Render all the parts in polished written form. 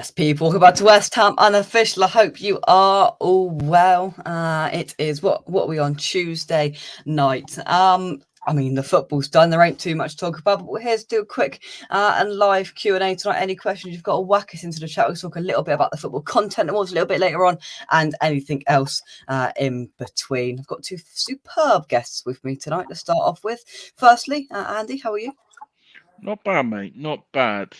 Yes, people, welcome back to West Ham Unofficial. I hope you are all well. It is what are we on Tuesday night? I mean, the football's done. There ain't too much to talk about, but we're here to do a quick and live Q&A tonight. Any questions you've got, to whack us into the chat. We'll talk a little bit about the football content and a little bit later on, and anything else in between. I've got two superb guests with me tonight to start off with. Firstly, Andy, how are you? Not bad, mate. Not bad.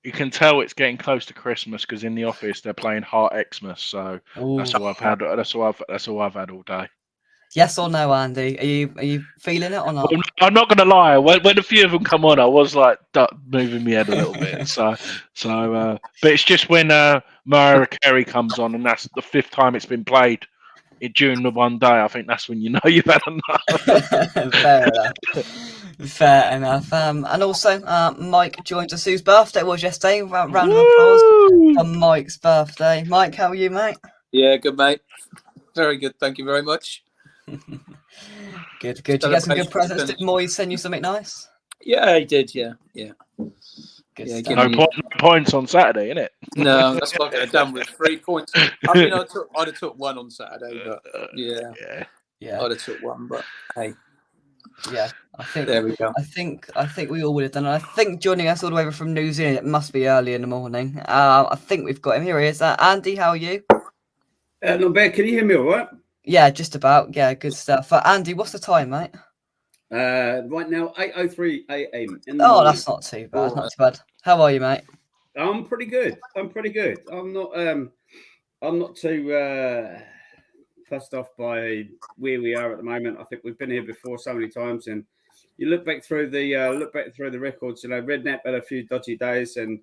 You can tell it's getting close to Christmas because in the office they're playing Heart Xmas, so that's all I've had. That's all I've had all day. Yes or no, Andy? Are you feeling it or not? Well, I'm not going to lie. When a few of them come on, I was like moving my head a little bit. But it's just when Mariah Carey comes on, and that's the 5th time it's been played during the one day. I think that's when you know you've had enough. Fair enough. And also, Mike joined us, whose birthday was yesterday. Round of applause for Mike's birthday. Mike, how are you, mate? Yeah, good, mate. Very good. Thank you very much. Good. Did you get some good presents? Did Moyes send you something nice? Yeah, he did. Yeah. Good yeah, stuff. No points on Saturday, innit? No, that's what I could have done with 3 points. I mean, I'd have took one on Saturday, but yeah, I'd have took one. But hey, yeah, I think there we go. I think we all would have done it. I think joining us all the way from New Zealand, it must be early in the morning. I think we've got him. Here he is. Andy, how are you? Not bad. Can you hear me all right? Yeah, just about. Yeah, good stuff. Andy, what's the time, mate? Right now, 8:03 a.m. Oh, that's not too bad. Not too bad. How are you, mate? I'm pretty good. I'm not too fussed off by where we are at the moment. I think we've been here before so many times, and you look back through the records. You know, Redknapp had a few dodgy days, and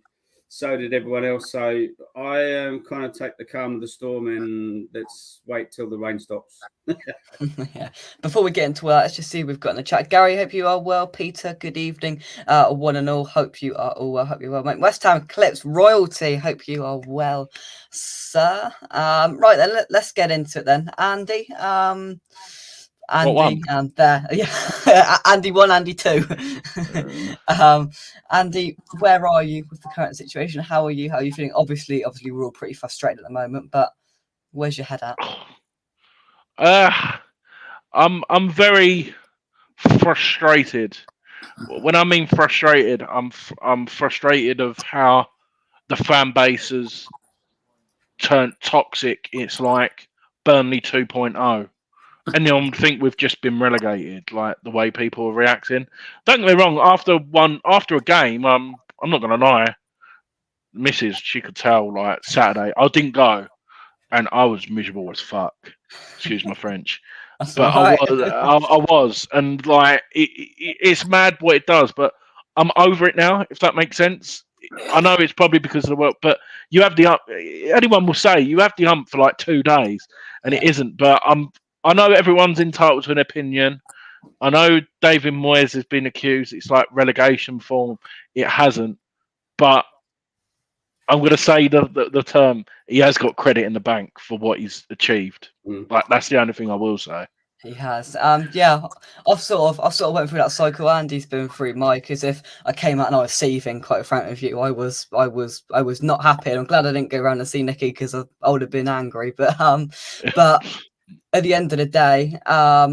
so did everyone else. So I kind of take the calm of the storm, and let's wait till the rain stops. Yeah. Before we get into that, let's just see what we've got in the chat. Gary, hope you are well. Peter, good evening. One and all, hope you are all well. Hope you're well, mate. West Ham Clips Royalty, hope you are well, sir. Right then, let's get into it then. Andy, Andy, and there, yeah, Andy 1, Andy 2. Andy, where are you with the current situation? How are you? How are you feeling? Obviously, we're all pretty frustrated at the moment, but where's your head at? I'm very frustrated. When I mean frustrated, I'm frustrated of how the fan base has turned toxic. It's like Burnley 2.0. And I think we've just been relegated, like the way people are reacting. Don't get me wrong, after a game, I'm not gonna lie, Mrs. she could tell like Saturday, I didn't go and I was miserable as fuck. Excuse my French. But right. I was, and like it's mad what it does, but I'm over it now, if that makes sense. I know it's probably because of the work, but you have the ump. Anyone will say you have the ump for like 2 days, and it isn't. But I know everyone's entitled to an opinion. I know David Moyes has been accused. It's like relegation form. It hasn't, but I'm going to say the term. He has got credit in the bank for what he's achieved. Like that's the only thing I will say. He has. Yeah, I've sort of went through that cycle Andy's been through, Mike, as if I came out and I was seething, quite frankly with you. I was not happy. And I'm glad I didn't go around and see Nicky because I would have been angry. But at the end of the day, I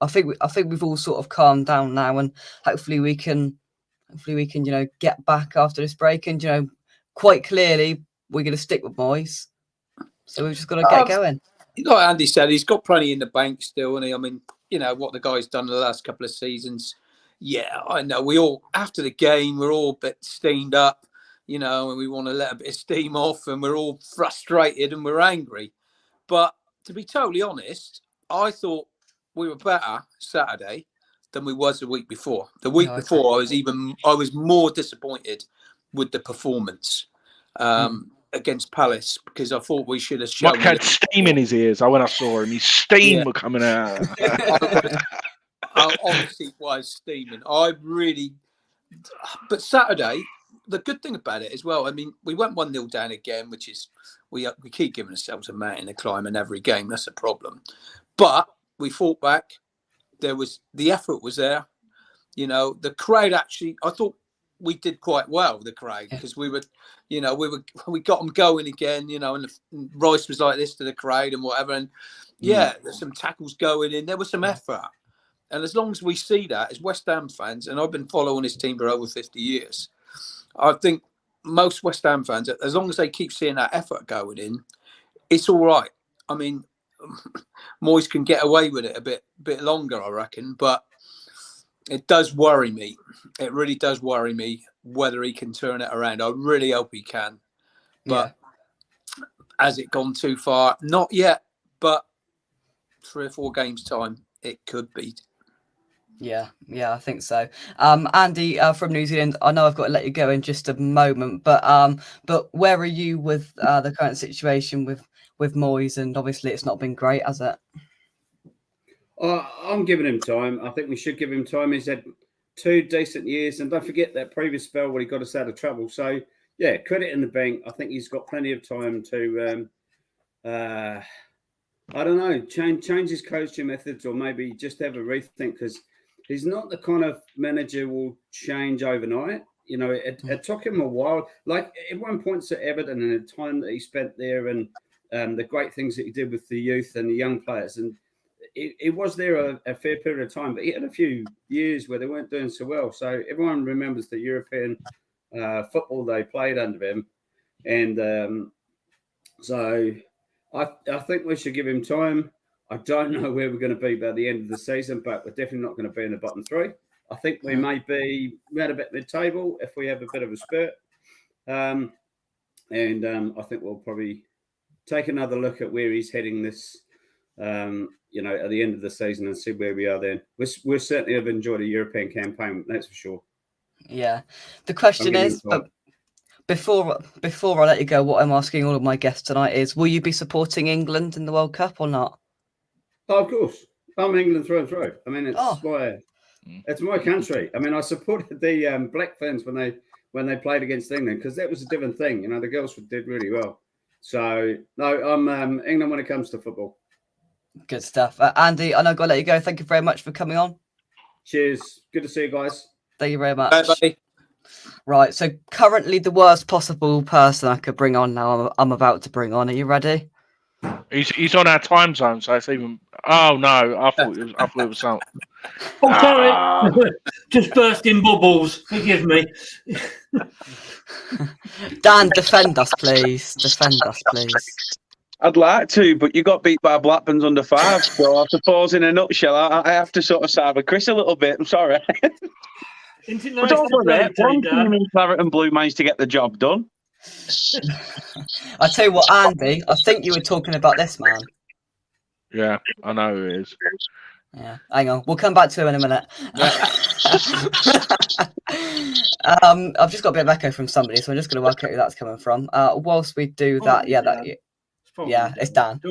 think we've all sort of calmed down now, and hopefully we can get back after this break, and quite clearly we're going to stick with Moyes. So we've just got to get going. Like Andy said, he's got plenty in the bank still, and I mean, what the guy's done in the last couple of seasons. Yeah, I know. We all, after the game, we're all a bit steamed up, and we want to let a bit of steam off, and we're all frustrated and we're angry. But to be totally honest, I thought we were better Saturday than we was the week before. The week before, I was more disappointed with the performance. Against Palace, because I thought we should have shown. Mike had steam in his ears. When I saw him, his steam were coming out. I honestly was steaming. But Saturday, the good thing about it as well, I mean, we went 1-0 down again, which is we keep giving ourselves a mountain to climb in every game. That's a problem. But we fought back. The effort was there. The crowd actually. I thought we did quite well, the crowd, because we were, we got them going again, and Rice was like this to the crowd and whatever. And there's some tackles going in. There was some effort. And as long as we see that as West Ham fans, and I've been following this team for over 50 years, I think most West Ham fans, as long as they keep seeing that effort going in, it's all right. I mean, Moyes can get away with it a bit longer, I reckon, but it does worry me. It really does worry me whether he can turn it around. I really hope he can. But has it gone too far? Not yet, but 3 or 4 games time, it could be. Yeah, I think so. Andy from New Zealand, I know I've got to let you go in just a moment, but where are you with the current situation with Moyes? And obviously, it's not been great, has it? I'm giving him time. I think we should give him time. He's had 2 decent years, and don't forget that previous spell where he got us out of trouble. So yeah, credit in the bank. I think he's got plenty of time to. I don't know, change his coaching methods, or maybe just have a rethink, because he's not the kind of manager who will change overnight. It took him a while. Like everyone points at Everton and the time that he spent there, and the great things that he did with the youth and the young players. And it was there a fair period of time, but he had a few years where they weren't doing so well. So everyone remembers the European football they played under him. And so I think we should give him time. I don't know where we're going to be by the end of the season, but we're definitely not going to be in the bottom 3. I think we may be right about mid-table if we have a bit of a spurt. And I think we'll probably take another look at where he's heading this, at the end of the season, and see where we are then. We certainly have enjoyed a European campaign, that's for sure. Yeah. The question is, but before I let you go, what I'm asking all of my guests tonight is, will you be supporting England in the World Cup or not? Oh, of course. I'm England through and through. I mean, it's my country. I mean, I supported the Black Ferns when they played against England, because that was a different thing. The girls did really well. So, no, I'm England when it comes to football. Good stuff. Andy, I know I've got to let you go. Thank you very much for coming on. Cheers. Good to see you guys. Thank you very much. Bye, buddy. Right, so currently the worst possible person I could bring on now, I'm about to bring on. Are you ready? He's on our time zone, so it's even. Oh no, I thought it was something. Oh, sorry, just bursting bubbles. Forgive me. Dan, defend us, please. Defend us, please. I'd like to, but you got beat by Blackburn's under 5. So I suppose, in a nutshell, I have to sort of side with Chris a little bit. I'm sorry. Nice But over there, one team in claret and blue managed to get the job done. I tell you what, Andy, I think you were talking about this man. Yeah, I know who it is. Yeah, hang on. We'll come back to him in a minute. I've just got a bit of echo from somebody, so I'm just going to work out who that's coming from. Whilst we do that, it's Dan.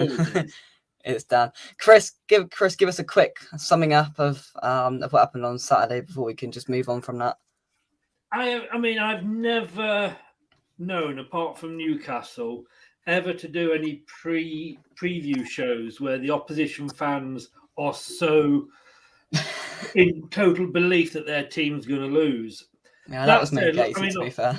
It's Dan. Chris, give us a quick summing up of what happened on Saturday before we can just move on from that. I mean, I've never known, apart from Newcastle, ever to do any preview shows where the opposition fans are so in total belief that their team's going to lose. Yeah, that was me, Casey, to be fair.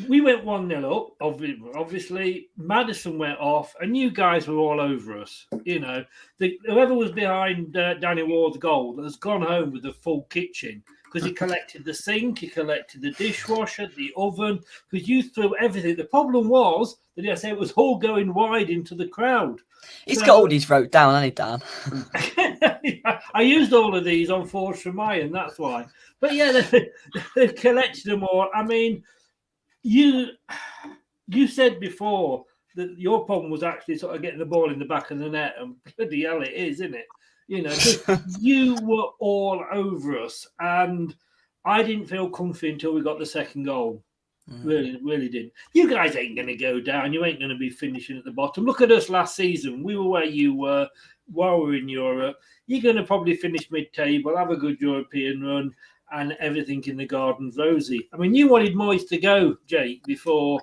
We went 1-0 up, obviously. Maddison went off, and you guys were all over us. Whoever was behind Danny Ward's goal has gone home with a full kitchen, because he collected the sink, he collected the dishwasher, the oven, because you threw everything. The problem was that it was all going wide into the crowd. He's got all these wrote down, hasn't he, Dan? I used all of these on Forge from Iron, that's why. But yeah, they've collected them all. I mean, you said before that your problem was actually sort of getting the ball in the back of the net, and bloody hell it is, isn't it? You were all over us, and I didn't feel comfy until we got the second goal. Really didn't. You guys ain't going to go down. You ain't going to be finishing at the bottom. Look at us last season. We were where you were while we were in Europe. You're going to probably finish mid-table, have a good European run, and everything in the garden's rosy. I mean, you wanted Moyes to go, Jake, before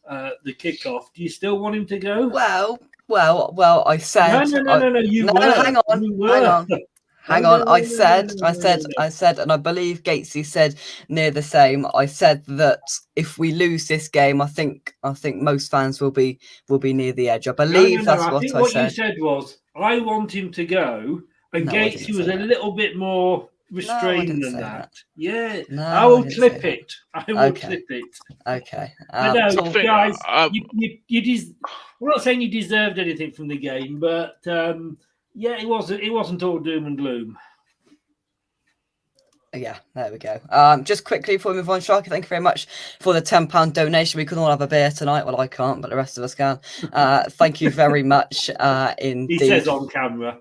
the kickoff. Do you still want him to go? Well, I said. No. You were. Hang on. Hang on, I said, and I believe Gatesy said near the same. I said that if we lose this game, I think most fans will be near the edge. I believe that's I what think I what said. you said was, I want him to go, and No, I Gatesy didn't was say a that. little bit more restrained didn't than say that. that. Yeah, No, I will didn't say clip that. it. I will Okay. clip it. Okay. But no, Talk- think, guys, I'm not saying you deserved anything from the game, but yeah, it wasn't all doom and gloom. Yeah, there we go. Just quickly before we move on, Sharky, thank you very much for the £10 donation. We can all have a beer tonight. Well, I can't, but the rest of us can. Thank you very much indeed. He says on camera.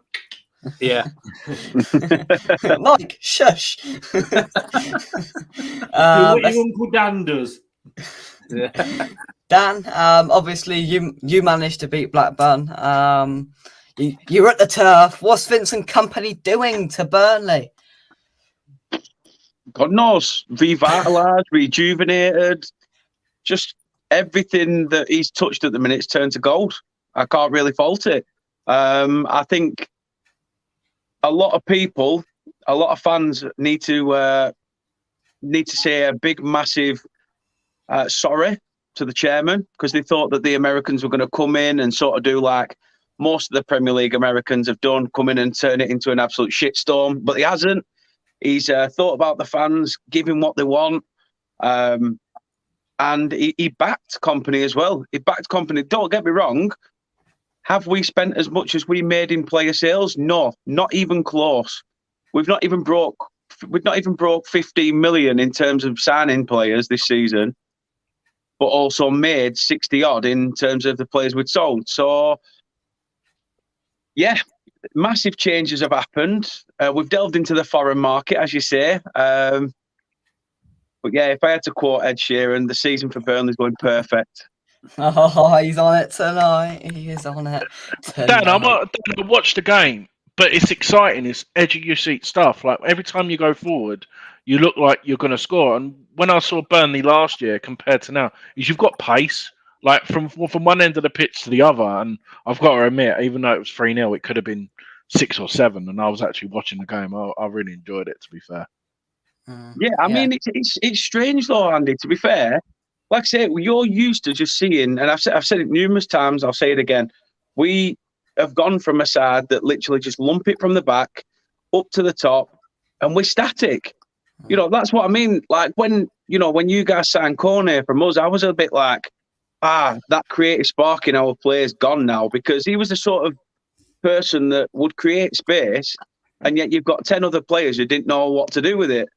Yeah. Mike, shush. Do what your Uncle Dan does. Dan, obviously you managed to beat Blackburn. You're at the turf. What's Vincent Kompany doing to Burnley? God knows, revitalised, rejuvenated, just everything that he's touched at the minute's turned to gold. I can't really fault it. I think a lot of people, a lot of fans need to say a big, massive sorry to the chairman, because they thought that the Americans were going to come in and sort of do like most of the Premier League Americans have done, come in and turn it into an absolute shitstorm, but he hasn't. He's thought about the fans, giving what they want, and he backed Kompany as well. He backed Kompany. Don't get me wrong. Have we spent as much as we made in player sales? No, not even close. We've not even broke 15 million in terms of signing players this season, but also made 60 odd in terms of the players we'd sold. So, yeah. Massive changes have happened. We've delved into the foreign market, as you say. But yeah, if I had to quote Ed Sheeran, the season for Burnley is going perfect. Oh, he's on it tonight. He is on it tonight. Dan, I watched the game, but it's exciting. It's edge of your seat stuff. Like every time you go forward, you look like you're going to score. And when I saw Burnley last year compared to now, is you've got pace. Like from one end of the pitch to the other, and I've got to admit, even though it was 3-0, it could have been 6 or 7, and I was actually watching the game. I really enjoyed it, to be fair. Yeah, I mean, it's strange though, Andy. To be fair, like I say, you're used to just seeing, and I've said it numerous times. I'll say it again. We have gone from a side that literally just lump it from the back up to the top, and we're static. You know, that's what I mean. Like when you guys signed Cornet from us, I was a bit like, that creative spark in our players gone now, because he was the sort of person that would create space, and yet you've got 10 other players who didn't know what to do with it.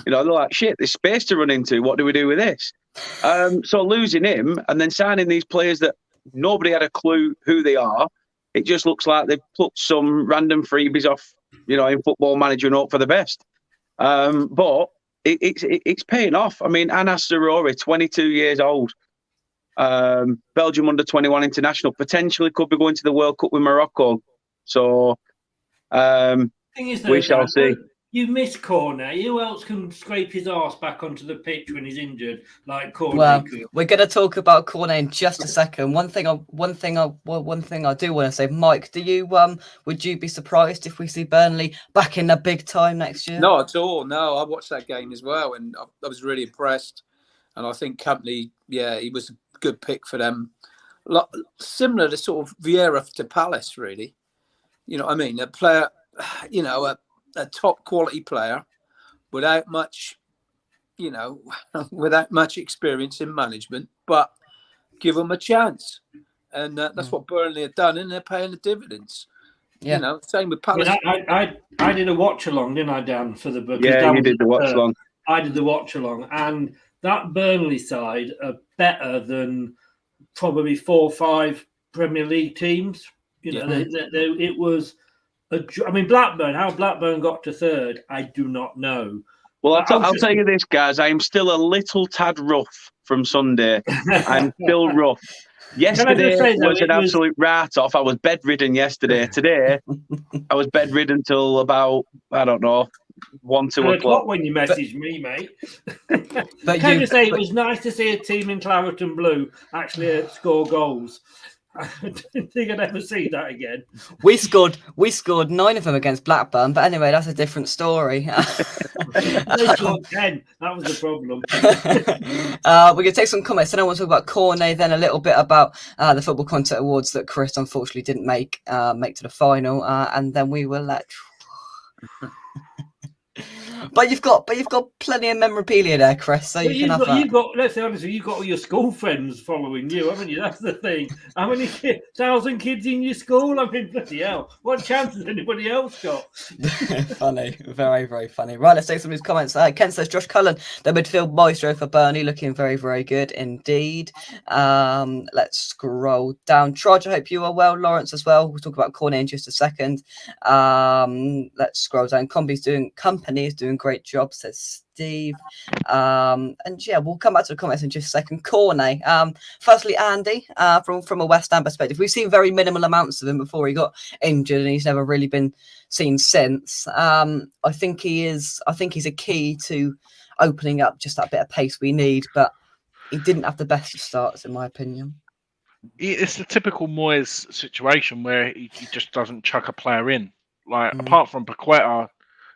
You know, they're like, shit, there's space to run into. What do we do with this? So losing him and then signing these players that nobody had a clue who they are, it just looks like they've plucked some random freebies off, in Football Manager and hope for the best. But it's paying off. I mean, Anas Sarori, 22 years old, Belgium under-21 international, potentially could be going to the World Cup with Morocco. So we shall see. You miss Cornet. Who else can scrape his arse back onto the pitch when he's injured, like Cornet? Well, we're going to talk about Cornet in just a second. One thing I do want to say, Mike, would you be surprised if we see Burnley back in the big time next year? Not at all. No, I watched that game as well, and I was really impressed. And I think Kompany, he was a good pick for them. Similar to sort of Vieira to Palace, really. You know what I mean? A player, a top quality player without much, without much experience in management, but give them a chance. And that's what Burnley have done, and they're paying the dividends. Yeah. Same with Palace. I did a watch along, didn't I, Dan, for the book? Yeah, you did the watch along. I did the watch along, and that Burnley side are better than probably 4 or 5 Premier League teams. It was. Blackburn. How Blackburn got to third, I do not know. Well, I'll tell you this, guys. I'm still a little tad rough from Sunday. I'm still rough. Yesterday was an absolute write-off. I was bedridden yesterday. Today, I was bedridden till about, 1, 2 o'clock. When you messaged me, mate. It was nice to see a team in Claret and Blue actually score goals. I don't think I'd ever see that again. We scored 9 of them against Blackburn, but anyway, that's a different story. They scored 10. That was the problem. We can take some comments. Then I want to talk about Cornet, then a little bit about the Football Content Awards that Chris unfortunately didn't make to the final, and then we will let. But you've got plenty of memorabilia there, Chris. So you can have that. You've got. Let's be honest, you've got all your school friends following you, haven't you? That's the thing. How many 1,000 kids in your school? I mean, bloody hell! What chance has anybody else got? Funny, very, very funny. Right, let's take some of these comments. Ken says Josh Cullen, the midfield maestro for Burnley, looking very, very good indeed. Let's scroll down. Trudge, I hope you are well. Lawrence as well. We'll talk about Cornet in just a second. Let's scroll down. Company is doing great job, says Steve. And yeah, we'll come back to the comments in just a second. Cornet. Firstly, Andy, from a West Ham perspective, we've seen very minimal amounts of him before he got injured, and he's never really been seen since. I think he's a key to opening up just that bit of pace we need, but he didn't have the best of starts, in my opinion. It's the typical Moyes situation where he just doesn't chuck a player in. Like, apart from Paqueta,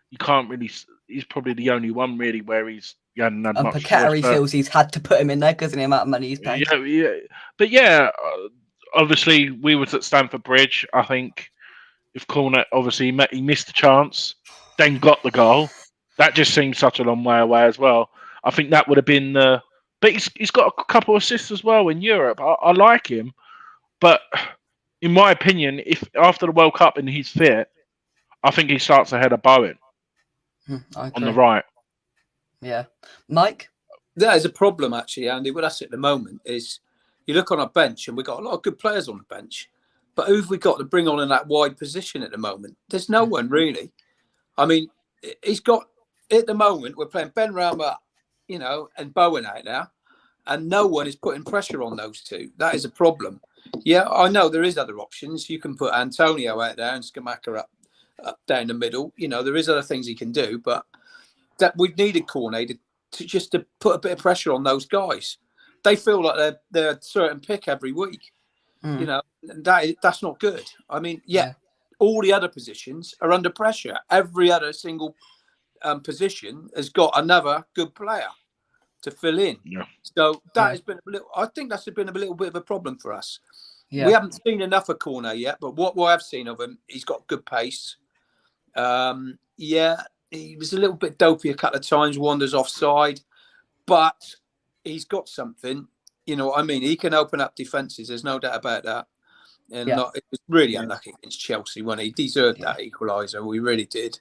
you can't really. He's probably the only one really where he hasn't had much. Paqueta, he feels he's had to put him in there because of the amount of money he's paid. Yeah. But yeah, obviously we was at Stamford Bridge. I think if Cornet obviously he missed the chance, then got the goal. That just seems such a long way away as well. I think that would have been the. But he's got a couple of assists as well in Europe. I like him, but in my opinion, if after the World Cup and he's fit, I think he starts ahead of Bowen on the right. Yeah, Mike. That is a problem actually, Andy. What that's at the moment is you look on our bench and we've got a lot of good players on the bench, but who've we got to bring on in that wide position at the moment? There's no one really. I mean, he's got at the moment we're playing Ben Rama, and Bowen out there, and no one is putting pressure on those two. That is a problem. Yeah, I know there is other options. You can put Antonio out there and Skamaka up down the middle. There is other things he can do, but that we've needed Cornet to put a bit of pressure on those guys. They feel like they're a certain pick every week. That's not good. I mean, all the other positions are under pressure. Every other single position has got another good player to fill in. Yeah. So that has been I think that's been a little bit of a problem for us. Yeah. We haven't seen enough of Cornet yet, but what I've seen of him, he's got good pace. He was a little bit dopey a couple of times, wanders offside, but he's got something. You know what I mean? He can open up defences. There's no doubt about that. And it was really unlucky against Chelsea when he deserved that equaliser. We really did.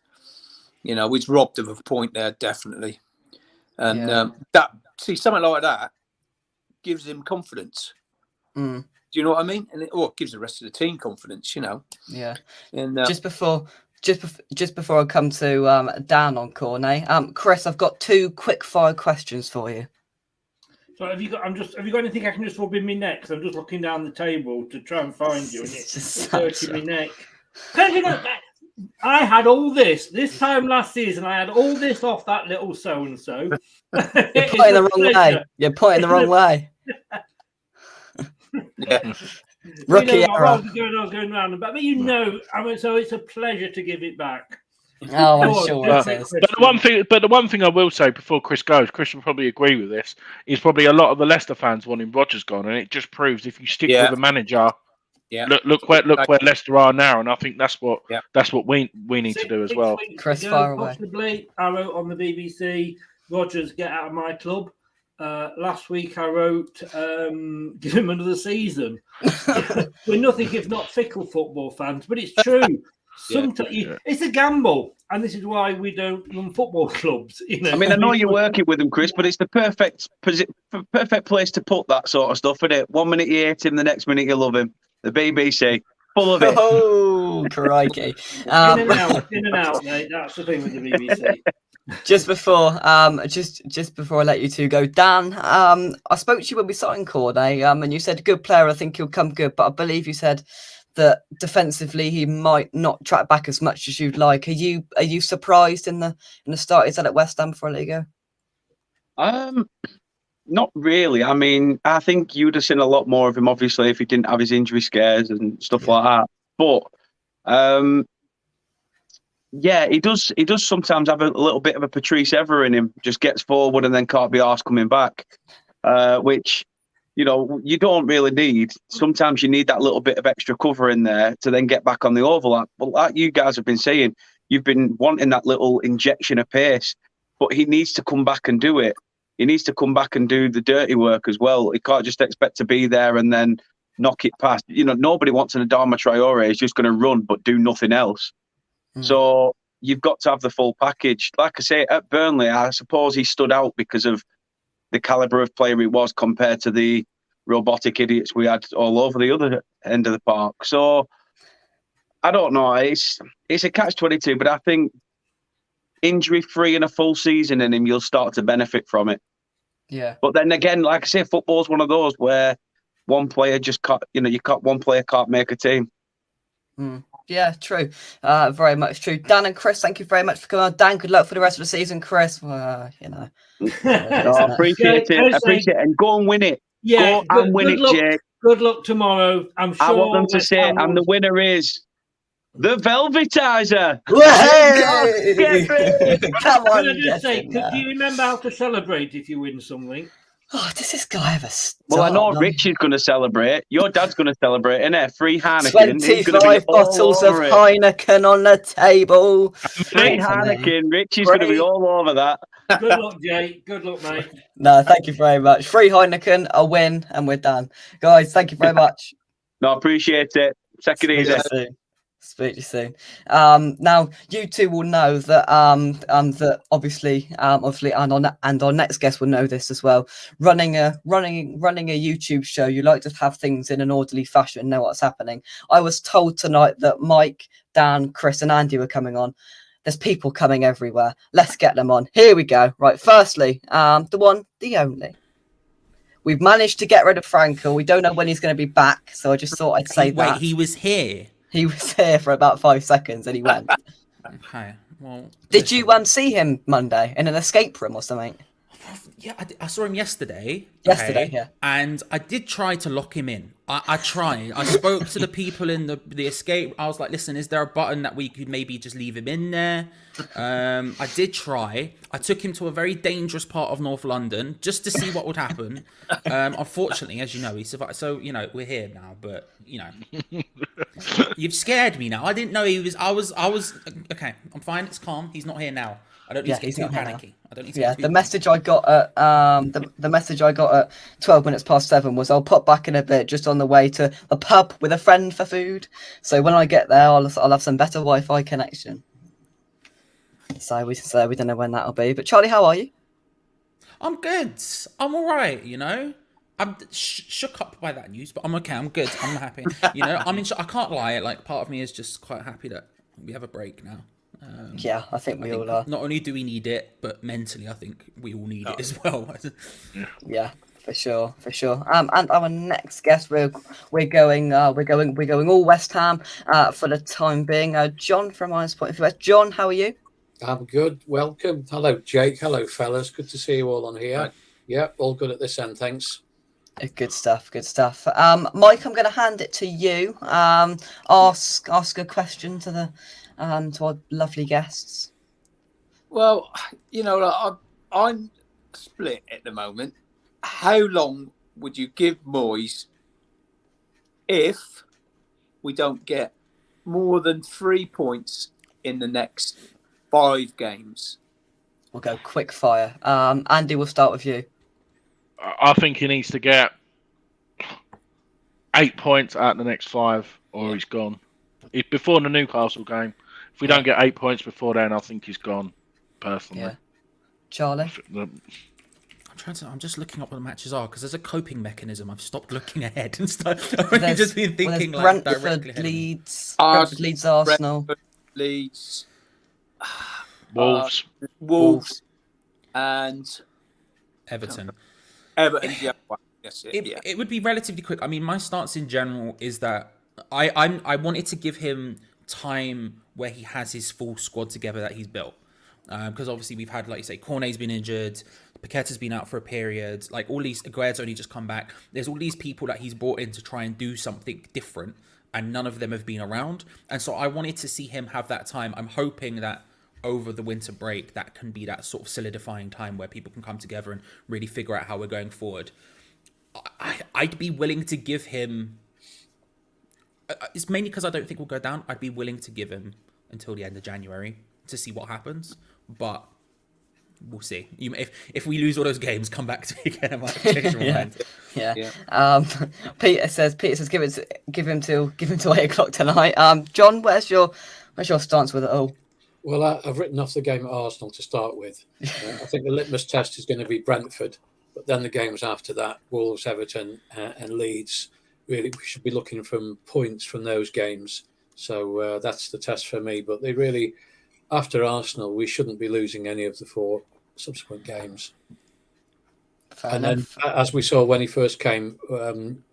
We was robbed of a point there, definitely. And something like that gives him confidence. Do you know what I mean? And it gives the rest of the team confidence. Yeah. And just before I come to Dan on Cornet, Chris, I've got 2 quick fire questions for you. So have you got anything I can just rub in my neck? 'Cause I'm just looking down the table to try and find you, and it's hurting my neck. I had all this time last season. I had all this off that little so and so. You're pointing the wrong way. You're pointing the wrong way. Rookie error. I was going around, but so it's a pleasure to give it back. Oh, I'm sure it is. But the one thing I will say before Chris goes, Chris will probably agree with this, is probably a lot of the Leicester fans wanting Rodgers gone, and it just proves if you stick with a manager, look where Leicester are now, and I think that's what we need to do as well. Chris, far away. Possibly, I wrote on the BBC, Rodgers, get out of my club. Last week I wrote, give him another season. We're nothing if not fickle football fans, but it's true. Sometimes it's a gamble, and this is why we don't run football clubs. I mean, I know you're working with him, Chris, but it's the perfect place to put that sort of stuff, isn't it? 1 minute you hate him, the next minute you love him. The BBC, full of it. Oh, crikey! In and out, mate. That's the thing with the BBC. Just before I let you two go, Dan, I spoke to you when we signed Cornet, and you said good player. I think he'll come good, but I believe you said that defensively he might not track back as much as you'd like. Are you surprised in the start he's had at West Ham before I let you go? Not really. I mean, I think you'd have seen a lot more of him, obviously, if he didn't have his injury scares and stuff like that. But yeah, he does. He does sometimes have a little bit of a Patrice Evra in him. Just gets forward and then can't be arsed coming back, which you don't really need. Sometimes you need that little bit of extra cover in there to then get back on the overlap. But like you guys have been saying, you've been wanting that little injection of pace, but he needs to come back and do it. He needs to come back and do the dirty work as well. He can't just expect to be there and then knock it past. Nobody wants an Adama Traore. He's just going to run but do nothing else. So you've got to have the full package. Like I say, at Burnley, I suppose he stood out because of the calibre of player he was compared to the robotic idiots we had all over the other end of the park. So I don't know. It's a catch-22, but I think injury-free and a full season in him, you'll start to benefit from it. Yeah. But then again, like I say, football's one of those where one player just can't, one player can't make a team. Yeah, true. Very much true. Dan and Chris, thank you very much for coming on. Dan, good luck for the rest of the season. Chris, No, appreciate it. Appreciate it. And go and win it. Yeah, go and win it, luck, Jake. Good luck tomorrow. I'm sure. I want them to say, and the winner is the Velvetizer. Come on. Can I just say, do you remember how to celebrate if you win something? Oh, does this guy ever start? Well, I know Rich is going to celebrate. Your dad's going to celebrate, innit? Free Heineken. 25 bottles of Heineken on the table. Free Heineken. Rich is going to be all over that. Good luck, Jay. Good luck, mate. No, thank you very much. Free Heineken, a win, and we're done. Guys, thank you very much. No, appreciate it. Take it easy. Speak to you soon. Now you two will know that that obviously and our next guest will know this as well. Running a YouTube show, you like to have things in an orderly fashion, know what's happening. I was told tonight that Mike, Dan, Chris, and Andy were coming on. There's people coming everywhere. Let's get them on. Here we go. Right, firstly, the one, the only. We've managed to get rid of Frankel. We don't know when he's going to be back, so I just thought I'd say that. Wait, he was here? He was here for about 5 seconds and he went. Okay, well... Did you see him Monday in an escape room or something? Yeah, I saw him yesterday. Yesterday, yeah. And I did try to lock him in. I tried. I spoke to the people in the escape. I was like, listen, is there a button that we could maybe just leave him in there? I did try. I took him to a very dangerous part of North London just to see what would happen. Unfortunately, as you know, he survived. So, we're here now. But, you've scared me now. I didn't know he was... I was okay, I'm fine. It's calm. He's not here now. I don't need to get too panicky. The message I got at the message I got at 12 minutes past 7 was I'll pop back in a bit just on the way to a pub with a friend for food. So when I get there, I'll have some better Wi-Fi connection. So we don't know when that'll be. But Charlie, how are you? I'm good. I'm all right. I'm shook up by that news, but I'm okay. I'm good. I'm happy. I can't lie. Like part of me is just quite happy that we have a break now. Yeah, I think we all are. Not only do we need it, but mentally, I think we all need it as well. Yeah, for sure. And our next guest, we're going all West Ham for the time being. John from Irons Point for West. John, how are you? I'm good. Welcome. Hello, Jake. Hello, fellas. Good to see you all on here. Right. Yeah, all good at this end. Thanks. Good stuff. Mike, I'm going to hand it to you. Ask a question to our lovely guests. Well, I'm split at the moment. How long would you give Moyes if we don't get more than 3 points in the next 5 games? We'll go quick fire. Andy, we'll start with you. I think he needs to get 8 points out of the next 5 or he's gone. Before the Newcastle game. If we don't get 8 points before then, I think he's gone, personally. Yeah. Charlie? I'm just looking up what the matches are because there's a coping mechanism. I've stopped looking ahead and stuff. I've just been thinking Brentford, Leeds, Arsenal, Leeds, Wolves, and Everton. Yeah. That's it. It would be relatively quick. I mean, my stance in general is that I wanted to give him time where he has his full squad together that he's built. Because obviously we've had, like you say, Cornet's been injured, Paqueta's been out for a period. Like all these, Aguero's only just come back. There's all these people that he's brought in to try and do something different, and none of them have been around. And so I wanted to see him have that time. I'm hoping that over the winter break, that can be that sort of solidifying time where people can come together and really figure out how we're going forward. I'd be willing to give him. It's mainly because I don't think we'll go down. I'd be willing to give him until the end of January to see what happens, but we'll see. If we lose all those games, come back to me again. I might change my mind. Yeah. Peter says give him till 8:00 tonight. John, where's your stance with it all? Well, I've written off the game at Arsenal to start with. I think the litmus test is going to be Brentford, but then the games after that, Wolves, Everton, and Leeds. Really, we should be looking from points from those games. So that's the test for me. But they really, after Arsenal, we shouldn't be losing any of the 4 subsequent games. Fair and enough. then, as we saw when he first came,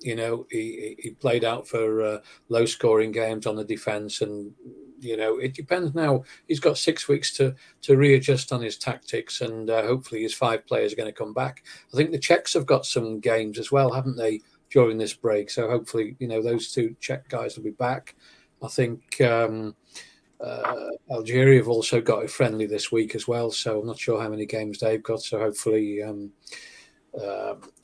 he played out for low-scoring games on the defence, and it depends now. He's got 6 weeks to readjust on his tactics, and hopefully his 5 players are going to come back. I think the Czechs have got some games as well, haven't they, during this break? So hopefully, those 2 Czech guys will be back. I think Algeria have also got a friendly this week as well, so I'm not sure how many games they've got. So hopefully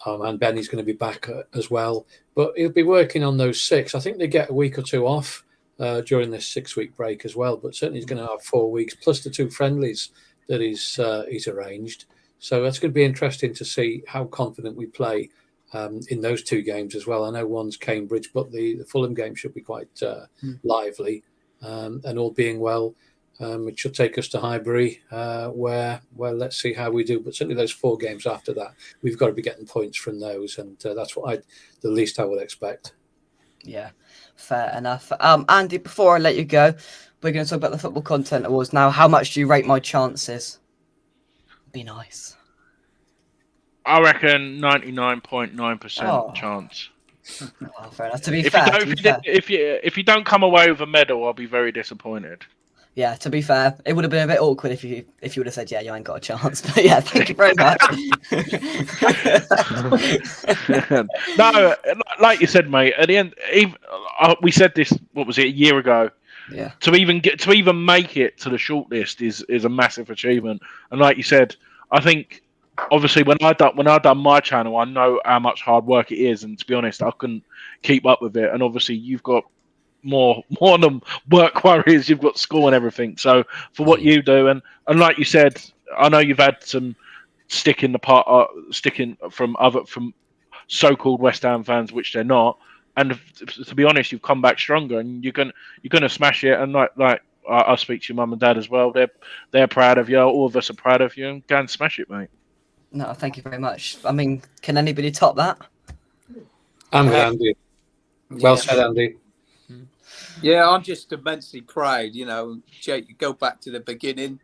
Armand Benny's going to be back as well. But he'll be working on those 6. I think they get a week or 2 off during this 6-week break as well. But certainly he's going to have 4 weeks plus the 2 friendlies that he's arranged. So that's going to be interesting to see how confident we play in those 2 games as well. I know one's Cambridge, but the Fulham game should be quite lively. And all being well, it should take us to Highbury, where let's see how we do. But certainly those 4 games after that, we've got to be getting points from those, and that's the least I would expect. Yeah, fair enough. Andy, before I let you go, we're going to talk about the Football Content Awards now. How much do you rate my chances? Be nice. I reckon 99.9% chance. Well, fair enough. To be fair, if you don't come away with a medal, I'll be very disappointed. Yeah, to be fair, it would have been a bit awkward if you would have said, "Yeah, you ain't got a chance." But yeah, thank you very much. No, like you said, mate. At the end, we said this. What was it, a year ago? Yeah. To even make it to the shortlist is a massive achievement. And like you said, I think obviously when I done my channel, I know how much hard work it is, and to be honest, I couldn't keep up with it. And obviously, you've got more than work worries. You've got school and everything. So for what you do, and like you said, I know you've had some sticking from so-called West Ham fans, which they're not. And to be honest, you've come back stronger, and you're gonna smash it. And like I speak to your mum and dad as well. They're proud of you. All of us are proud of you, and go and smash it, mate. No, thank you very much. I mean, can anybody top that? I'm with Andy. Well said, Andy. Yeah, I'm just immensely proud. Jake, you go back to the beginning.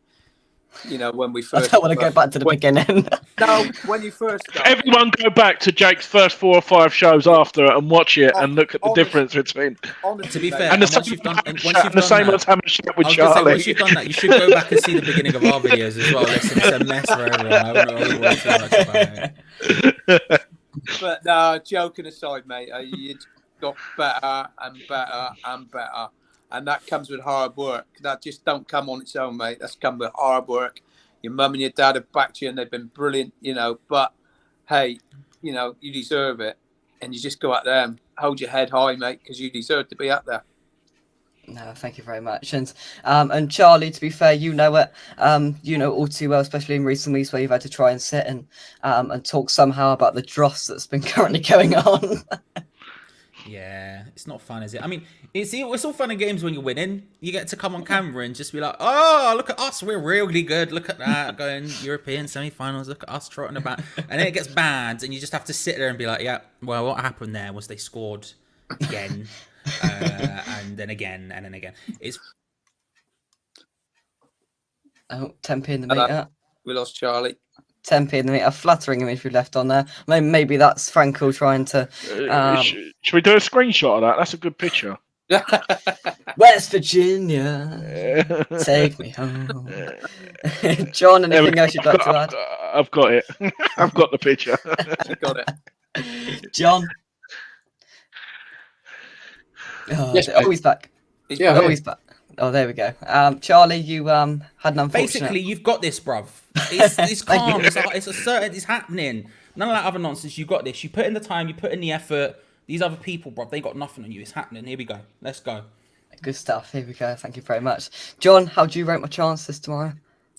When we first. I don't want to go back to the beginning. No, when you first. Everyone go back to Jake's first 4 or 5 shows after it and watch it and look at the difference between. To be fair, and once you've done that, with Charlie. Once you've done that, you should go back and see the beginning of our videos as well. Listen, it's a mess for everyone. I wouldn't worry too much about it. But no, joking aside, mate, you got better and better and better. And that comes with hard work. That just don't come on its own, mate. That's come with hard work. Your mum and your dad have backed you, and they've been brilliant, But, hey, you deserve it. And you just go out there and hold your head high, mate, because you deserve to be up there. No, thank you very much. And Charlie, to be fair, you know it. You know all too well, especially in recent weeks where you've had to try and sit and talk somehow about the dross that's been currently going on. Yeah, it's not fun, is it? I mean, it's all fun and games when you're winning. You get to come on camera and just be like, "Oh, look at us, we're really good. Look at that, going European semi-finals. Look at us trotting about." And then it gets bad, and you just have to sit there and be like, "Yeah, well, what happened there was they scored again, and then again, and then again." It's 10p in the meter. We lost Charlie. 10p in the meter. Flattering him if you left on there. Maybe that's Franco trying to. Should we do a screenshot of that? That's a good picture. West Virginia, take me home. John, anything else you'd like to add? I've got it. I've got the picture. Got it. John? Oh, Yes, he's back. Yeah, Oh, he's back. Oh, there we go. Charlie, you had an unfortunate... Basically, you've got this, bruv. It's calm. It's a certain. It's happening. None of that other nonsense. You got this. You put in the time. You put in the effort. These other people, bruv, they got nothing on you. It's happening. Here we go. Let's go. Good stuff. Here we go. Thank you very much. John, how do you rate my chances tomorrow?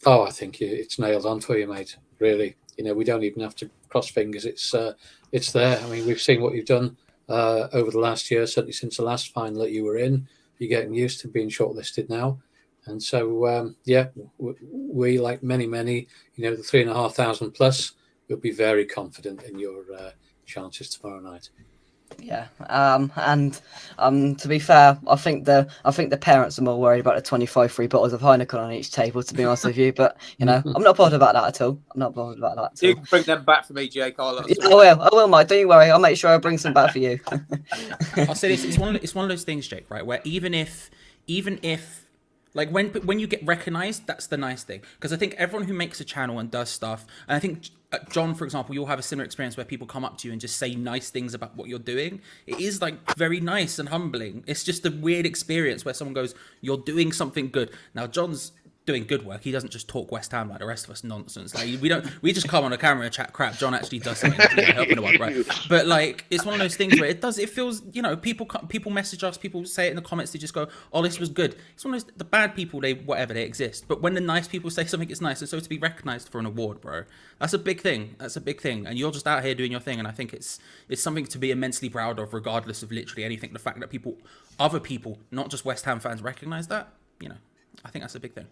Oh, I think it's nailed on for you, mate. Really, we don't even have to cross fingers. It's there. I mean, we've seen what you've done over the last year, certainly since the last final that you were in. You're getting used to being shortlisted now, and so we, like many, the 3,500 plus, will be very confident in your chances tomorrow night. Yeah, and to be fair, I think the parents are more worried about the 25 free bottles of Heineken on each table, to be honest with you. But I'm not bothered about that at all. You can bring them back for me, Jake. I will, Mike. Don't you worry. I'll make sure I bring some back for you. I'll say this: it's one of those things, Jake. Right, where even if like when you get recognized, that's the nice thing. Because I think everyone who makes a channel and does stuff, and I think John, for example, you'll have a similar experience where people come up to you and just say nice things about what you're doing. It is like very nice and humbling. It's just a weird experience where someone goes, "You're doing something good." Now, John's doing good work. He doesn't just talk West Ham like the rest of us nonsense. Like we just come on a camera and chat crap. John actually does something, helping the world, right? But like, it's one of those things where it feels, people message us, people say it in the comments, they just go, "Oh, this was good." It's one of those, the bad people, they exist. But when the nice people say something, it's nice. And so to be recognized for an award, bro, that's a big thing. And you're just out here doing your thing. And I think it's something to be immensely proud of, regardless of literally anything. The fact that other people, not just West Ham fans, recognize that, I think that's a big thing.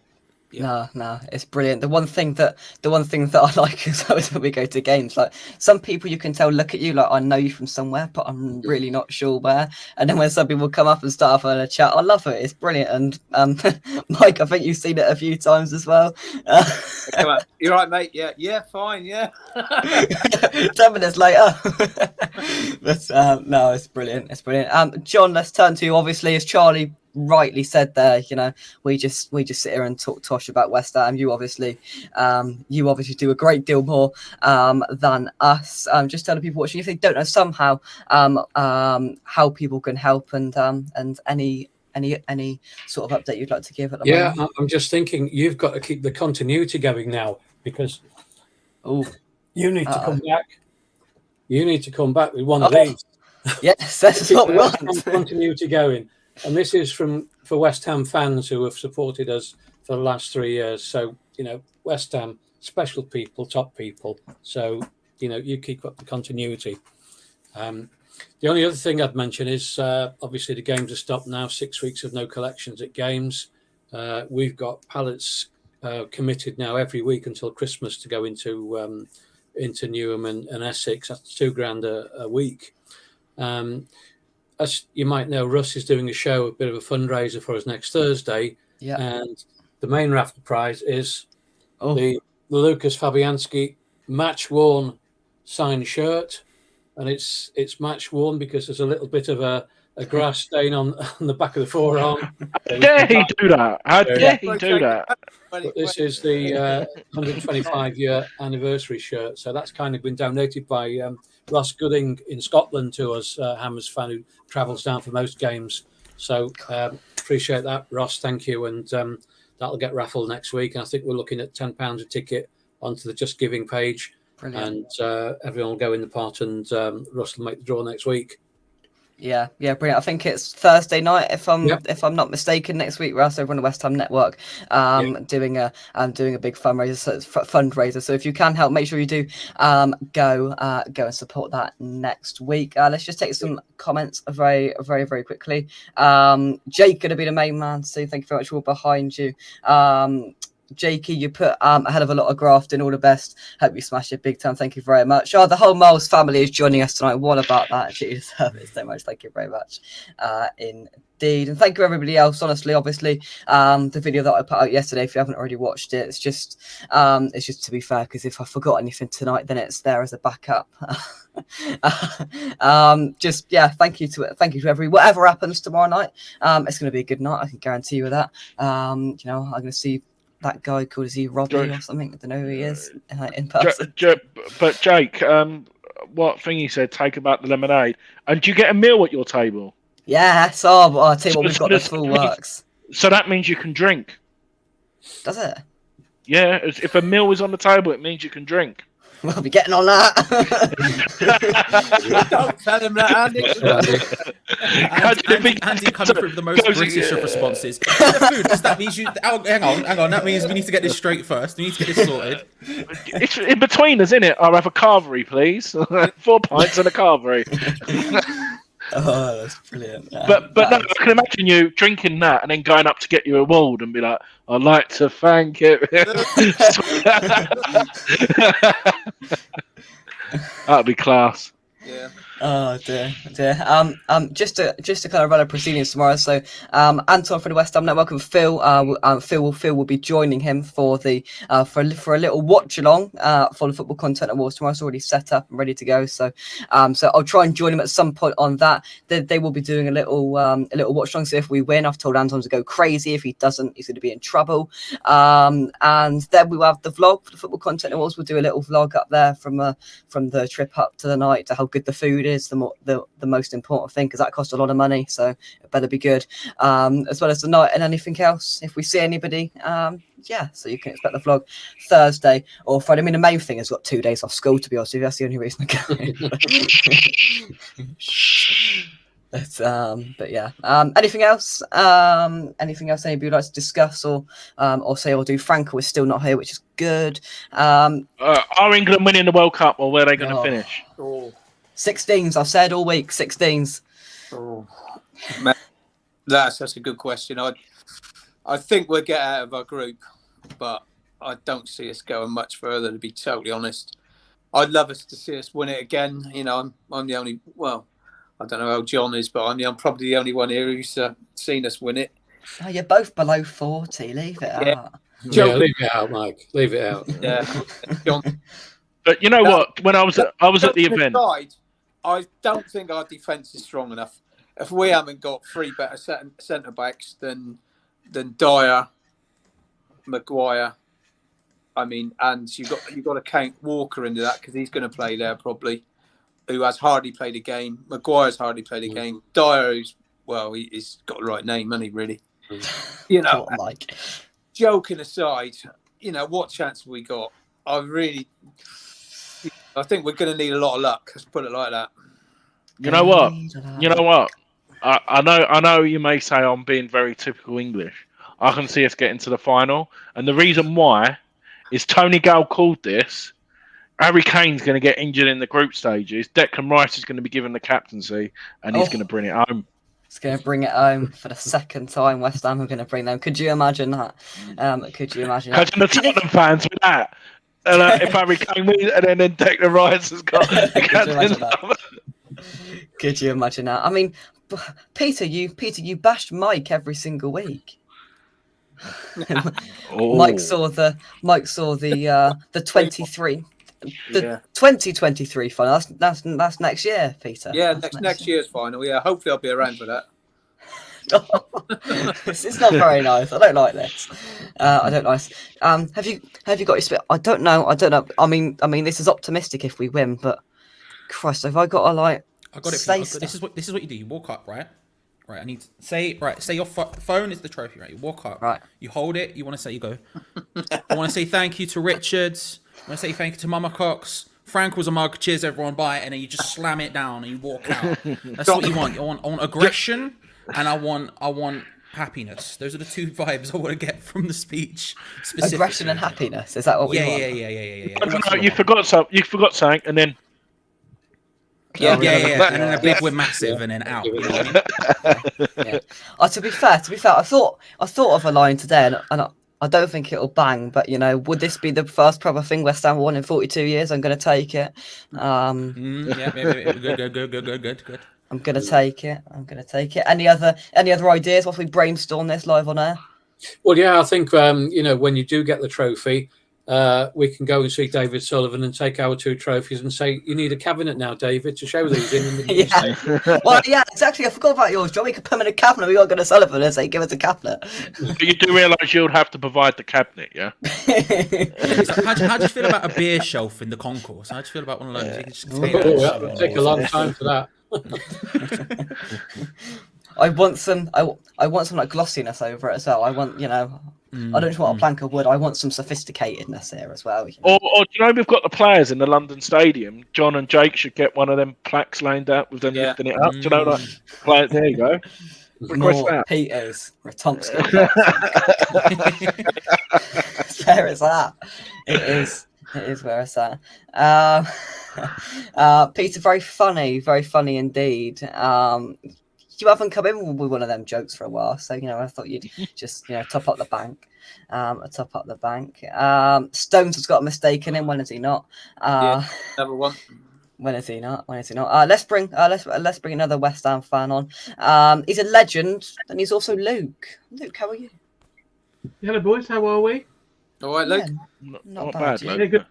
Yeah. No, it's brilliant. The one thing that I like is when we go to games, like some people you can tell look at you like, I know you from somewhere, but I'm really not sure where. And then when some people come up and start off on a chat, I love it. It's brilliant. And Mike, I think you've seen it a few times as well. Come on. You're right, mate. Yeah, fine. Yeah. 10 minutes later. But no, it's brilliant. John, let's turn to you. Obviously, as Charlie rightly said there, we just sit here and talk tosh about West Ham. You obviously do a great deal more than us. Just telling people watching, if they don't know somehow how people can help, and any sort of update you'd like to give at the moment. Yeah, I'm just thinking you've got to keep the continuity going now, because you need to come back. You need to come back with one of these. Yes, that's what we want. Continuity going. And this is for West Ham fans who have supported us for the last 3 years. So, West Ham, special people, top people. So, you keep up the continuity. The only other thing I'd mention is obviously the games are stopped now. 6 weeks of no collections at games. We've got pallets committed now every week until Christmas to go into Newham and Essex. That's £2,000 a week. As you might know, Russ is doing a bit of a fundraiser for us next Thursday. Yeah. And the main raffle prize is the Lucas Fabianski match worn signed shirt. And it's match worn because there's a little bit of a grass stain on the back of the forearm. How dare he do that? How dare he do that? But this is the 125-year anniversary shirt. So that's kind of been donated by Ross Gooding in Scotland to us, Hammers fan who travels down for most games. So appreciate that, Ross. Thank you. And that'll get raffled next week. And I think we're looking at £10 a ticket onto the Just Giving page. Brilliant. And everyone will go in the pot, and Russ will make the draw next week. Yeah, brilliant. I think it's Thursday night, if I'm not mistaken. Next week, we're also on the West Ham Network, doing a big fundraiser. So if you can help, make sure you do go and support that next week. Let's just take some comments very, very, very quickly. Jake going to be the main man, so thank you very much. We're behind you. Jakey, you put a hell of a lot of graft in. All the best. Hope you smash it big time. Thank you very much. Oh, the whole Miles family is joining us tonight. What about that? You deserve it so much. Thank you very much. Indeed. And thank you everybody else. Honestly, obviously, the video that I put out yesterday, if you haven't already watched it, it's just to be fair, because if I forgot anything tonight, then it's there as a backup. Thank you to everybody. Whatever happens tomorrow night, it's going to be a good night. I can guarantee you that. I'm going to see that guy called, is he Robbie or something? I don't know who he is in person. But Jake, what thing you said? Take about the lemonade, and do you get a meal at your table? Yeah, so I'll tell you what, we've got the full works. So that means you can drink. Does it? Yeah, if a meal is on the table, it means you can drink. We'll be getting on that. Don't tell him that, Andy. Andy coming through with the most British of responses. Food, that means you. Oh, hang on. That means we need to get this straight first. We need to get this sorted. It's in between us, isn't it? I'll have a carvery, please. 4 pints and a carvery. Oh, that's brilliant. But no, I can imagine you drinking that and then going up to get your award and be like, I'd like to thank it. That'd be class. Yeah. Oh dear. Just to kind of run a proceedings tomorrow. So, Anton from the West Ham Network and Phil will be joining him for the for a little watch along for the Football Content Awards tomorrow. It's already set up and ready to go. So I'll try and join him at some point on that. They will be doing a little watch along. So if we win, I've told Anton to go crazy. If he doesn't, he's going to be in trouble. And then we will have the vlog for the Football Content Awards. We'll do a little vlog up there from the trip up to the night, to how good the food is, the most important thing, because that costs a lot of money, so it better be good, as well as the night and anything else if we see anybody. So you can expect the vlog Thursday or Friday. I mean, the main thing is got 2 days off school, to be honest with you. That's the only reason I go. But yeah, anything else anybody would like to discuss or say or do? Franco is still not here, which is good. Are England winning the World Cup, or where are they going to finish? 16s, I've said all week, 16s. Oh, man, that's a good question. I think we'll get out of our group, but I don't see us going much further, to be totally honest. I'd love us to see us win it again. You know, I'm the only, well, I don't know how John is, but I'm probably the only one here who's seen us win it. Oh, you're both below 40, leave it out. Yeah, leave it out, Mike. Leave it out. Yeah, John. But you know what? When I was at the event, I don't think our defence is strong enough. If we haven't got 3 better centre backs than Dyer, Maguire, I mean, and you've got to count Walker into that, because he's going to play there probably, who has hardly played a game. Maguire's hardly played a game. Dyer, he's got the right name, hasn't he, really? You know, Mike. Joking aside, you know, what chance have we got? I think we're going to need a lot of luck. Let's put it like that. You know what? I know you may say I'm being very typical English. I can see us getting to the final. And the reason why is Tony Gale called this. Harry Kane's going to get injured in the group stages. Declan Rice is going to be given the captaincy, and he's going to bring it home. He's going to bring it home for the second time. West Ham are going to bring them. Could you imagine that? Imagine the Tottenham fans with that. And if Harry Kane wins, and then Declan Rice has got the captain. Could you imagine that? I mean, Peter, you bashed Mike every single week. Mike saw the 23. The 2023 final. That's next year, Peter. Yeah, next year's final. Yeah, hopefully I'll be around for that. It's not very nice. I don't like this. I don't like. Have you got your spit? I don't know. I mean, this is optimistic if we win, but Christ, have I got to like? I got it. This is what you do. You walk up, right? Right. I need to say your phone is the trophy, right? You walk up, right? You hold it. You want to say, you go. I want to say thank you to Richards. I want to say thank you to Mama Cox. Frank was a mug. Cheers, everyone. Bye. And then you just slam it down and you walk out. That's what you want. I want aggression, and I want happiness. Those are the 2 vibes I want to get from the speech. Aggression and happiness. Is that what we want? Yeah. You forgot something, and then. Yeah. And then a big we're massive, and then out. You know what I mean? To be fair, I thought of a line today, and I don't think it'll bang, but would this be the first proper thing West Ham won in 42 years? I'm going to take it. Yeah, good. I'm going to take it. Any other ideas? Whilst we brainstorm this live on air? Well, yeah, I think when you do get the trophy, we can go and see David Sullivan and take our 2 trophies and say, you need a cabinet now, David, to show these in the yeah. Well, yeah, exactly. I forgot about yours, John. We could put him in a cabinet. We got to go to Sullivan and say, give us a cabinet. But you do realise you'll have to provide the cabinet, yeah? How do you feel about a beer shelf in the concourse? How do you feel about one of those? You can just take that That would take a long time for that. I want some like glossiness over it as well. I want, I don't just want a plank of wood. I want some sophisticatedness here as well. Or do we've got the players in the London Stadium? John and Jake should get one of them plaques laid out with them lifting it up. Do like players? There you go. Request More that. Peters, Thompson. Where is that? It is where it's at. Peter, very funny indeed. You haven't come in with one of them jokes for a while, so I thought you'd just top up the bank. Stones has got a mistake in him. When is he not? Number one. When is he not? Let's bring another West Ham fan on. He's a legend, and he's also Luke. Luke, how are you? Hello, boys. How are we? All right, Luke. Yeah, Not bad, Luke. Luke. Yeah,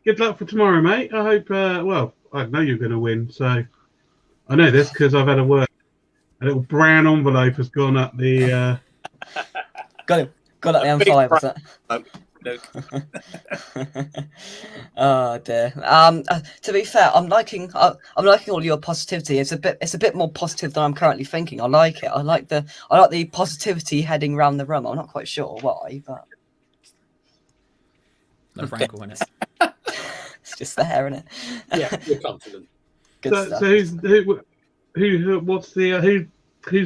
good luck for tomorrow, mate. I hope. I know you're going to win, so I know this because I've had a word. A little brown envelope has gone up the. Got him. Got up the M5. Was that? Oh dear. To be fair, I'm liking all your positivity. It's a bit more positive than I'm currently thinking. I like it. I like the positivity heading round the room. I'm not quite sure why, but No Frankel in it. it's just there, isn't it? Yeah, you're confident. Good So stuff. who's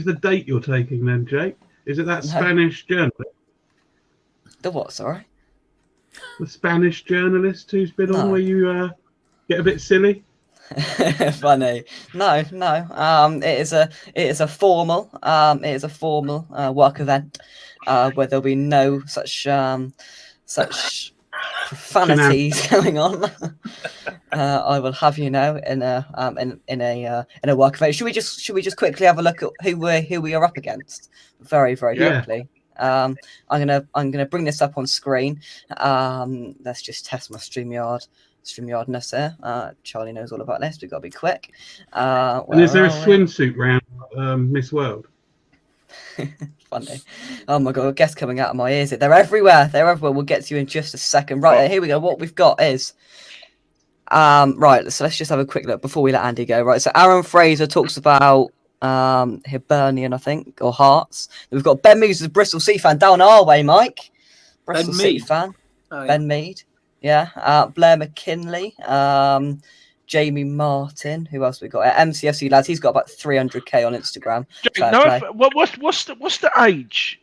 the date you're taking then, Jake? Is it that No. Spanish journalist? The what? Sorry. The Spanish journalist who's been No. on where you get a bit silly? Funny. No. It is a formal work event where there'll be no such profanities going on. I will have in a work event. Should we just quickly have a look at who we are up against? Very quickly. I'm gonna bring this up on screen. Let's just test my StreamYardness here. Charlie knows all about this. We've got to be quick. And is there a swimsuit round Miss World? Funny. Oh my god, guests coming out of my ears. They're everywhere. We'll get to you in just a second. Right, here we go. What we've got is right, so let's just have a quick look before we let Andy go. Right, so Aaron Fraser talks about Hibernian, I think, or Hearts. We've got Ben Mead, a Bristol City fan, down our way, Mike. Bristol Ben City Mead? fan. Oh, yeah. Ben Mead. Yeah. Blair McKinley. Jamie Martin. Who else we got? MCFC lads. He's got about 300k on Instagram. Jake, Fair no, play. what's the age?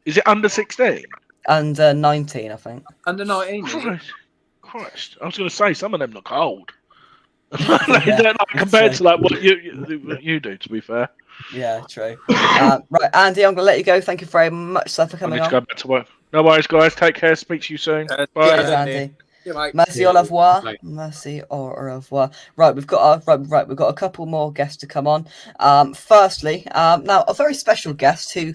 Is it under 16? Under 19, I think. Under 19. is it? Christ. I was going to say, some of them look old. Compared to like what you do, to be fair. Yeah, true. Right, Andy, I'm going to let you go. Thank you very much, sir, for I coming need to on. go back to work. No worries, guys. Take care. Speak to you soon. Bye. Cheers, Andy. Yeah, mate. Merci au revoir. Merci au revoir. Right, we've got a couple more guests to come on. Firstly, now a very special guest who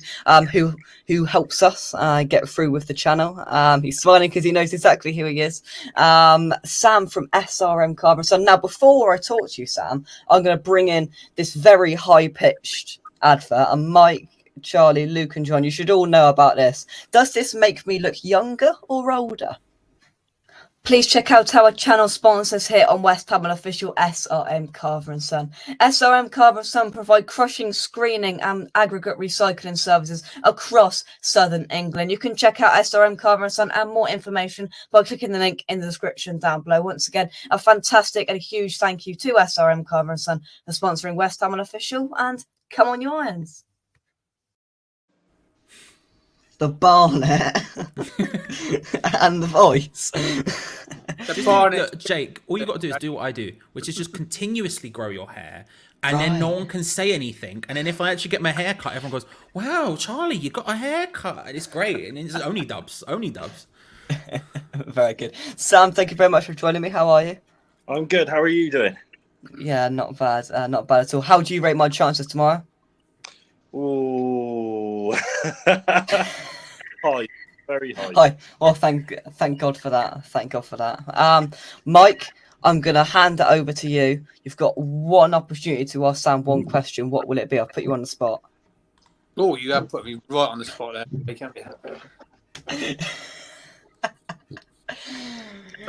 helps us get through with the channel. He's smiling because he knows exactly who he is. Sam from SRM Carbon. So now, before I talk to you, Sam, I'm going to bring in this very high-pitched advert. And Mike, Charlie, Luke, and John, you should all know about this. Does this make me look younger or older? Please check out our channel sponsors here on West Ham and official SRM Carver & Son. SRM Carver & Son provide crushing, screening and aggregate recycling services across southern England. You can check out SRM Carver & Son and more information by clicking the link in the description down below. Once again, a fantastic and a huge thank you to SRM Carver & Son for sponsoring West Ham and official, and come on your irons. the Barnet, and the voice. The Barnet. Look, Jake, all you got to do is do what I do, which is just continuously grow your hair, and then no one can say anything. And then if I actually get my hair cut, everyone goes, "Wow, Charlie, you got a haircut. It's great." And it's only dubs, only dubs. Very good. Sam, thank you very much for joining me. How are you? I'm good. How are you doing? Yeah, not bad. Not bad at all. How do you rate my chances tomorrow? Ooh. High. Very high. Hi. Well, thank God for that. Thank God for that. Mike, I'm gonna hand it over to you. You've got one opportunity to ask Sam one question. What will it be? I'll put you on the spot. Oh, you have put me right on the spot there. You can't be happy.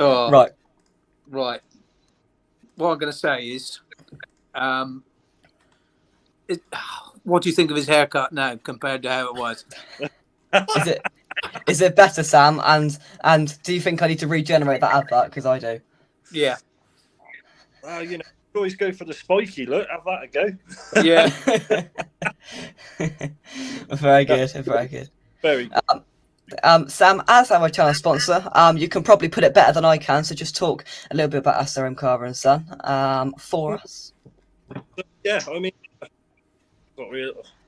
Oh, Right. Right. What I'm going to say is, what do you think of his haircut now compared to how it was? Is it better, Sam? And do you think I need to regenerate that advert? Because I do. Yeah. Well, you know, always go for the spiky look. Have that a go. Yeah. Very good. Very good. Very good. Sam, as our channel sponsor, you can probably put it better than I can. So just talk a little bit about SRM Carver and Son for us. Yeah, I mean,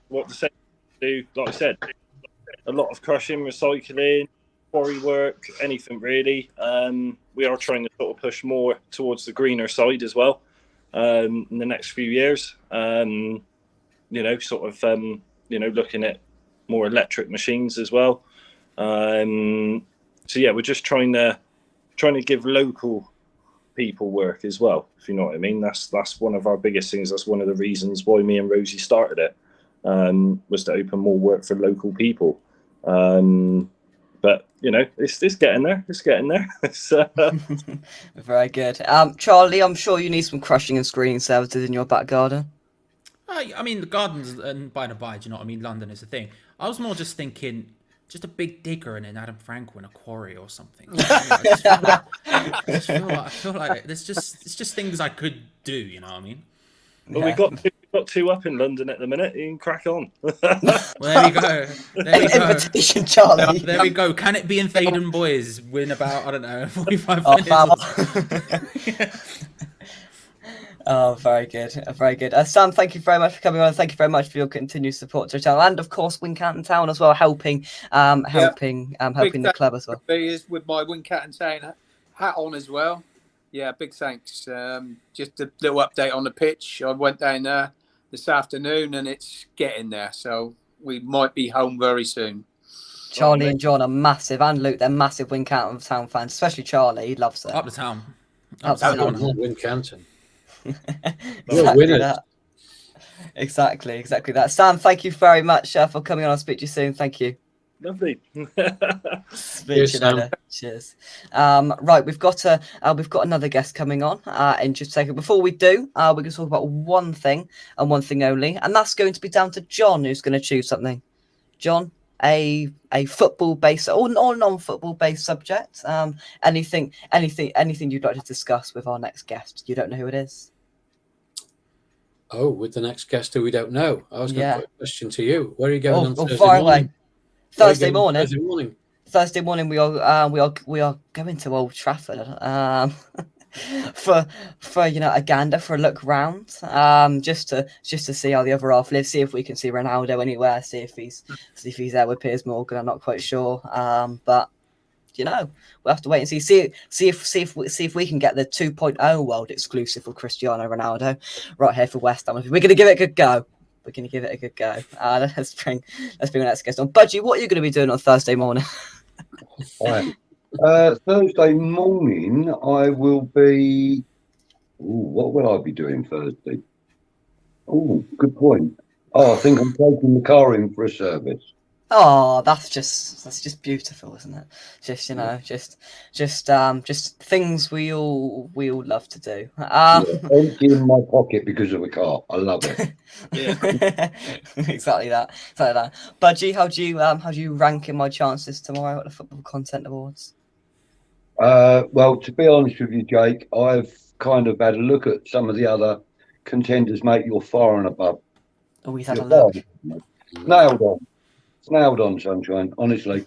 what to do? Like I said, a lot of crushing, recycling, quarry work, anything really. We are trying to sort of push more towards the greener side as well in the next few years. You know, sort of looking at more electric machines as well. So yeah, we're just trying to give local people work as well, if you know what I mean. That's one of our biggest things. That's one of the reasons why me and Rosie started it, was to open more work for local people. But you know, it's getting there. It's getting there. Very good. Charlie, I'm sure you need some crushing and screening services in your back garden. I mean, the gardens, and by the by, do you know what I mean? London is a thing. I was more just thinking, just a big digger and an Adam Franco in a quarry or something. I feel like it's just things I could do. You know what I mean? Well, we've got two up in London at the minute. You can crack on. Well, there you go. There you go. Invitation, Charlie. There we go. Can it be in Thaden Boys? Win about, I don't know, 45 minutes. Oh, very good. Very good. Sam, thank you very much for coming on. Thank you very much for your continued support to the channel. And of course, Wincanton Town as well, helping the club as well. Is with my Wincanton Town hat on as well. Yeah, big thanks. Just a little update on the pitch. I went down there this afternoon and it's getting there. So we might be home very soon. Charlie and John are massive, and Luke, they're massive Wincanton Town fans, especially Charlie. He loves it. Up the town. Up the town. Wincanton. Exactly that. Sam, thank you very much for coming on. I'll speak to you soon. Thank you. Lovely. Cheers. Right, we've got another guest coming on in just a second. Before we do, we're going to talk about one thing and one thing only, and that's going to be down to John, who's going to choose something. John, a football based or non-football based subject. Anything you'd like to discuss with our next guest? You don't know who it is? Oh, with the next guest who we don't know. I was going to put a question to you. Where are you going on Thursday far morning? Away. Thursday morning. Thursday morning. We are going to Old Trafford for a gander, for a look round, just to see how the other half lives, see if we can see Ronaldo anywhere, see if he's there with Piers Morgan. I'm not quite sure, but we'll have to wait and see if we can get the 2.0 world exclusive for Cristiano Ronaldo right here for West Ham. We're going to give it a good go. Let's bring the next guest on. Budgie, what are you going to be doing on Thursday morning? Right. Thursday morning, I will be. What will I be doing Thursday? Oh, good point. Oh, I think I'm taking the car in for a service. Oh, that's just beautiful, isn't it? Just things we all love to do. Empty in my pocket because of a car. I love it. Exactly that. Budgie, how do you rank in my chances tomorrow at the Football Content Awards? Well, to be honest with you, Jake, I've kind of had a look at some of the other contenders, mate. You're far and above. Oh, he's had a look. Nailed on. Snailed on, Sunshine. Honestly,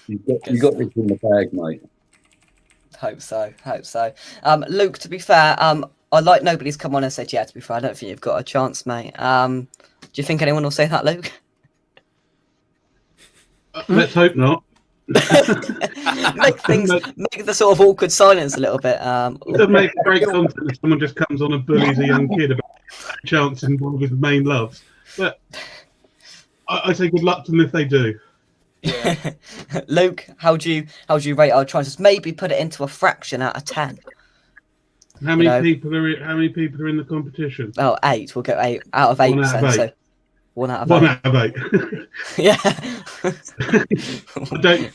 you got this in the bag, mate. Hope so. Luke, to be fair, I like nobody's come on and said yeah. To be fair, I don't think you've got a chance, mate. Do you think anyone will say that, Luke? Let's hope not. make the sort of awkward silence a little bit. It does make great content if someone just comes on and bullies a young kid about a chance in one of his main loves. But I say good luck to them if they do. Yeah. Luke, how do you rate our chances? Maybe put it into a fraction out of 10. How many people are in the competition? Oh, 8. We'll go 8 out of 8. 1 out of 8. So 1 out of 8. 1 out of 8. Yeah. I don't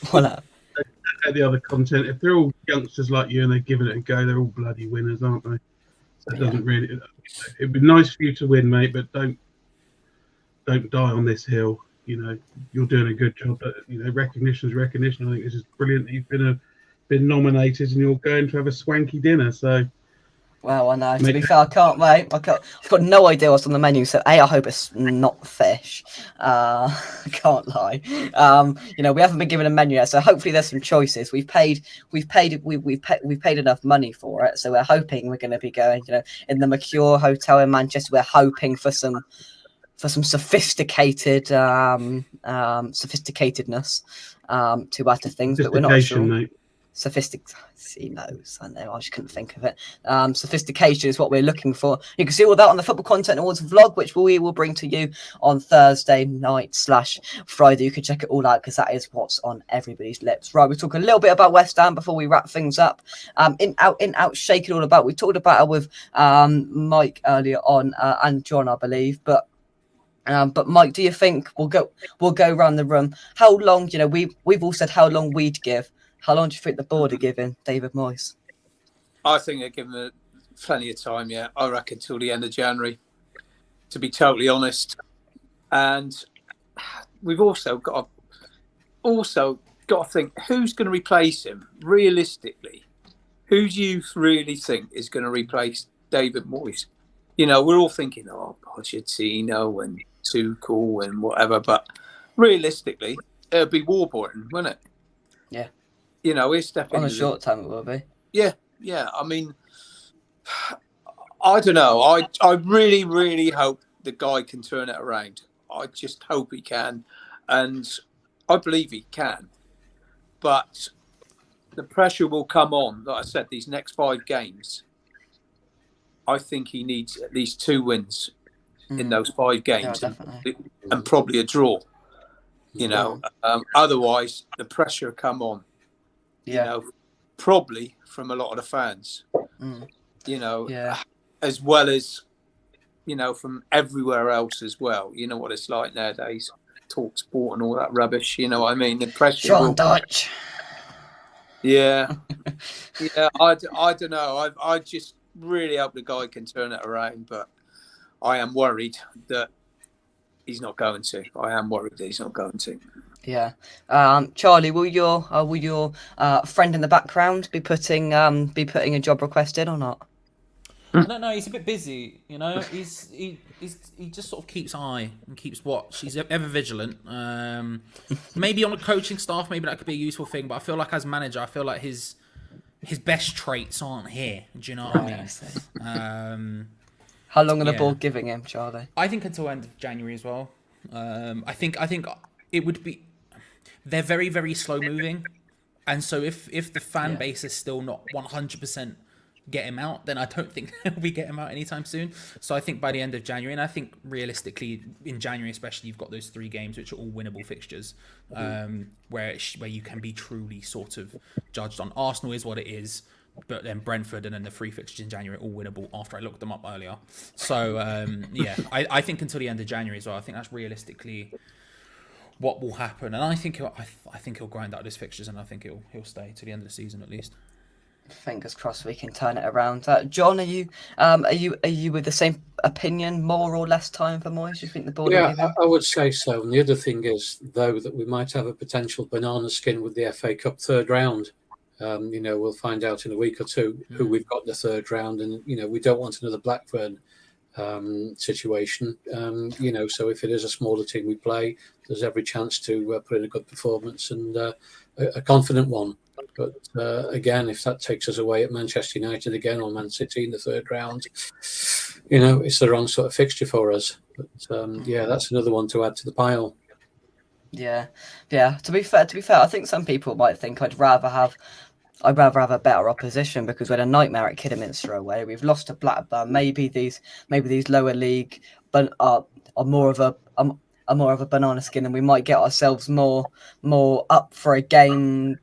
at the other content. If they're all youngsters like you and they're giving it a go, they're all bloody winners, aren't they? So it doesn't really. It'd be nice for you to win, mate, but don't die on this hill. You know, you're doing a good job, but you know, recognition is recognition. I think this is brilliant that you've been nominated and you're going to have a swanky dinner. So. Well, I know. To be fair, I can't wait. I've got no idea what's on the menu. So, I hope it's not fish. I can't lie. You know, we haven't been given a menu yet, so hopefully there's some choices. We've paid enough money for it, so we're hoping we're going to be going. You know, in the Mercure Hotel in Manchester, we're hoping for some sophisticatedness to add to things, but we're not sure. Mate. He knows. I know. I just couldn't think of it. Sophistication is what we're looking for. You can see all that on the Football Content Awards vlog, which we will bring to you on Thursday night / Friday. You can check it all out because that is what's on everybody's lips. Right, we'll talk a little bit about West Ham before we wrap things up. In out, shake it all about. We talked about it with Mike earlier on and John, I believe, but Mike, do you think we'll go around the room? How long? You know, we've all said how long we'd give. How long do you think the board are giving David Moyes? I think they're giving it plenty of time. Yeah, I reckon till the end of January, to be totally honest. And we've also got to think who's going to replace him realistically. Who do you really think is going to replace David Moyes? You know, we're all thinking, Pochettino and Tuchel and whatever, but realistically, it'll be Warburton, won't it? Yeah. You know, we're stepping on a short time. It will be. Yeah. I mean, I don't know. I really, really hope the guy can turn it around. I just hope he can, and I believe he can. But the pressure will come on. Like I said, these next 5 games, I think he needs at least 2 wins in those 5 games, and probably a draw. You know, otherwise the pressure come on. You know, probably from a lot of the fans. You know, as well as from everywhere else as well. You know what it's like nowadays. Talk sport and all that rubbish. You know what I mean? The pressure. Sean Dutch. Yeah, I don't know. I just really hope the guy can turn it around, but I am worried that he's not going to. Yeah. Charlie, will your friend in the background be putting a job request in or not? I don't know. He's a bit busy, you know. He just sort of keeps eye and keeps watch. He's ever vigilant. Maybe on a coaching staff, maybe that could be a useful thing. But I feel like as manager, I feel like his best traits aren't here. Do you know what I mean? How long are the board giving him, Charlie? I think until end of January as well. I think it would be. They're very, very slow moving, and so if the fan base is still not 100% get him out, then I don't think they'll be getting him out anytime soon. So I think by the end of January, and I think realistically in January especially, you've got those 3 games which are all winnable fixtures, where you can be truly sort of judged on. Arsenal is what it is, but then Brentford and then the 3 fixtures in January are all winnable after I looked them up earlier. So I think until the end of January as well. I think that's realistically what will happen, and I think he'll grind out his fixtures, and I think he'll stay to the end of the season at least. Fingers crossed we can turn it around. John, are you with the same opinion? More or less time for Moyes? Do you think the board? Yeah, I would say so. And the other thing is, though, that we might have a potential banana skin with the FA Cup 3rd round. We'll find out in a week or two who we've got in the 3rd round, and we don't want another Blackburn situation. So if it is a smaller team we play, there's every chance to put in a good performance and a confident one. But again, if that takes us away at Manchester United again or Man City in the third round, it's the wrong sort of fixture for us. But that's another one to add to the pile. Yeah. To be fair, I think some people might think I'd rather have a better opposition because we had a nightmare at Kidderminster away. We've lost to Blackburn. Maybe these lower league, but are more of a banana skin, and we might get ourselves more up for a game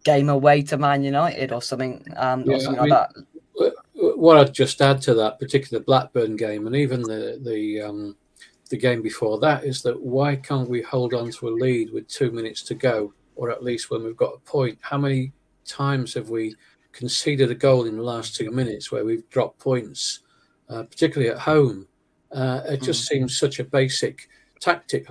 away to Man United or something, like that. What I'd just add to that particular Blackburn game, and even the game before that, is that why can't we hold on to a lead with 2 minutes to go, or at least when we've got a point? How many times have we conceded a goal in the last 2 minutes where we've dropped points, particularly at home? It just seems such a basic tactic.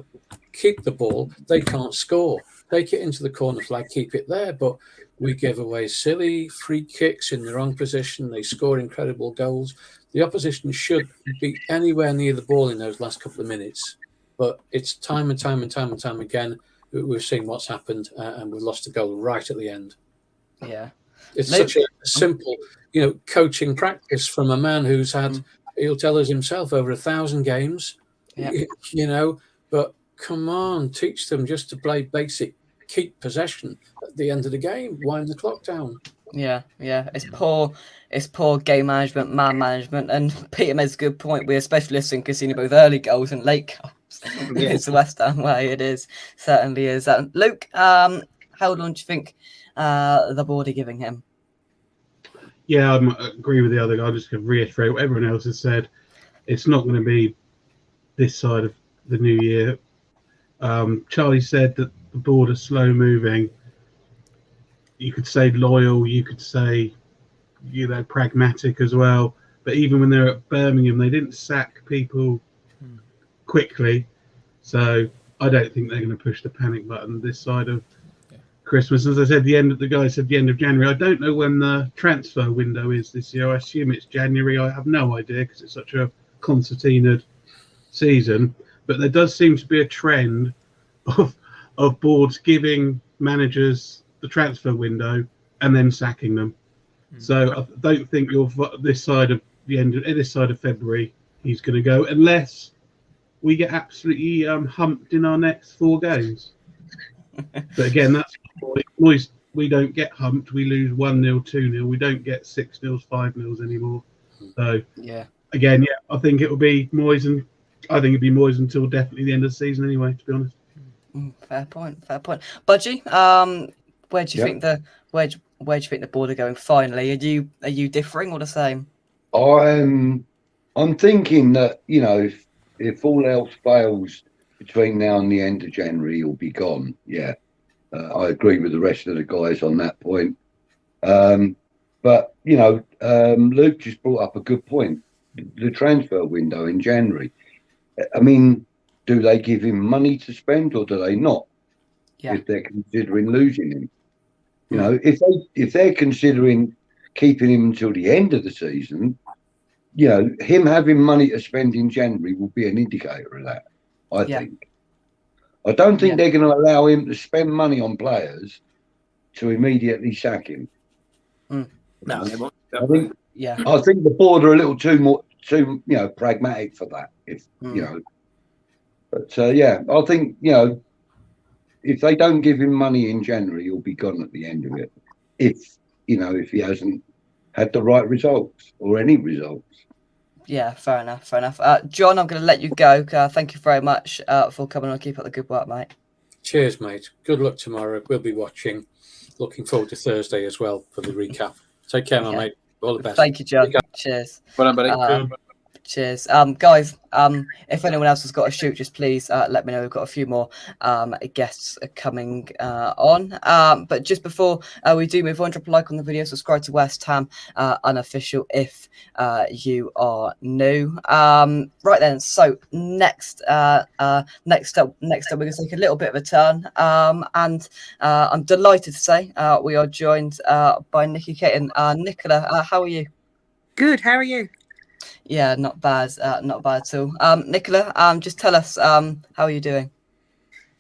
Keep the ball, they can't score. Take it into the corner flag, keep it there. But we give away silly free kicks in the wrong position. They score incredible goals. The opposition should be anywhere near the ball in those last couple of minutes. But it's time and time again, we've seen what's happened, and we've lost a goal right at the end. Yeah. It's such a simple, coaching practice from a man who's had, he'll tell us himself, over 1,000 games, but come on, teach them just to play basic, keep possession at the end of the game, wind the clock down. Yeah. It's poor game management, man management, and Peter makes a good point. We're specialists in conceding both early goals and late goals. It's the West Ham way. It is, certainly is. Luke, how long do you think the board are giving him? Yeah, I agree with the other guy. I'm just going to reiterate what everyone else has said. It's not going to be this side of the new year. Charlie said that the board are slow moving. You could say loyal, you could say, pragmatic as well. But even when they're at Birmingham, they didn't sack people quickly. So I don't think they're going to push the panic button this side of Christmas. As I said, the guy said the end of January. I don't know when the transfer window is this year. I assume it's January. I have no idea because it's such a concertinaed season. But there does seem to be a trend of boards giving managers the transfer window and then sacking them. So I don't think this side of February he's going to go unless we get absolutely humped in our next 4 games. But again, that's Moyes. We don't get humped. We lose 1-0, 2-0. We don't get 6-0, 5-0 anymore. So again, I think it will be Moyes, and I think it'll be Moyes until definitely the end of the season anyway, to be honest. Fair point. Budgie, where do you think the board are going finally? Are you differing or the same? I'm thinking that if all else fails between now and the end of January, he'll be gone. Yeah, I agree with the rest of the guys on that point. But Luke just brought up a good point. The transfer window in January. I mean, do they give him money to spend or do they not? Yeah. If they're considering losing him, if they're considering keeping him until the end of the season, him having money to spend in January will be an indicator of that. I think. I don't think they're going to allow him to spend money on players to immediately sack him. No, they won't. I think the board are a little too pragmatic for that. But I think if they don't give him money in January, he'll be gone at the end of it. If he hasn't had the right results or any results. Yeah, fair enough. John, I'm going to let you go. Thank you very much for coming on. Keep up the good work, mate. Cheers, mate. Good luck tomorrow. We'll be watching. Looking forward to Thursday as well for the recap. Take care, my mate. All the best. Thank you, John. Cheers. Well done, buddy. Cheers. Guys, if anyone else has got a shoot, just please let me know. We've got a few more guests coming on. But just before we do move on, drop a like on the video, subscribe to West Ham Unofficial if you are new. Right then, so next up, we're going to take a little bit of a turn. And I'm delighted to say we are joined by Nikki Caton. Nicola, how are you? Good, how are you? Yeah, not bad. Not bad at all. Nicola, just tell us, how are you doing?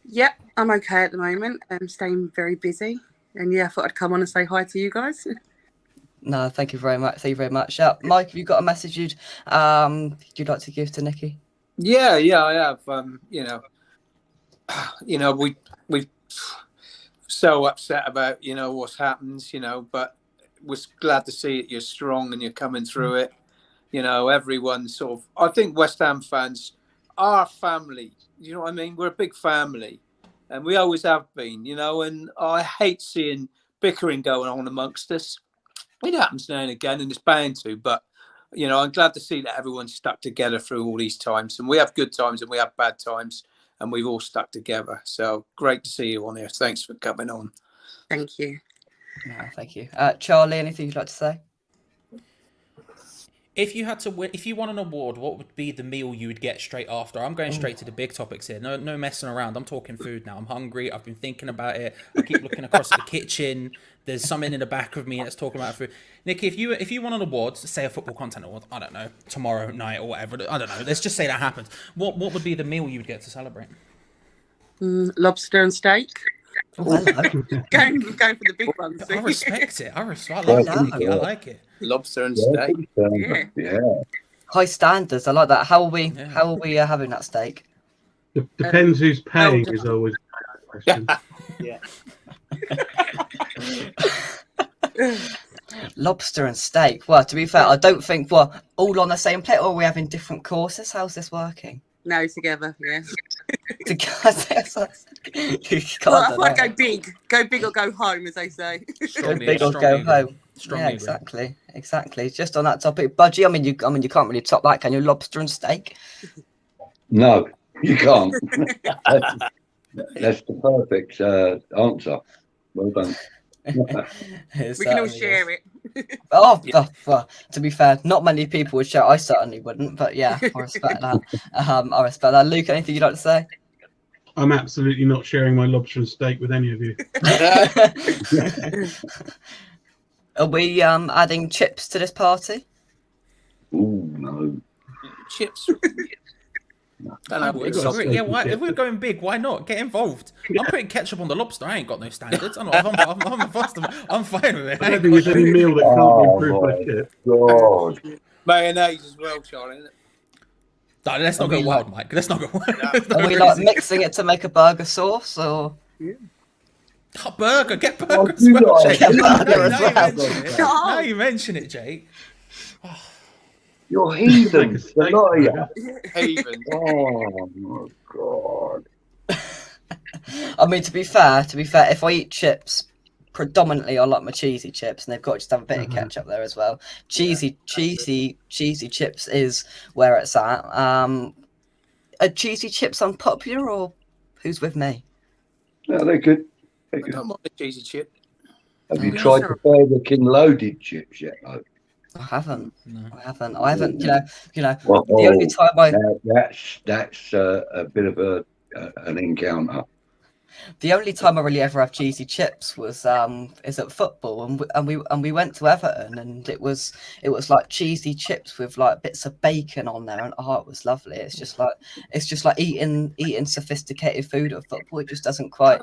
Yep, I'm okay at the moment. I'm staying very busy. And yeah, I thought I'd come on and say hi to you guys. No, thank you very much. Thank you very much. Mike, have you got a message you'd like to give to Nikki? Yeah, I have. We've so upset about what's happened, but we're glad to see that you're strong and you're coming through it. Everyone sort of. I think West Ham fans are family. You know what I mean? We're a big family, and we always have been. And I hate seeing bickering going on amongst us. It happens now and again, and it's bound to. But I'm glad to see that everyone's stuck together through all these times, and we have good times and we have bad times, and we've all stuck together. So great to see you on here. Thanks for coming on. Thank you. No, thank you. Charlie, anything you'd like to say? If you had to win, if you won an award, what would be the meal you would get straight after? I'm going straight to the big topics here. No messing around. I'm talking food now. I'm hungry. I've been thinking about it. I keep looking across at the kitchen. There's something in the back of me that's talking about food. Nikki, if you won an award, say a football content award, I don't know, tomorrow night or whatever. I don't know. Let's just say that happens. What would be the meal you would get to celebrate? Lobster and steak. Oh, hello. going for the big ones. I respect it. I like it. Lobster and steak. Yeah. High standards. I like that. How are we? Yeah. How are we having that steak? Depends who's paying. Is always a question. Yeah. Lobster and steak. Well, to be fair, I don't think we're all on the same plate, or are we having different courses? How's this working? No, together. Yeah. Together. Well, I thought go big or go home, as they say. Go big or go home. Yeah, exactly. Just on that topic, Budgie. I mean, you can't really top that, can you? Lobster and steak. No, you can't. That's the perfect answer. Well done. We can all share it. To be fair, not many people would share. I certainly wouldn't, but yeah, I respect that. I respect that. Luke, anything you'd like to say? I'm absolutely not sharing my lobster and steak with any of you. Are we adding chips to this party? Oh no, chips. If we're going big, why not get involved? I'm putting ketchup on the lobster. I ain't got no standards. I'm fine with it. I don't think there's any meal that can't be improved by chip. God. Mayonnaise as well, Charlie. Isn't it? No, let's not go wild, Mike. Let's not go wild. Are we like mixing it to make a burger sauce, or? A burger, get burger as well, Jake. Now you mention it, Jake. You're heathen. Heathen. Oh my God. I mean, to be fair, if I eat chips, predominantly I like my cheesy chips, and they've got to just have a bit of ketchup there as well. Cheesy chips is where it's at. Are cheesy chips unpopular, or who's with me? No, they're good. I don't want the cheesy chip. Have you tried the Burger King loaded chips yet, though? I haven't. I haven't. You know. Well, the only time that's a bit of an encounter. The only time I really ever have cheesy chips was is at football, and we went to Everton, and it was like cheesy chips with like bits of bacon on there, and it was lovely. It's just like eating sophisticated food at football. It just doesn't quite.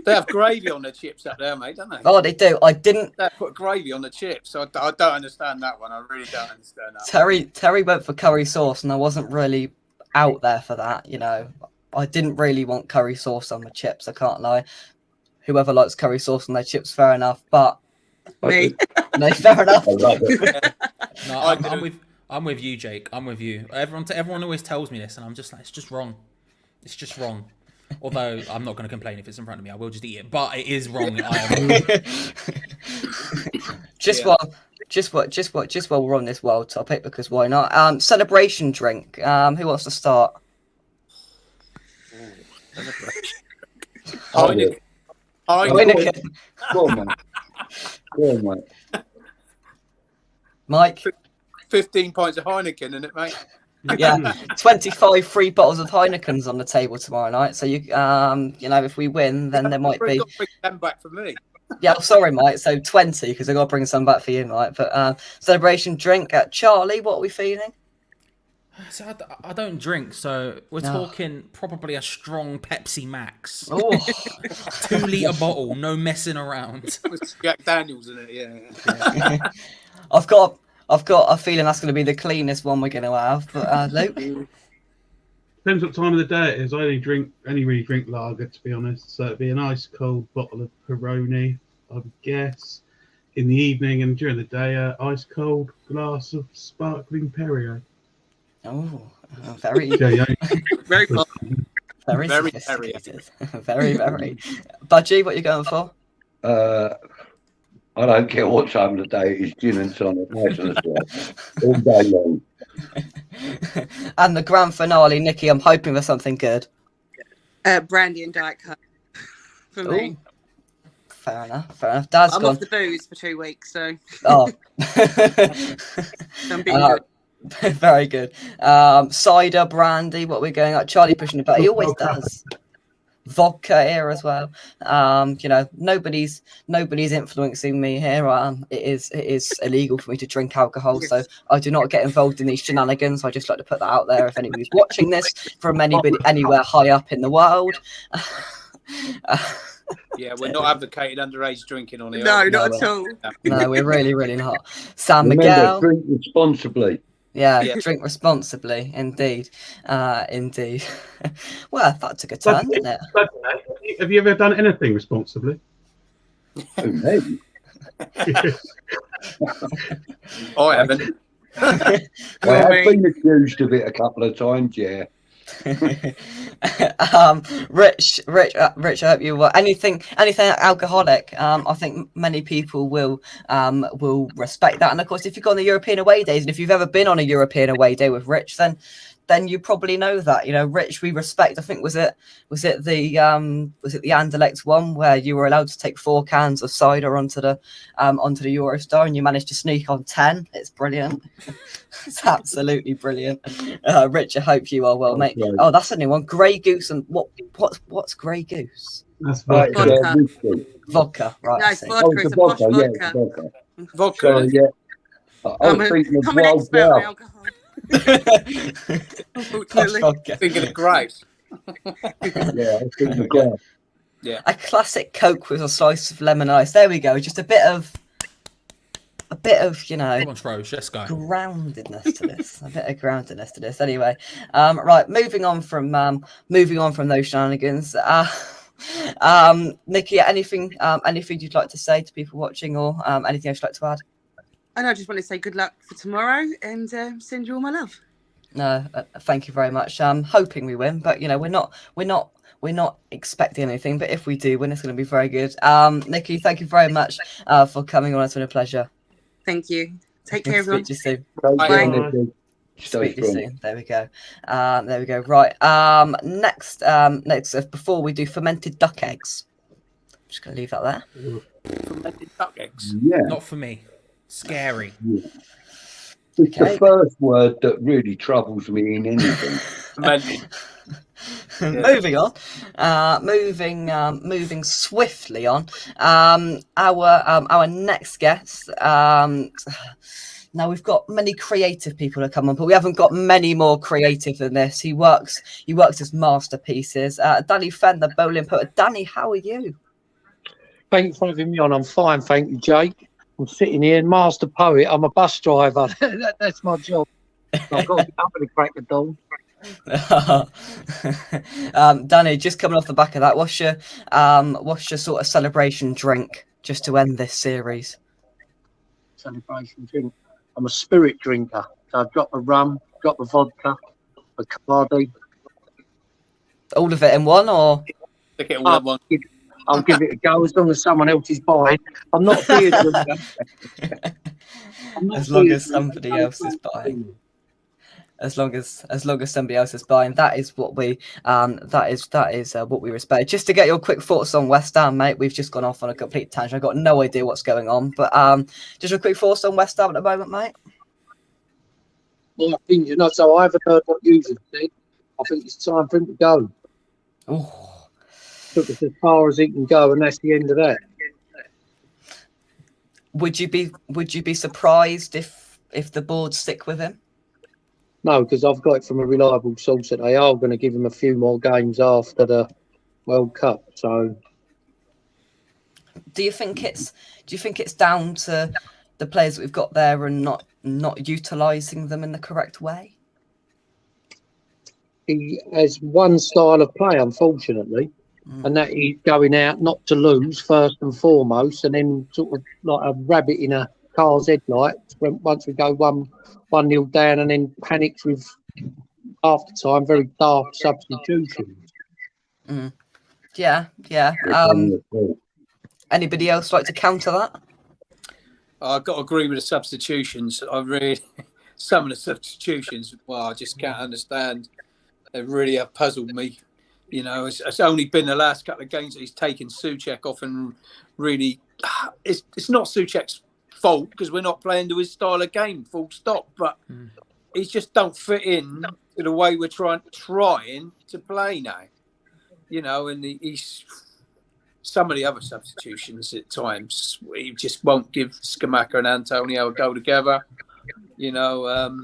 They have gravy on the chips up there, mate, don't they? Oh, they do. I didn't. They put gravy on the chips. So I don't understand that one. I really don't understand that. Terry went for curry sauce, and I wasn't really out there for that. You know, I didn't really want curry sauce on my chips. I can't lie. Whoever likes curry sauce on their chips, fair enough. But me, no, fair enough. No, I'm with you, Jake. I'm with you. Everyone always tells me this, and I'm just like, it's just wrong. It's just wrong. Although I'm not going to complain if it's in front of me, I will just eat it. But it is wrong. Just while we're on this wild topic, because why not? Celebration drink. Who wants to start? Heineken. Go on, mate. Mike. 15 pints of Heineken in it, mate. Yeah, 25 free bottles of Heineken's on the table tomorrow night. So if we win, then there might be. Got 10 back for me. Yeah, sorry, Mike. So 20, because I got to bring some back for you, Mike. But celebration drink. Charlie, what are we feeling? So I don't drink, so we're No. talking probably a strong Pepsi Max. Oh, 2 litre bottle, no messing around. With Jack Daniels in it, yeah. I've got a feeling that's going to be the cleanest one we're going to have. But Luke, Depends what time of the day it is. I only really drink lager, to be honest. So it'd be an ice cold bottle of Peroni, I would guess. In the evening and during the day, ice cold glass of sparkling Perrier. oh, very, Very very Very sophisticated. Very. Budgie, what you going for? I don't care what time of the day it is, gin and tonic, nice and slow, all day long. And the grand finale, Nikki, I'm hoping for something good. Brandy and Diet Coke for me. Ooh, fair enough. Dad's I'm gone. off the booze for 2 weeks, so Oh, I'm being good. very good. Cider, brandy, what we're going at? Charlie pushing it back. He always does. Vodka here as well. Nobody's influencing me here. It is illegal for me to drink alcohol, so I do not get involved in these shenanigans. I just like to put that out there. If anybody's watching this from anybody anywhere high up in the world. Yeah, we're not advocating underage drinking on here. No, not at all. No, we're really not. San Remember, Miguel. drink responsibly. Yeah, drink responsibly, indeed. Well, that's a good time, isn't it? Have you ever done anything responsibly? Oh, maybe. I haven't. I have been accused of it a couple of times, yeah. Rich, I hope you were anything alcoholic. I think many people will respect that. And of course, if you've gone on the European away days, and if you've ever been on a European away day with Rich, then you probably know that. Rich, we respect. I think was it the Anderlecht one where you were allowed to take 4 cans of cider onto the Eurostar, and you managed to sneak on 10. It's brilliant. It's absolutely brilliant. Rich, I hope you are well, mate. Oh, that's a new one. Grey Goose and what's Grey Goose? That's Vodka. Vodka, right? No, I it's see. vodka. It's a posh vodka. Vodka. Vodka. Sorry, yeah. I was thinking of I'm an wild expert on cow. alcohol. Posh Unfortunately. vodka. Thinking of Grace. Yeah, I was thinking of cow. Yeah. A classic Coke with a slice of lemon ice. There we go. Just a bit of Come on, Trosh, let's go. groundedness to this. A bit of groundedness to this. Anyway, right. Moving on from those shenanigans. Nikki, anything you'd like to say to people watching, or anything else you'd like to add? And I just want to say good luck for tomorrow and send you all my love. No, thank you very much. Hoping we win, but we're not expecting anything. But if we do win, it's going to be very good. Nikki, thank you very much for coming on. It's been a pleasure. Thank you. Take care, everyone. Speak to you soon. Take care, Bye. Nicky. Stay Speak to you strong. soon. There we go. Right. Next, before we do fermented duck eggs, I'm just going to leave that there. Fermented duck eggs. Yeah. Not for me. Scary. It's the first word that really troubles me in anything. Fermented. Moving on, moving swiftly on. Our next guest. Now we've got many creative people to come on, but we haven't got many more creative than this. He works as masterpieces. Danny Fenn, the bowling poet. Danny, how are you? Thanks for having me on. I'm fine, thank you, Jake. I'm sitting here, master poet. I'm a bus driver. That's my job. I've got to get up and crack the dawn. Danny, just coming off the back of that, what's your sort of celebration drink just to end this series? Celebration drink. I'm a spirit drinker. So I've got the rum, got the vodka, the Bacardi. All of it in one, or? Stick it all in one. I'll give it a go as long as someone else is buying. I'm not a beer drinker. As long as somebody else is buying. As long as somebody else is buying, that is what we what we respect. Just to get your quick thoughts on West Ham, mate. We've just gone off on a complete tangent. I've got no idea what's going on, but just a quick thoughts on West Ham at the moment, mate. My opinion, so I haven't heard what you just said. I think it's time for him to go. Oh, Took us as far as he can go, and that's the end of that. Would you be surprised if the board stick with him? No, because I've got it from a reliable source that they are going to give him a few more games after the World Cup. So, do you think it's down to the players that we've got there and not utilising them in the correct way? he has one style of play, unfortunately, and that is going out not to lose first and foremost, and then sort of like a rabbit in a car's headlights once we go 1-0 down, and then panics with half the time very daft substitutions. Yeah. Anybody else like to counter that? I've got to agree with the substitutions. Some of the substitutions, well, I just can't understand. They really have puzzled me. You know, it's only been the last couple of games that he's taken Souček off, and really, it's not Souček's fault because we're not playing to his style of game, full stop. But he just don't fit in to the way we're trying to play now. You know, and he's some of the other substitutions at times he just won't give Scamacca and Antonio a go together. You know,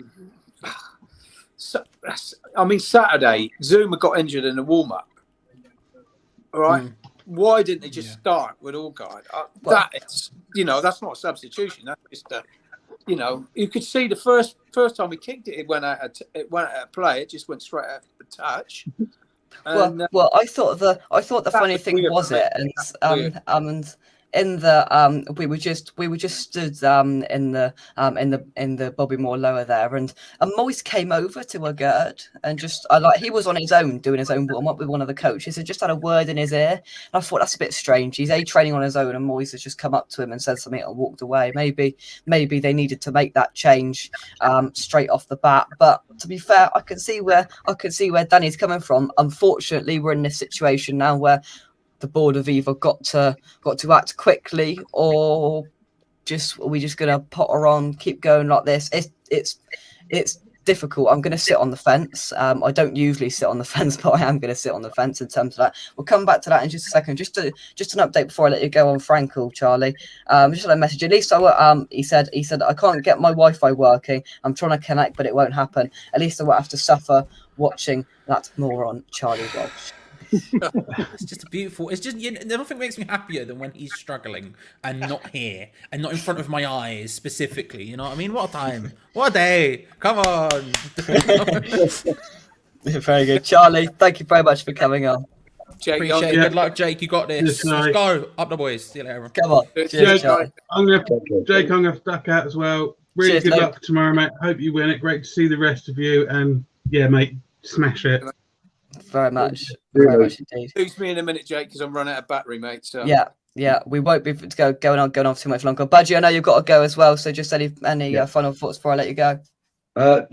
Saturday Zuma got injured in the warm up. All right, why didn't they just start with Allgard? That's that's not a substitution. That's just you could see the first time he kicked it, it went out of play. It just went straight out the touch. And, well, I thought the funny thing was it, and in the we were just stood in the Bobby Moore lower there, and Moyes came over to Agard and just he was on his own doing his own warm up with one of the coaches and just had a word in his ear. And I thought that's a bit strange. He's training on his own, and Moyes has just come up to him and said something and walked away. Maybe they needed to make that change straight off the bat. But to be fair, I can see where Danny's coming from. Unfortunately, we're in this situation now where the board have either got to act quickly, or we're just gonna potter on, keep going like this. It's difficult. I'm gonna sit on the fence. I don't usually sit on the fence, but I am gonna sit on the fence in terms of that. We'll come back to that in just a second. Just an update before I let you go on Frankel, Charlie. Just a message. At least he said I can't get my Wi-Fi working. I'm trying to connect, but it won't happen. At least I won't have to suffer watching that moron Charlie Walsh. It's just beautiful. It's just nothing makes me happier than when he's struggling and not here and not in front of my eyes specifically. You know what I mean? What a time! What a day! Come on. Very good, Charlie. Thank you very much for coming on. Jake, appreciate it. Good luck, Jake. You got this. Let's go up the boys. See you later. Come on, Jake. I'm gonna duck out as well. Really Cheers, good luck for tomorrow, mate. Hope you win it. Great to see the rest of you, and yeah, mate, smash it. Very much indeed. Lose me in a minute, Jake, because I'm running out of battery, mate. So yeah, we won't be going on for too much longer. Budgie, I know you've got to go as well, so just any final thoughts before I let you go.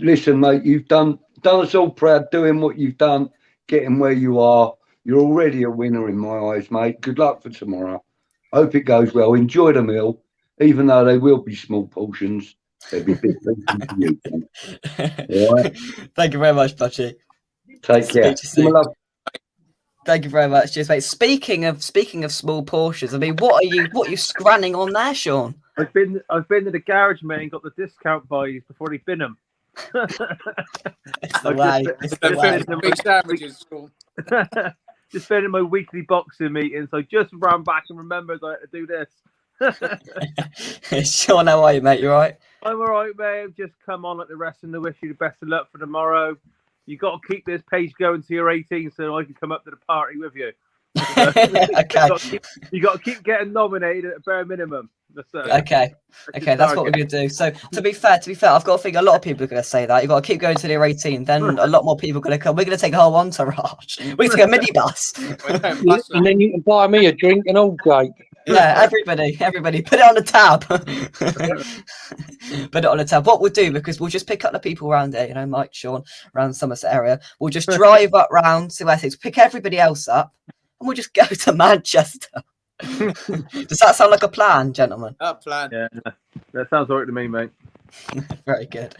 Listen, mate, you've done us all proud doing what you've done, getting where you are. You're already a winner in my eyes, mate. Good luck for tomorrow. Hope it goes well. Enjoy the meal, even though they will be small portions. They'll be big portions for you. All right. Thank you very much, Budgie. Take care. Thank you very much, cheers, mate. Speaking of small portions, I mean, what are you scranning on there, Sean? I've been to the garage, mate, and got the discount buys before they bin them. It's the way. Big sandwiches, Sean. Just been in my weekly boxing meetings, so just ran back and remembered I had to do this. Sean, how are you, mate? You all right? I'm all right, mate. I've just come on at the rest and wish you the best of luck for tomorrow. You got to keep this page going till you're 18 so I can come up to the party with you. Okay. You got to keep getting nominated at a bare minimum. Okay, that's what we're going to do. So to be fair, I've got to think a lot of people are going to say that. You've got to keep going till you're 18, then a lot more people are going to come. We're going to take a whole entourage. We're going to take a minibus. And then you can buy me a drink and all, Jake. Yeah, everybody, put it on the tab. Put it on the tab. What we'll do, because we'll just pick up the people around there, Mike, Sean, around Somerset area. We'll just drive up round to Essex, pick everybody else up, and we'll just go to Manchester. Does that sound like a plan, gentlemen? A plan. Yeah, that sounds all right to me, mate. Very good.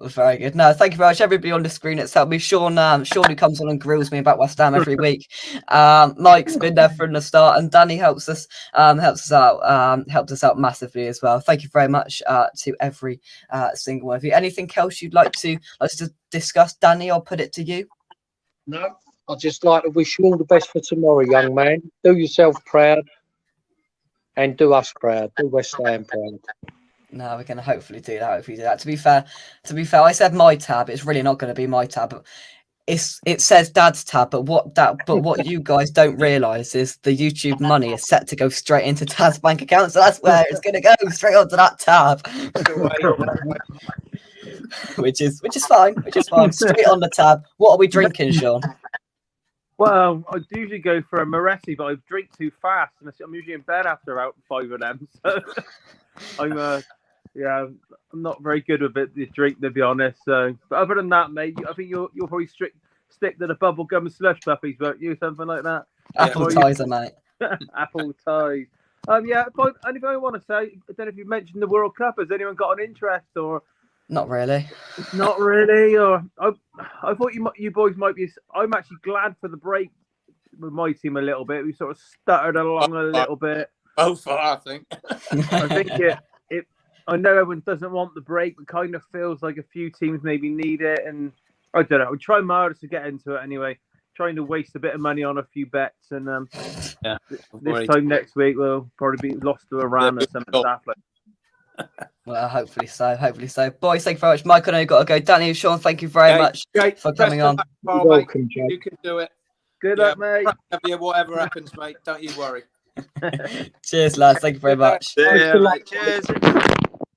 Very good. No, thank you very much, everybody on the screen. It's helped me. Sean, who comes on and grills me about West Ham every week. Mike's been there from the start, and Danny helps us out massively as well. Thank you very much to every single one of you. Anything else you'd like to discuss, Danny? I'll put it to you. No, I'd just like to wish you all the best for tomorrow, young man. Do yourself proud, and do us proud. Do West Ham proud. No, we're going to hopefully do that. To be fair, I said my tab. It's really not going to be my tab. It says Dad's tab, but what you guys don't realise is the YouTube money is set to go straight into Dad's bank account, so that's where it's going to go, straight onto that tab. which is fine. Straight on the tab. What are we drinking, Sean? Well, I usually go for a Moretti, but I drink too fast, and I'm usually in bed after about 5 of them. So I'm not very good with this drink, to be honest. So, but other than that, mate, I think you'll probably stick to the bubble gum and slush puppies, won't you? Something like that. Apple ties, mate. Apple ties. Anything I want to say? I don't know if you mentioned the World Cup. Has anyone got an interest or? Not really. Not really. Or I thought you boys might be. I'm actually glad for the break with my team a little bit. We sort of stuttered along a little bit. Both are, I think. I think it. I know everyone doesn't want the break, but kind of feels like a few teams maybe need it. And I don't know. I'll try my hardest to get into it anyway. Trying to waste a bit of money on a few bets, and this time next week we'll probably be lost to Iran or something. Well, hopefully so. Boys, thank you very much. Mike, I know you've got to go. Danny, Sean, thank you very much for coming on. You're welcome, Jake. You can do it. Good luck, mate. Whatever happens, mate, don't you worry. Cheers, lads. Thank you very much. Cheers.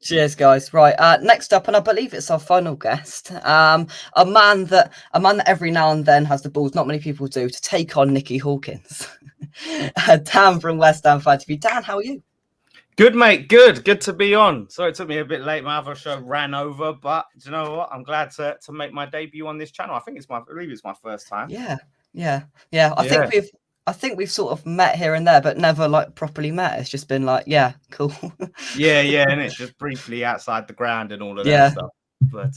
Cheers, guys. Right, next up, and I believe it's our final guest, a man that every now and then has the balls, not many people do, to take on Nicky Hawkins. Dan from West Ham Fan TV. Dan, how are you? Good, mate. Good to be on. Sorry it took me a bit late. My other show ran over, but do you know what? I'm glad to make my debut on this channel. I believe it's my first time. Yeah. I think we've sort of met here and there, but never like properly met. It's just been like, yeah, cool. yeah, and it's just briefly outside the ground and all of that stuff. But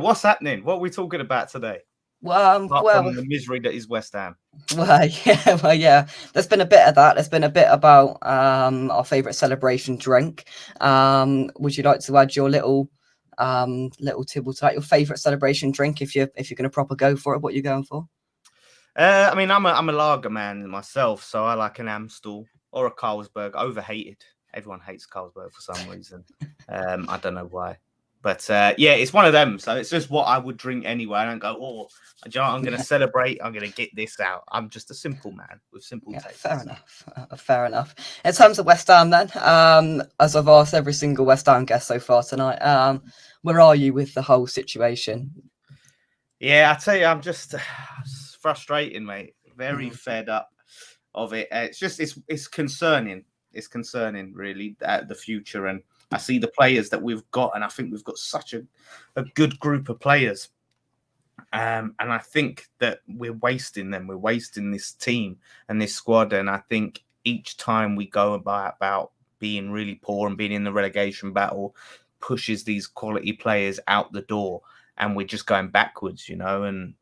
what's happening? What are we talking about today? Well, from the misery that is West Ham. Well, yeah. There's been a bit of that. There's been a bit about our favourite celebration drink. Would you like to add your little tibble to that? Your favourite celebration drink, if you're going to proper go for it, what you're going for? I mean, I'm a lager man myself, so I like an Amstel or a Carlsberg. Overhated. Everyone hates Carlsberg for some reason. I don't know why. But it's one of them. So it's just what I would drink anyway. I don't go, I'm going to celebrate. I'm going to get this out. I'm just a simple man with simple tastes. Fair enough. In terms of West Ham then, as I've asked every single West Ham guest so far tonight, where are you with the whole situation? Yeah, I tell you, I'm just frustrating, mate. Very fed up of it. It's concerning. It's concerning, really, the future. And I see the players that we've got, and I think we've got such a good group of players. And I think that we're wasting them. We're wasting this team and this squad. And I think each time we go about being really poor and being in the relegation battle pushes these quality players out the door, and we're just going backwards, and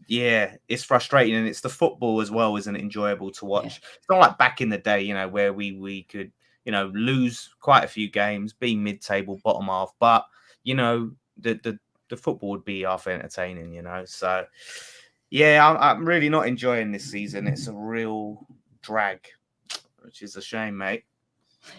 yeah, it's frustrating. And it's the football as well isn't enjoyable to watch. It's not like back in the day, where we could lose quite a few games, be mid-table, bottom half, but the football would be half entertaining, So yeah, I'm really not enjoying this season. It's a real drag, which is a shame, mate.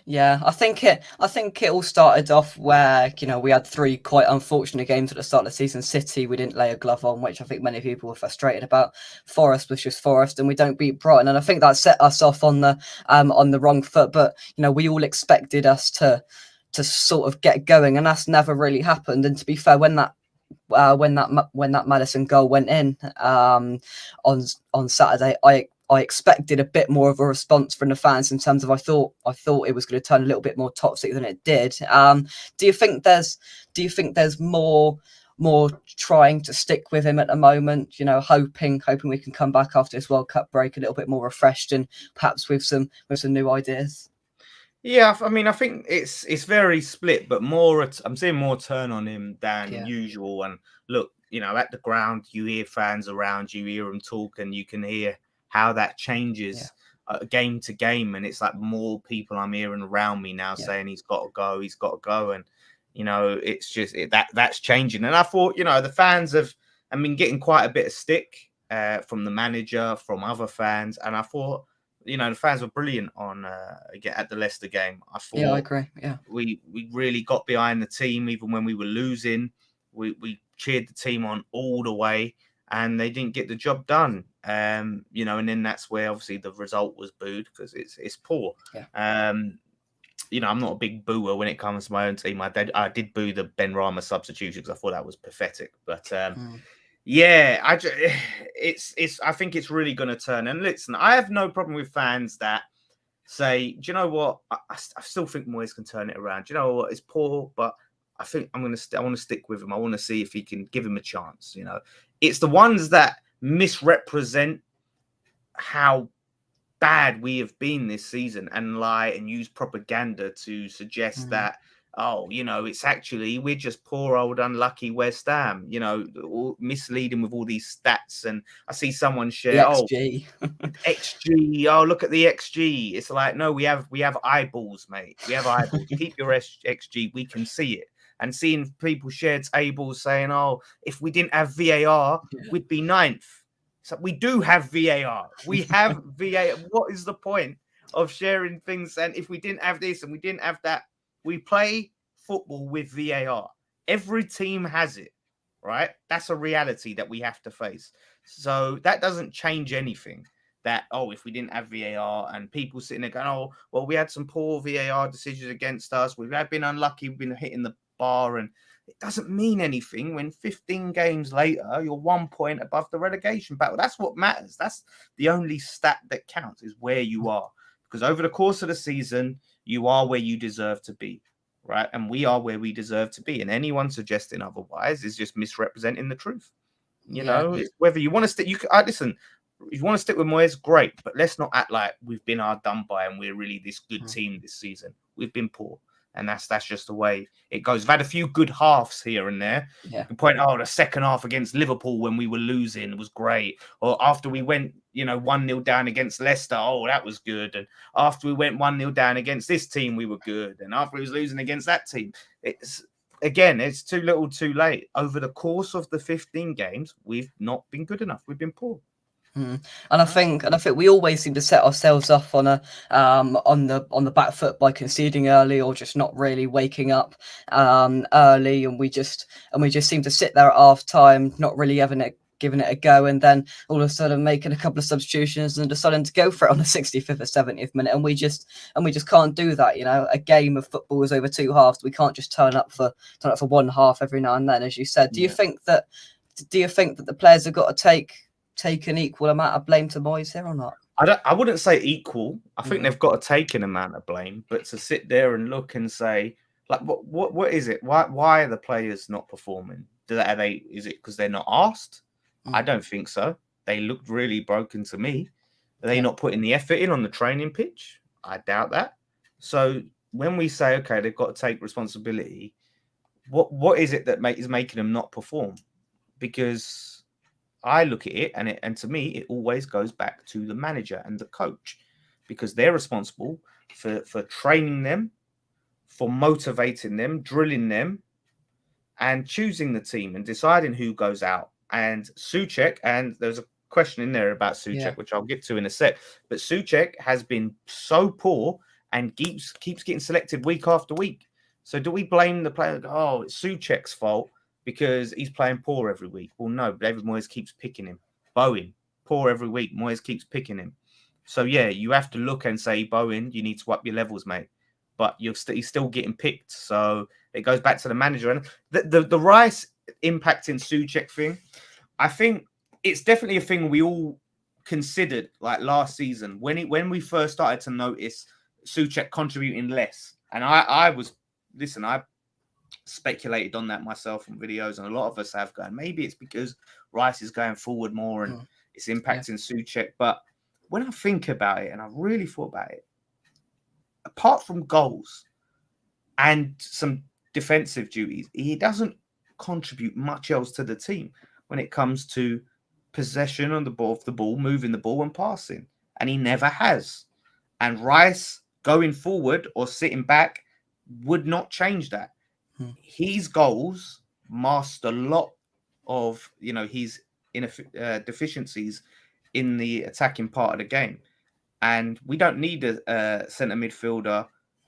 Yeah, I think it all started off where we had 3 quite unfortunate games at the start of the season. City, we didn't lay a glove on, which I think many people were frustrated about. Forest was just Forest, and we don't beat Brighton, and I think that set us off on the wrong foot. But we all expected us to sort of get going, and that's never really happened. And to be fair, when that Maddison goal went in on Saturday, I expected a bit more of a response from the fans in terms of I thought it was going to turn a little bit more toxic than it did. Do you think there's more trying to stick with him at the moment? Hoping we can come back after this World Cup break a little bit more refreshed and perhaps with some new ideas. Yeah, I mean, I think it's very split, but I'm seeing more turn on him than usual. And look, at the ground, you hear fans around, you hear them talk, and you can hear how that changes game to game. And it's like more people I'm hearing around me now saying he's got to go, and it's just that's changing. And I thought, the fans have been getting quite a bit of stick from the manager, from other fans, and I thought, the fans were brilliant on at the Leicester game. I thought, I agree. Yeah, we really got behind the team even when we were losing. We cheered the team on all the way, and they didn't get the job done. And then that's where obviously the result was booed because it's poor. Yeah. I'm not a big booer when it comes to my own team. I did boo the Ben Rama substitution because I thought that was pathetic. But yeah, I think it's really going to turn. And listen, I have no problem with fans that say, do you know what? I still think Moyes can turn it around. Do you know what? It's poor, but I think I want to stick with him. I want to see if he can give him a chance. It's the ones that misrepresent how bad we have been this season and lie and use propaganda to suggest that, it's actually we're just poor old unlucky West Ham, misleading with all these stats. And I see someone share XG. XG. Oh, look at the XG. It's like, no, we have eyeballs, mate. We have eyeballs. Keep your XG. We can see it. And seeing people share tables saying, oh, if we didn't have VAR, we'd be 9th. So we do have VAR. We have VAR. What is the point of sharing things? And if we didn't have this and we didn't have that, we play football with VAR. Every team has it, right? That's a reality that we have to face. So that doesn't change anything. That, if we didn't have VAR, and people sitting there going, oh, well, we had some poor VAR decisions against us. We've been unlucky. We've been hitting the bar, and it doesn't mean anything when 15 games later, you're 1 point above the relegation battle. That's what matters. That's the only stat that counts, is where you are. Because over the course of the season, you are where you deserve to be, right? And we are where we deserve to be. And anyone suggesting otherwise is just misrepresenting the truth. It's whether you want to stick, listen, if you want to stick with Moyes, great. But let's not act like we've been done by and we're really this good team this season. We've been poor. And that's just the way it goes. We've had a few good halves here and there. Yeah. You can point, the second half against Liverpool when we were losing was great. Or after we went, 1-0 down against Leicester, that was good. And after we went 1-0 down against this team, we were good. And after we was losing against that team, it's too little too late. Over the course of the 15 games, we've not been good enough. We've been poor. And I think we always seem to set ourselves off on the back foot by conceding early or just not really waking up early, and we just seem to sit there at half time, not really giving it a go, and then all of a sudden making a couple of substitutions and deciding to go for it on the 65th or 70th minute, and we just can't do that. A game of football is over 2 halves. We can't just turn up for one half every now and then, as you said. Do you think that the players have got to take an equal amount of blame to Moyes here or not? I wouldn't say equal. I think they've got to take an amount of blame, but to sit there and look and say, like, what is it? Why are the players not performing? Is it because they're not asked? I don't think so. They looked really broken to me. Are they not putting the effort in on the training pitch? I doubt that. So when we say, okay, they've got to take responsibility, what is it that is making them not perform? Because I look at it, and to me, it always goes back to the manager and the coach, because they're responsible for training them, for motivating them, drilling them, and choosing the team and deciding who goes out. And Souček, and there's a question in there about Souček, which I'll get to in a sec, but Souček has been so poor and keeps getting selected week after week. So do we blame the player? Oh, it's Souček's fault because he's playing poor every week. Well, no, David Moyes keeps picking him. Bowen, poor every week. Moyes keeps picking him. So, yeah, you have to look and say, Bowen, you need to up your levels, mate. But he's still getting picked. So it goes back to the manager. And the Rice impacting Souček thing, I think it's definitely a thing we all considered, like last season, when we first started to notice Souček contributing less. And I speculated on that myself in videos, and a lot of us have gone, maybe it's because Rice is going forward more and it's impacting Souček. But when I think about it, and I really thought about it, apart from goals and some defensive duties, he doesn't contribute much else to the team when it comes to possession on the ball, moving the ball and passing. And he never has. And Rice going forward or sitting back would not change that. His goals masked a lot of, his deficiencies in the attacking part of the game. And we don't need a centre midfielder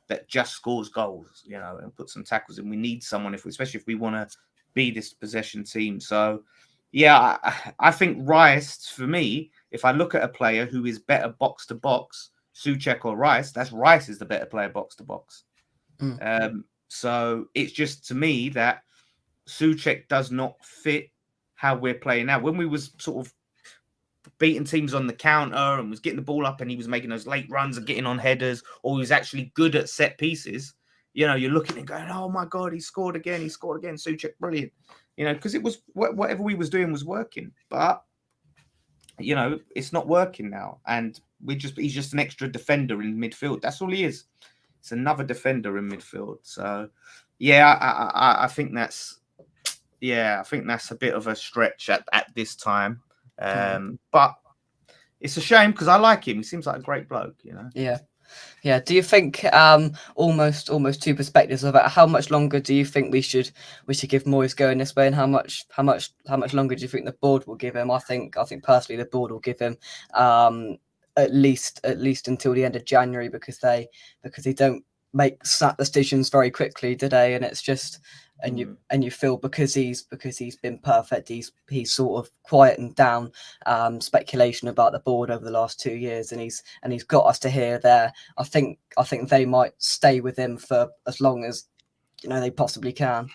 that just scores goals, and put some tackles in. We need someone, especially if we want to be this possession team. So, yeah, I think Rice, for me, if I look at a player who is better box to box, Souček or Rice, that's Rice is the better player box to box. So it's just to me that Souček does not fit how we're playing now. When we was sort of beating teams on the counter and was getting the ball up and he was making those late runs and getting on headers, or he was actually good at set pieces, you're looking and going, oh my God, he scored again. Souček, brilliant. Because it was whatever we was doing was working. But, it's not working now. And he's just an extra defender in midfield. That's all he is. It's another defender in midfield. So, yeah, I think that's a bit of a stretch at this time. But it's a shame because I like him. He seems like a great bloke, Yeah. Do you think almost two perspectives of it? How much longer do you think we should give Moyes going this way, and how much longer do you think the board will give him? I think personally the board will give him at least until the end of January because they don't make snap decisions very quickly today, and it's just and you feel because he's been perfect, he's sort of quietened down speculation about the board over the last 2 years, and he's got us to here there. I think they might stay with him for as long as they possibly can.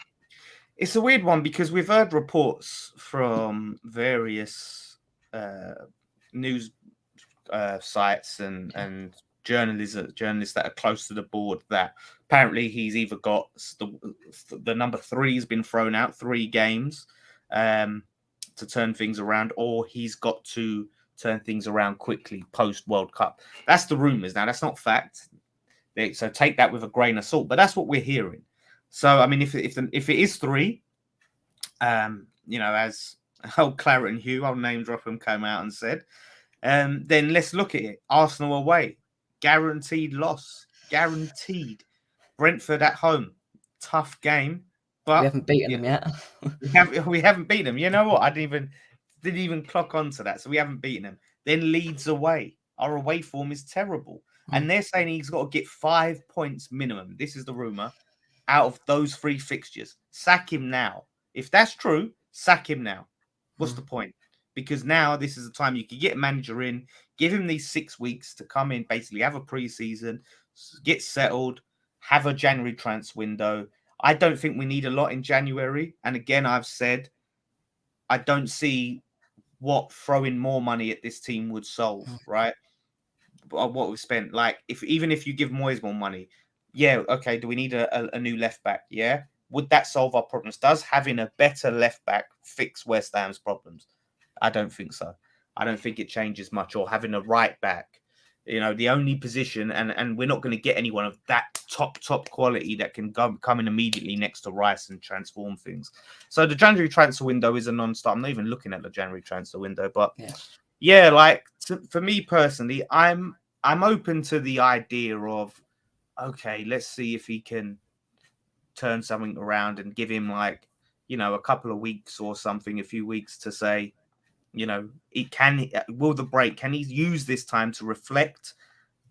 It's a weird one because we've heard reports from various news sites and journalists that are close to the board that apparently he's either got the number 3 has been thrown out 3 games to turn things around, or he's got to turn things around quickly post World Cup. That's the rumors. Now that's not fact, so take that with a grain of salt. But that's what we're hearing. So I mean, if it is 3, as old Claret and Hugh, I'll name drop him, came out and said, then let's look at it. Arsenal away. Guaranteed loss. Guaranteed. Brentford at home. Tough game. But we haven't beaten them yet. we haven't beaten them. You know what? I didn't even clock onto that. So we haven't beaten them. Then Leeds away. Our away form is terrible. And they're saying he's got to get 5 points minimum. This is the rumour. Out of those 3 fixtures. Sack him now. If that's true, sack him now. What's the point? Because now this is the time you can get a manager in, give him these 6 weeks to come in, basically have a pre-season, get settled, have a January transfer window. I don't think we need a lot in January. And again, I've said, I don't see what throwing more money at this team would solve, right? What we've spent. Like, even if you give Moyes more money, yeah, okay, do we need a new left back? Yeah. Would that solve our problems? Does having a better left back fix West Ham's problems? I don't think so. I don't think it changes much. Or having a right back, the only position, and we're not going to get anyone of that top quality that can come in immediately next to Rice and transform things. So the January transfer window is a non-start. I'm not even looking at the January transfer window, but for me personally, I'm open to the idea of, okay, let's see if he can turn something around and give him a couple of weeks or something, a few weeks to say, can he use this time to reflect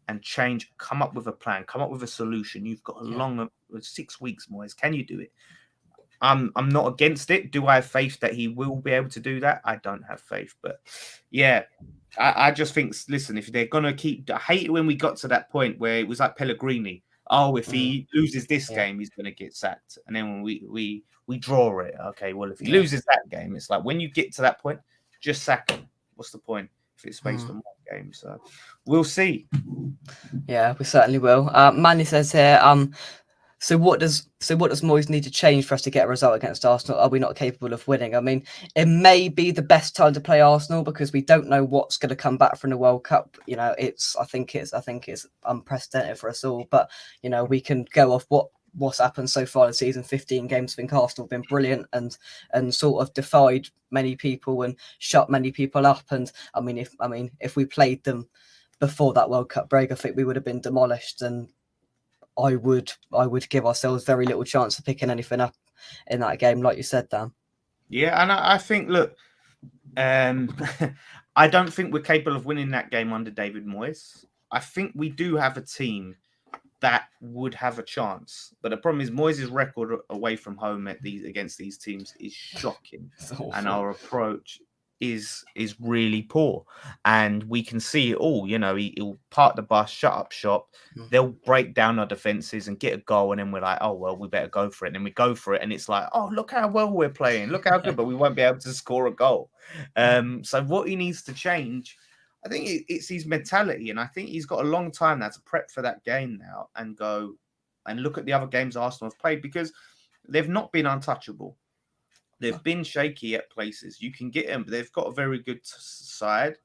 and change, come up with a plan, come up with a solution? You've got a long 6 weeks, Moyes. Can you do it? I'm not against it. Do I have faith that he will be able to do that? I don't have faith, but yeah, I just think, listen, if they're gonna I hate it when we got to that point where it was like Pellegrini. Oh, if he loses this game, he's gonna get sacked, and then when we draw it, okay, well, if he loses that game, it's like when you get to that point, just sack him. What's the point if it's based on one game? So we'll see. Yeah, we certainly will. Manny says here, So what does Moyes need to change for us to get a result against Arsenal? Are we not capable of winning? I mean, it may be the best time to play Arsenal because we don't know what's going to come back from the World Cup. You know, I think it's unprecedented for us all. But you know, we can go off what's happened so far this season. 15 games. I think Arsenal have been brilliant and sort of defied many people and shut many people up. And I mean, if we played them before that World Cup break, I think we would have been demolished. And I would give ourselves very little chance of picking anything up in that game, like you said, Dan. Yeah, and I think, look, I don't think we're capable of winning that game under David Moyes. I think we do have a team that would have a chance, but the problem is Moyes' record away from home against these teams is shocking, and our approach is really poor, and we can see it all. You know, he'll park the bus, shut up shop. They'll break down our defenses and get a goal, and then we're like, oh well, we better go for it. And then we go for it, and it's like, oh, look how well we're playing, look how good, but we won't be able to score a goal. So what he needs to change, I think it's his mentality, and I think he's got a long time now to prep for that game now and go and look at the other games Arsenal have played, because they've not been untouchable. They've been shaky at places. You can get them, but they've got a very good side,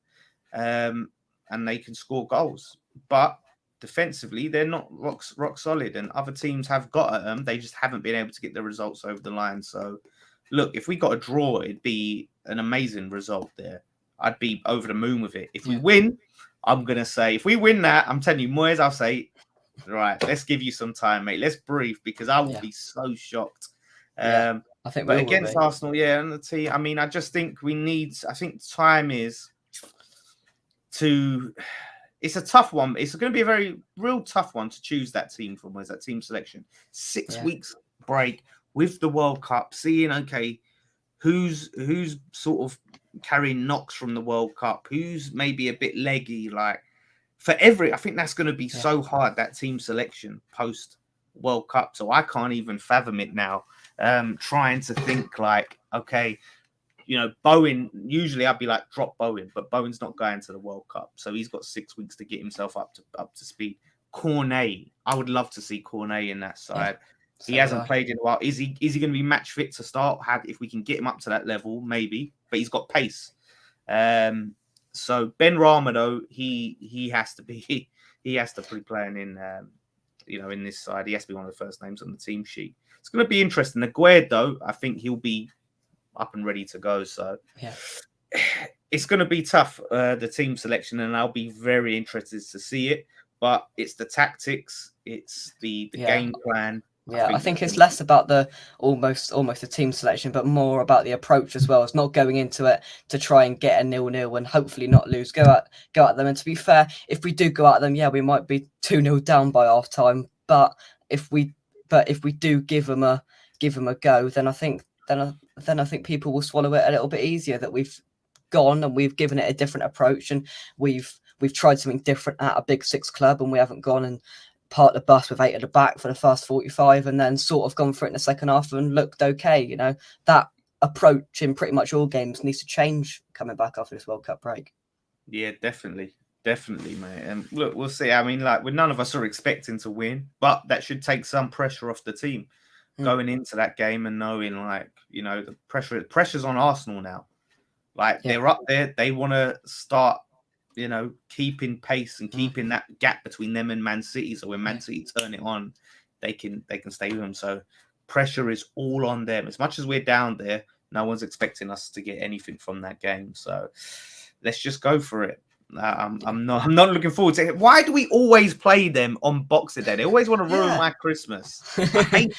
and they can score goals. But defensively, they're not rock solid, and other teams have got at them. They just haven't been able to get the results over the line. So, look, if we got a draw, it'd be an amazing result there. I'd be over the moon with it. If we win, I'm going to say, if we win that, I'm telling you, Moyes, I'll say, right, let's give you some time, mate. Let's breathe, because I will be so shocked. I think, but against Arsenal, and the team, I mean, I just think I think time is to. It's a tough one. It's going to be a real tough one to choose that team from. Where's that team selection? 6 weeks break with the World Cup, seeing who's sort of carrying knocks from the World Cup, who's maybe a bit leggy. Like I think that's going to be so hard, that team selection post World Cup. So I can't even fathom it now. Trying to think like, okay, you know, Bowen, usually I'd be like, drop Bowen, but Bowen's not going to the World Cup. So he's got 6 weeks to get himself up to speed. Cornet, I would love to see Cornet in that side. He hasn't played in a while. Is he going to be match fit to start? If we can get him up to that level, maybe, but he's got pace. So Ben Rama, though, he has to be playing in, in this side. He has to be one of the first names on the team sheet. It's going to be interesting. Aguerd, though, I think he'll be up and ready to go. So it's going to be tough, the team selection, and I'll be very interested to see it. But it's the tactics, it's the game plan. I think it's less about the almost the team selection, but more about the approach as well. It's not going into it to try and get a 0-0 and hopefully not lose. Go at them. And to be fair, if we do go at them, we might be 2-0 down by half time. But if we do give them a go, then I think people will swallow it a little bit easier, that we've gone and we've given it a different approach, and we've tried something different at a Big Six club, and we haven't gone and parked the bus with 8 at the back for the first 45 and then sort of gone for it in the second half and looked okay. You know, that approach in pretty much all games needs to change coming back after this World Cup break. Yeah, definitely, mate. And look, we'll see. I mean, like, none of us are expecting to win, but that should take some pressure off the team going into that game and knowing, like, you know, the pressure's on Arsenal now. Like, they're up there. They want to start, you know, keeping pace and keeping that gap between them and Man City. So when Man City turn it on, they can stay with them. So pressure is all on them. As much as we're down there, no one's expecting us to get anything from that game. So let's just go for it. I'm not looking forward to it. Why do we always play them on Boxing Day? They always want to ruin my Christmas. I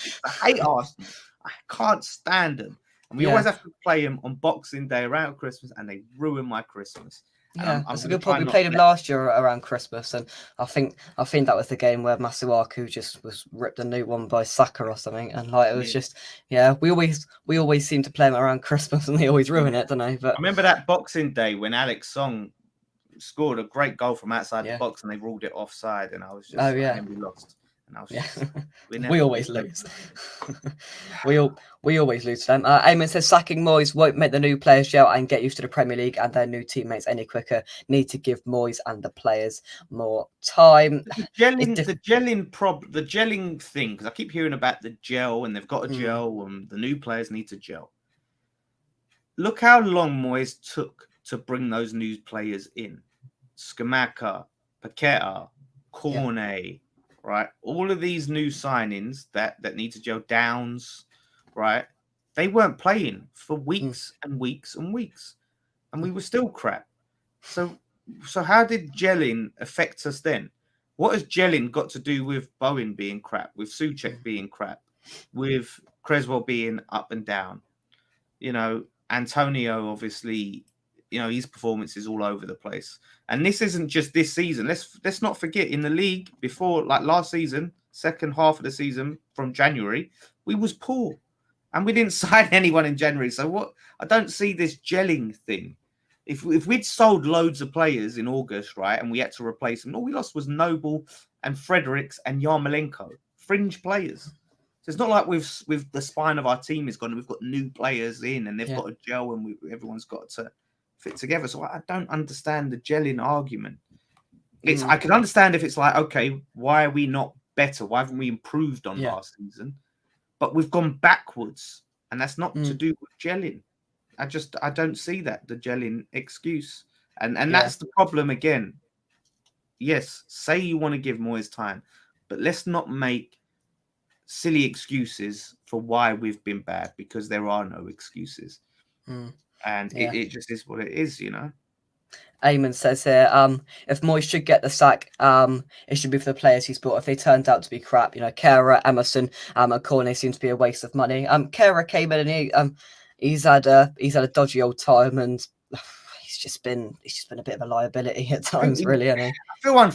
hate Arsenal. I can't stand them. And we always have to play them on Boxing Day around Christmas, and they ruin my Christmas. Yeah, that's a good point. We played him last year around Christmas, and I think that was the game where Masuaku just was ripped a new one by Saka or something, and like it was just we always seem to play him around Christmas, and they always ruin it, don't they? But I remember that Boxing Day when Alex Song scored a great goal from outside the box, and they ruled it offside, and I was just we lost. And I was Yeah. just, We always lose. we always lose to them. Eamon says sacking Moyes won't make the new players gel and get used to the Premier League and their new teammates any quicker. Need to give Moyes and the players more time. The gelling thing, because I keep hearing about the gel and they've got a gel and the new players need to gel. Look how long Moyes took to bring those new players in. Scamacca, Paqueta, Cornet, right? All of these new signings that need to gel, Downs, right? They weren't playing for weeks and weeks and weeks. And we were still crap. So how did gelling affect us then? What has gelling got to do with Bowen being crap, with Souček being crap, with Creswell being up and down? You know, Antonio, obviously, you know, his performance is all over the place. And this isn't just this season. Let's not forget, in the league before, like last season, second half of the season from January, we was poor. And we didn't sign anyone in January. So what? I don't see this gelling thing. If we'd sold loads of players in August, right, and we had to replace them, all we lost was Noble and Fredericks and Yarmolenko, fringe players. So it's not like with the spine of our team is gone. We've got new players in, and they've got a gel, and everyone's got to fit together. So I don't understand the gelling argument. I can understand if it's like, okay, why are we not better? Why haven't we improved on last season? But we've gone backwards, and that's not to do with gelling. I don't see that, the gelling excuse. And that's the problem again. Yes, say you want to give Moyes time, but let's not make silly excuses for why we've been bad, because there are no excuses. And it just is what it is, you know. Eamon says here, if Moyes should get the sack, it should be for the players he's brought. If they turned out to be crap, you know, Kehrer, Emerson, and Cornet seems to be a waste of money. Kehrer came in and he's had a dodgy old time, and he's just been a bit of a liability at times, really, hasn't he? I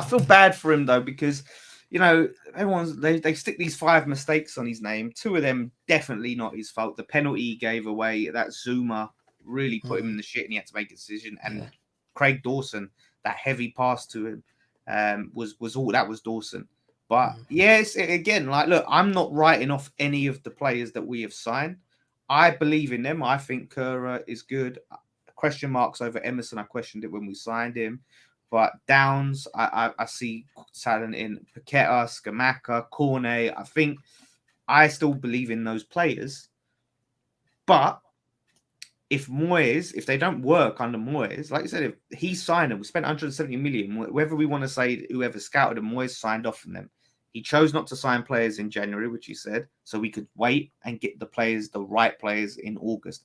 feel bad for him though, because you know they stick these 5 mistakes on his name. 2 of them definitely not his fault. The penalty he gave away, that Zuma really put him in the shit, and he had to make a decision. And Craig Dawson, that heavy pass to him, was Dawson. But yes, again, like, look, I'm not writing off any of the players that we have signed. I believe in them. I think Kehrer is good. Question marks over Emerson. I questioned it when we signed him. But Downs, I see talent in Paqueta, Scamacca, Cornet. I still believe in those players. But if they don't work under Moyes, like I said, if he signed them, we spent 170 million, whether we want to say whoever scouted them, Moyes signed off on them. He chose not to sign players in January, which he said, so we could wait and get the right players in August.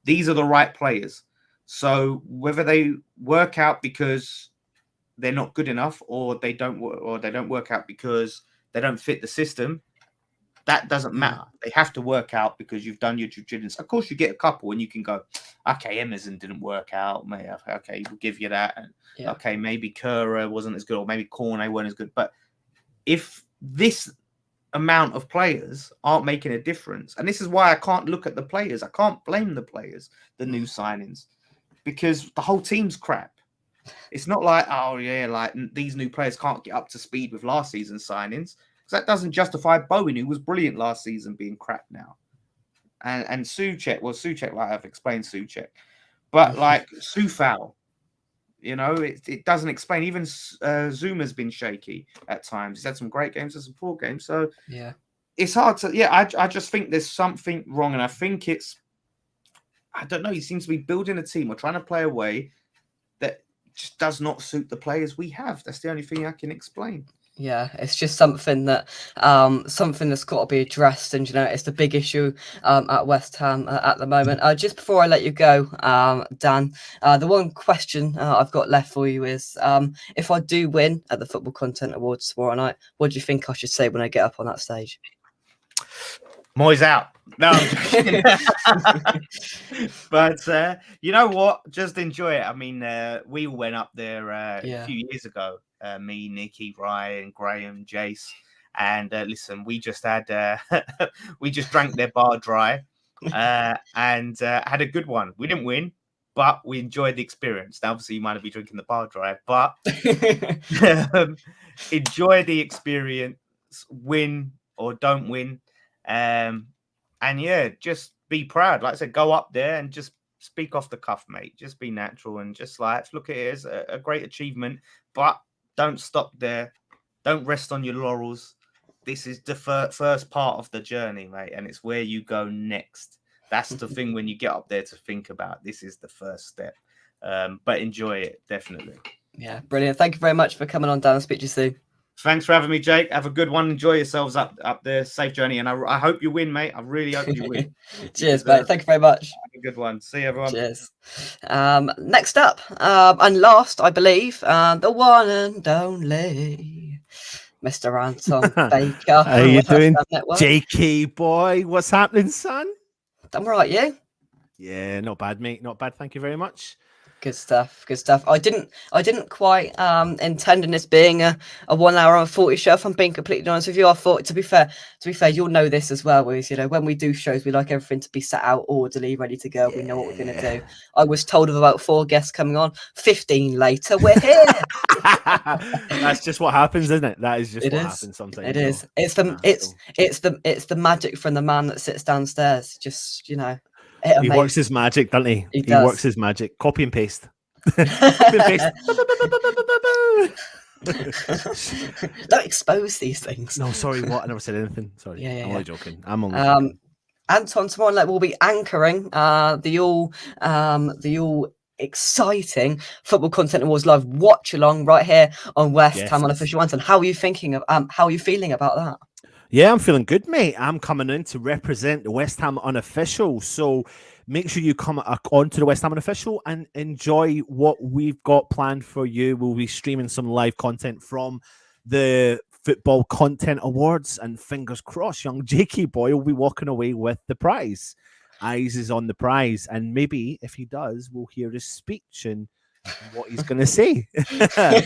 These are the right players. So whether they work out because they're not good enough, or they don't work out because they don't fit the system, that doesn't matter. They have to work out because you've done your due diligence. Of course, you get a couple and you can go, okay, Emerson didn't work out. Okay, we'll give you that. And okay, maybe Kehrer wasn't as good, or maybe Cornet weren't as good. But if this amount of players aren't making a difference, and this is why I can't look at the players. I can't blame the players, the new signings, because the whole team's crap. It's not like, oh yeah, like these new players can't get up to speed with last season's signings. That doesn't justify Bowen, who was brilliant last season, being crap now. And Souček, like I've explained Souček. But like Soufal, you know, it doesn't explain. Even Zuma's been shaky at times. He's had some great games and some poor games. So it's hard to, I just think there's something wrong. And I think I don't know, he seems to be building a team or trying to play a way that just does not suit the players we have. That's the only thing I can explain. Yeah, it's just something that's got to be addressed, and you know, it's the big issue at West Ham at the moment. Just before I let you go, Dan, the one question I've got left for you is, if I do win at the Football Content Awards tomorrow night, what do you think I should say when I get up on that stage? Moyes out. No, I'm joking. But you know what? Just enjoy it. I mean, we all went up there a few years ago. Me, Nicky, Ryan, Graham, Jace, and listen, we just had we just drank their bar dry and had a good one. We didn't win, but we enjoyed the experience. Now, obviously, you might be drinking the bar dry, but enjoy the experience. win or don't win. And yeah, just be proud. Like I said, go up there and just speak off the cuff, mate. Just be natural and just like look at it as a great achievement. But don't stop there. Don't rest on your laurels. This is the first part of the journey, mate, and it's where you go next. That's the thing when you get up there to think about. This is the first step. But enjoy it, definitely. Yeah, brilliant. Thank you very much for coming on, Dan. I'll speak to you soon. Thanks for having me, Jake. Have a good one. Enjoy yourselves up there. Safe journey. And I hope you win, mate. I really hope you win. Cheers, mate. Thank you very much. Have a good one. See you, everyone. Cheers. Next up, and last, I believe, the one and only Mr. Anton Baker. How you doing, Network. JK boy? What's happening, son? I'm right, you? Yeah, not bad, mate. Not bad. Thank you very much. Good stuff. Good stuff. I didn't quite intend on this being a 1 hour and 40 show. If I'm being completely honest with you, I thought to be fair, you'll know this as well. Whereas, when we do shows, we like everything to be set out orderly, ready to go. We know what we're gonna do. I was told of about 4 guests coming on. 15 later, we're here. That's just what happens, isn't it? That is just what happens sometimes. It is. It's the magic from the man that sits downstairs. Just He works his magic, doesn't he? He does. works his magic. Copy and paste. Copy and paste. Don't expose these things. No, sorry, what? I never said anything. Sorry. Yeah, I'm only joking. I'm only joking. Anton tomorrow will be anchoring the all exciting Football Content Awards live watch along right here on West Ham Unofficial. Anton, how are you feeling about that? Yeah, I'm feeling good, mate. I'm coming in to represent the West Ham Unofficial. So make sure you come onto the West Ham Unofficial and enjoy what we've got planned for you. We'll be streaming some live content from the Football Content Awards, and fingers crossed, young Jakey boy will be walking away with the prize. Eyes is on the prize, and maybe if he does, we'll hear his speech and what he's going to say. I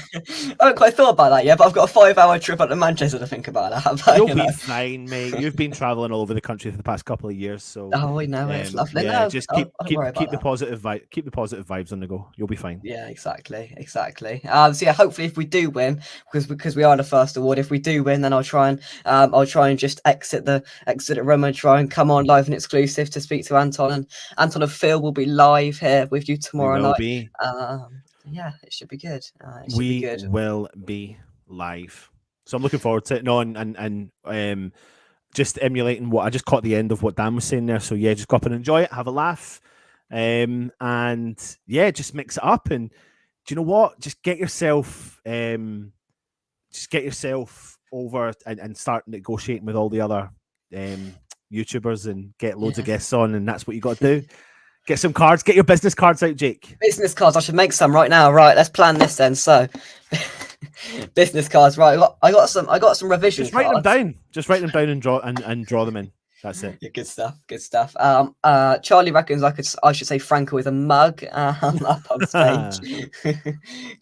haven't quite thought about that yet, but I've got a 5-hour trip up to Manchester to think about that. You'll be fine, mate. You've been traveling all over the country for the past couple of years, so I know it's lovely. Yeah, No, just I'll keep worry about the that. positive vibe. Keep the positive vibes on the go. You'll be fine. Yeah, exactly. So yeah, hopefully if we do win, because we are the first award, if we do win, then I'll try and just exit the room and try and come on live and exclusive to speak to Anton, and Anton and Phil will be live here with you tomorrow will night. be. Yeah, it should be good. We will be live, so I'm looking forward to it. No, and just emulating what I just caught the end of what Dan was saying there. So yeah, just go up and enjoy it, have a laugh, and yeah, just mix it up. And do you know what? Just get yourself over and start negotiating with all the other YouTubers and get loads of guests on, and that's what you got to do. Get some cards. Get your business cards out, Jake. Business cards. I should make some right now. Right, let's plan this then. So, business cards. Right, I got some revision. Just write them down. Just write them down and draw them in. That's it. Yeah, good stuff. Good stuff. Charlie reckons I should say Franco with a mug up on stage.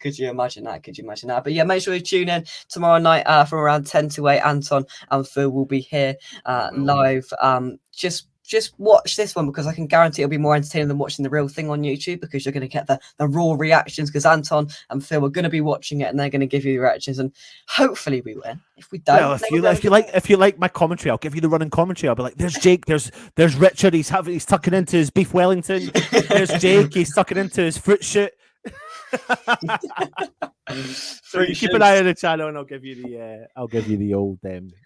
Could you imagine that? But yeah, make sure you tune in tomorrow night from around 10 to 8. Anton and Phil will be here live. Just watch this one, because I can guarantee it'll be more entertaining than watching the real thing on YouTube, because you're going to get the raw reactions, because Anton and Phil are going to be watching it and they're going to give you the reactions, and hopefully we win. If we don't, well, if you like my commentary, I'll give you the running commentary. I'll be like, "There's Jake. There's Richard. He's tucking into his beef Wellington. There's Jake. He's tucking into his fruit shoot." So you keep an eye on the channel, and I'll give you the old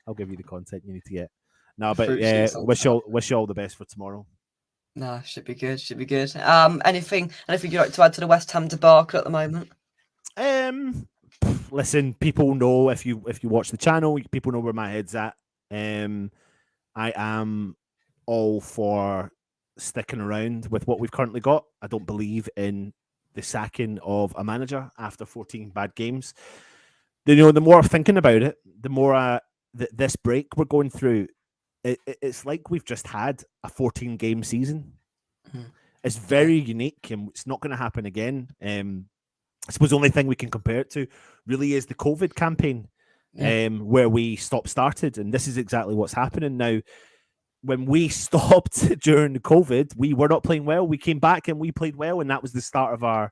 I'll give you the content you need to get. No, but wish you all the best for tomorrow. No, should be good. Anything you'd like to add to the West Ham debacle at the moment? Listen, people know if you watch the channel, people know where my head's at. I am all for sticking around with what we've currently got. I don't believe in the sacking of a manager after 14 bad games. The more I'm thinking about it, the more this break we're going through. It's like we've just had a 14-game season. It's very unique, and it's not going to happen again. I suppose the only thing we can compare it to really is the COVID campaign, where we started, and this is exactly what's happening now. When we stopped during COVID, we were not playing well. We came back and we played well, and that was the start of our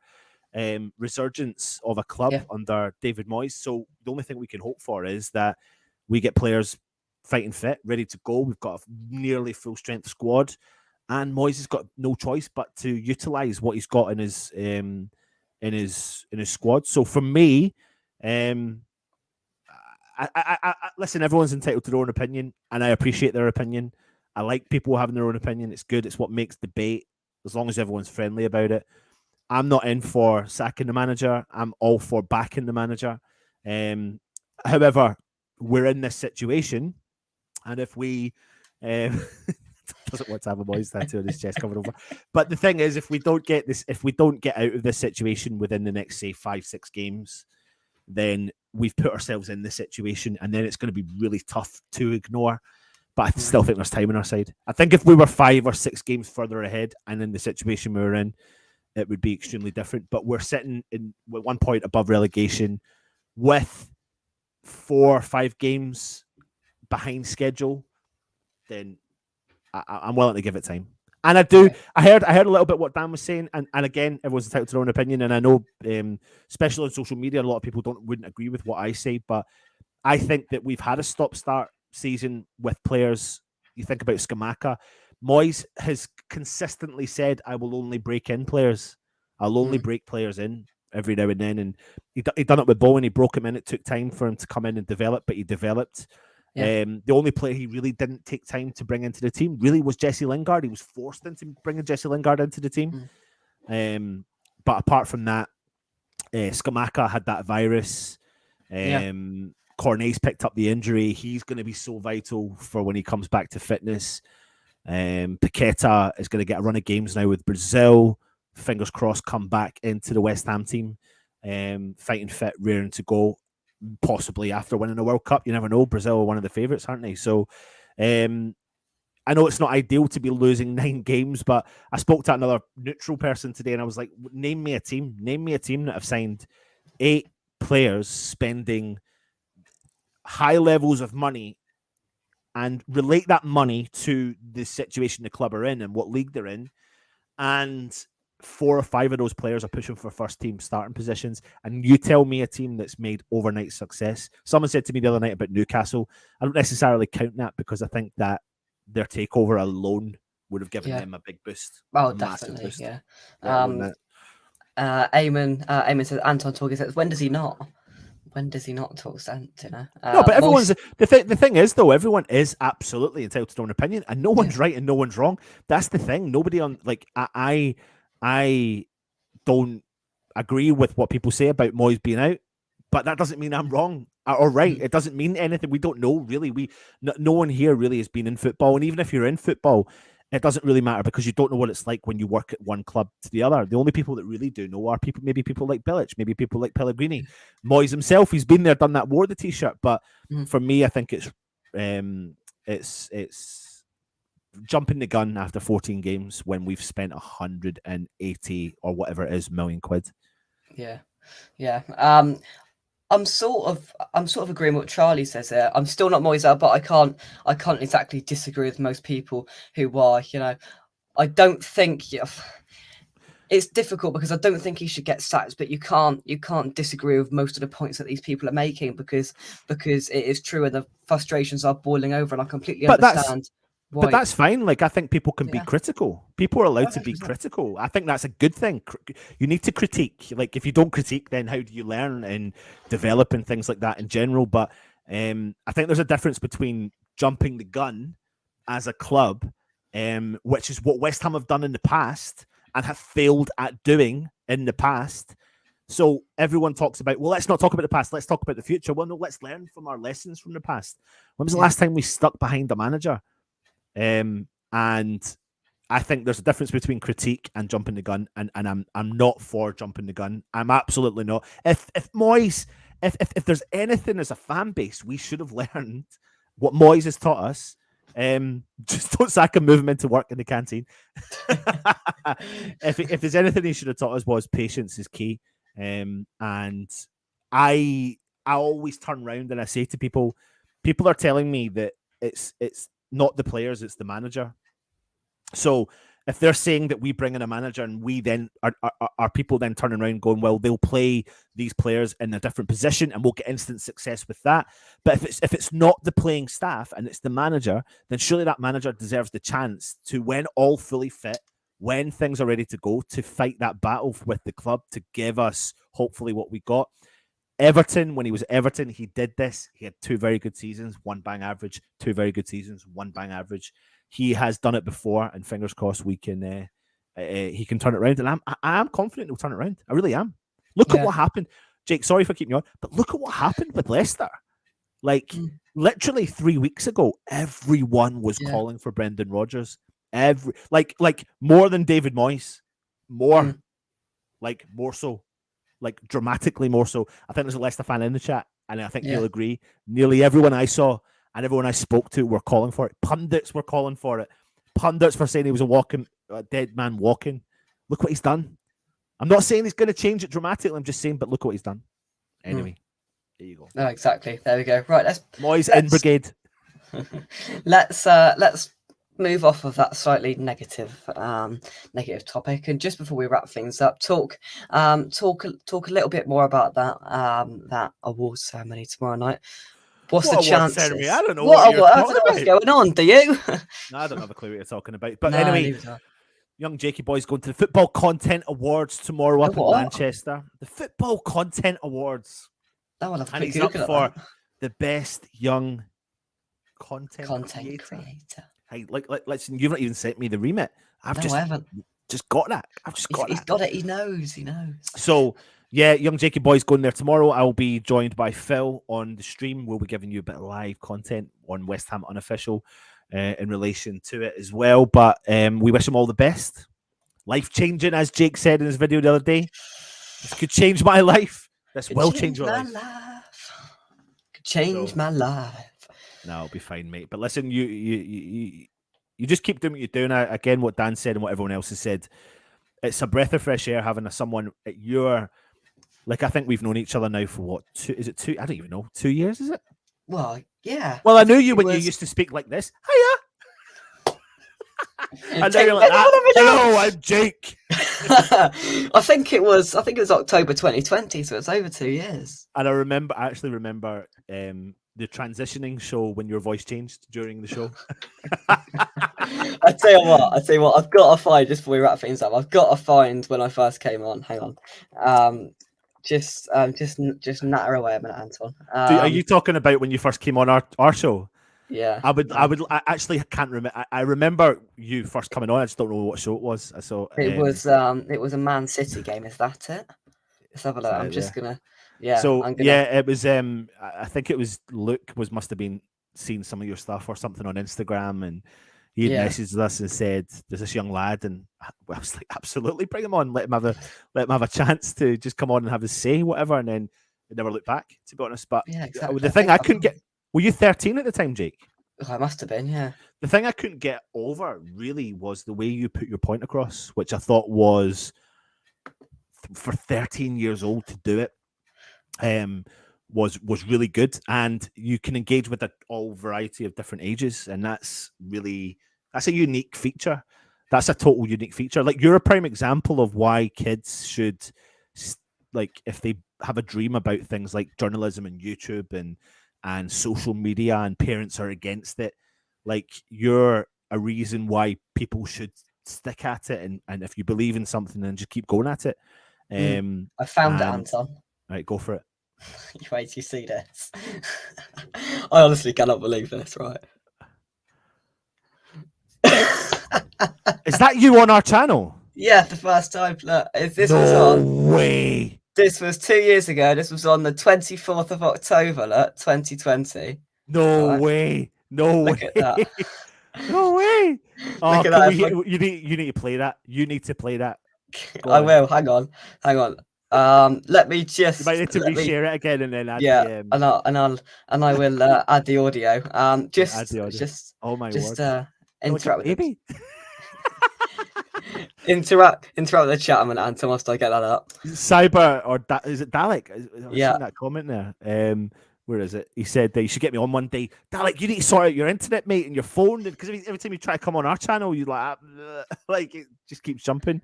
resurgence of a club under David Moyes. So the only thing we can hope for is that We get players fighting fit, ready to go. We've got a nearly full strength squad, and Moyes has got no choice but to utilize what he's got in his squad. So for me, I listen. Everyone's entitled to their own opinion, and I appreciate their opinion. I like people having their own opinion. It's good. It's what makes debate, as long as everyone's friendly about it. I'm not in for sacking the manager. I'm all for backing the manager. However, we're in this situation, and if we doesn't want to have a Moyes tattoo on his chest coming over. But the thing is, if we don't get out of this situation within the next, say, 5-6 games, then we've put ourselves in this situation, and then it's going to be really tough to ignore. But I still think there's time on our side. I think if we were 5 or 6 games further ahead and in the situation we were in, it would be extremely different. But we're sitting in with 1 point above relegation with 4 or 5 games behind schedule. Then I'm willing to give it time. And I do. I heard a little bit what Dan was saying, and again, everyone's entitled to their own opinion. And I know, especially on social media, a lot of people wouldn't agree with what I say. But I think that we've had a stop-start season with players. You think about Scamacca. Moyes has consistently said, "I will only break in players. I'll only break players in every now and then." And he done it with Bowen. He broke him in. It took time for him to come in and develop, but he developed. Yeah. The only player he really didn't take time to bring into the team really was Jesse Lingard. He was forced into bringing Jesse Lingard into the team. But apart from that, Scamacca had that virus. Cornet's picked up the injury. He's going to be so vital for when he comes back to fitness. Paqueta is going to get a run of games now with Brazil. Fingers crossed, come back into the West Ham team. Fighting fit, raring to go. Possibly after winning a World Cup. You never know. Brazil are one of the favourites, aren't they? So I know it's not ideal to be losing 9 games, but I spoke to another neutral person today and I was like, name me a team that have signed 8 players spending high levels of money and relate that money to the situation the club are in and what league they're in. And 4 or 5 of those players are pushing for first team starting positions. And you tell me a team that's made overnight success. Someone said to me the other night about Newcastle. I don't necessarily count that because I think that their takeover alone would have given them a big boost. Oh, definitely, boost. Yeah. Eamon says, Anton Torgis says, when does he not talk sense? No, but everyone's the thing is though, everyone is absolutely entitled to their own opinion, and no one's right and no one's wrong. That's the thing. Nobody on I don't agree with what people say about Moyes being out, but that doesn't mean I'm wrong or right. It doesn't mean anything. We don't know really. No one here really has been in football, and even if you're in football, it doesn't really matter because you don't know what it's like when you work at one club to the other. The only people that really do know are maybe people like Bilic, maybe people like Pellegrini. Moyes himself, he's been there, done that, wore the t-shirt. But for me, I think it's jumping the gun after 14 games when we've spent 180 or whatever it is million quid. Yeah. I'm sort of agreeing with what Charlie says there. I'm still not Moyes out, but I can't exactly disagree with most people who are, I don't think it's difficult because I don't think he should get sacked, but you can't disagree with most of the points that these people are making because it is true and the frustrations are boiling over, and I completely understand. But that's fine. Like, I think people can be critical. People are allowed to be critical. I think that's a good thing. You need to critique. Like, if you don't critique, then how do you learn and develop and things like that in general? But I think there's a difference between jumping the gun as a club, which is what West Ham have done in the past and have failed at doing in the past. So everyone talks about, well, let's not talk about the past. Let's talk about the future. Well, no, let's learn from our lessons from the past. When was the last time we stuck behind a manager? And I think there's a difference between critique and jumping the gun, and I'm not for jumping the gun. I'm absolutely not. If Moyes, if there's anything as a fan base we should have learned what Moyes has taught us, just don't sack him, move him into work in the canteen. If there's anything he should have taught us was patience is key. And I always turn around and I say to people are telling me that it's not the players, it's the manager. So if they're saying that we bring in a manager and we then are people then turning around going, well, they'll play these players in a different position and we'll get instant success with that. But if it's not the playing staff and it's the manager, then surely that manager deserves the chance to, when all fully fit, when things are ready to go, to fight that battle with the club to give us hopefully what we got. Everton, when he was at Everton, he did this. He had 2 very good seasons, 1 bang average, 2 very good seasons, 1 bang average. He has done it before, and fingers crossed he can turn it around. And I am confident he'll turn it around. I really am. Look at what happened. Jake, sorry for keeping you on, but look at what happened with Leicester. Like, literally 3 weeks ago, everyone was calling for Brendan Rodgers. Like more than David Moyes. More so. Like, dramatically more so. I think there's a Leicester fan in the chat, and I think you'll agree. Nearly everyone I saw and everyone I spoke to were calling for it. Pundits were calling for it. Pundits were saying he was a dead man walking. Look what he's done. I'm not saying he's going to change it dramatically. I'm just saying, but look what he's done. Anyway, there you go. No, exactly. There we go. Right, Moyes in brigade. Let's move off of that slightly negative topic, and just before we wrap things up, talk a little bit more about that awards ceremony tomorrow night. What's the chances? I don't know what's going on. Do you? No, I don't have a clue what you're talking about. But anyway, young Jakey boys going to the Football Content Awards tomorrow up in Manchester. The Football Content Awards. And he's up for the best young content creator. Hey, listen, you've not even sent me the remit. I haven't just got that. He's got it. He knows. So, yeah, young Jakey boys going there tomorrow. I'll be joined by Phil on the stream. We'll be giving you a bit of live content on West Ham Unofficial in relation to it as well. But we wish him all the best. Life-changing, as Jake said in his video the other day. This could change my life. This will change your life. Could change my life. No, it'll be fine, mate. But listen, you just keep doing what you're doing. Again, what Dan said and what everyone else has said. It's a breath of fresh air having someone at your, like, I think we've known each other now for what? 2? Is it 2? I don't even know. 2 years, is it? Well, yeah. Well, I knew you when you used to speak like this. Hiya. And now you're like that. Hello, I'm Jake. I think it was October 2020, so it's over 2 years. And I actually remember the transitioning show when your voice changed during the show. I tell you what, I've got to find, just before we wrap things up, I've got to find when I first came on. Hang on. Just natter away a minute, Anton. Are you talking about when you first came on our show? Yeah. I actually can't remember. I remember you first coming on. I just don't know what show it was. So it was a Man City game. Is that it? Let's have a look. I'm just gonna. Yeah. So it was. I think it was Luke must have been seeing some of your stuff or something on Instagram, and he had messaged us and said, "There's this young lad," and I was like, "Absolutely, bring him on. Let him have a chance to just come on and have his say, whatever." And then it never looked back, to be honest. But exactly. The thing I couldn't get. Were you 13 at the time, Jake? I must have been, yeah. The thing I couldn't get over really was the way you put your point across, which I thought was for 13 years old to do it. Was really good, and you can engage with all variety of different ages, and that's a unique feature. That's a total unique feature. Like, you're a prime example of why kids should, like, if they have a dream about things like journalism and YouTube and social media, and parents are against it, like, you're a reason why people should stick at it, and if you believe in something, then just keep going at it. I found it, Anton. Right, go for it. Wait, you see this? I honestly cannot believe this, right? Is that you on our channel? Yeah, the first time. Look, No way. This was 2 years ago. This was on the 24th of October, 2020. No way. No Look way. at that. No way. Oh, Look at that. you need to play that. You need to play that. I will. Hang on. Let me just. You might need to reshare it again and then add yeah, the, and I will add the audio. Just add the audio. just oh my just word. interact with baby. interact with the chat a minute, Anton, whilst I get that up. Cyber or is it Dalek? I've Yeah. seen that comment there. where is it? He said you should get me on one day. Dalek, you need to sort out your internet, mate, and your phone, because every time you try to come on our channel, you like like it just keeps jumping.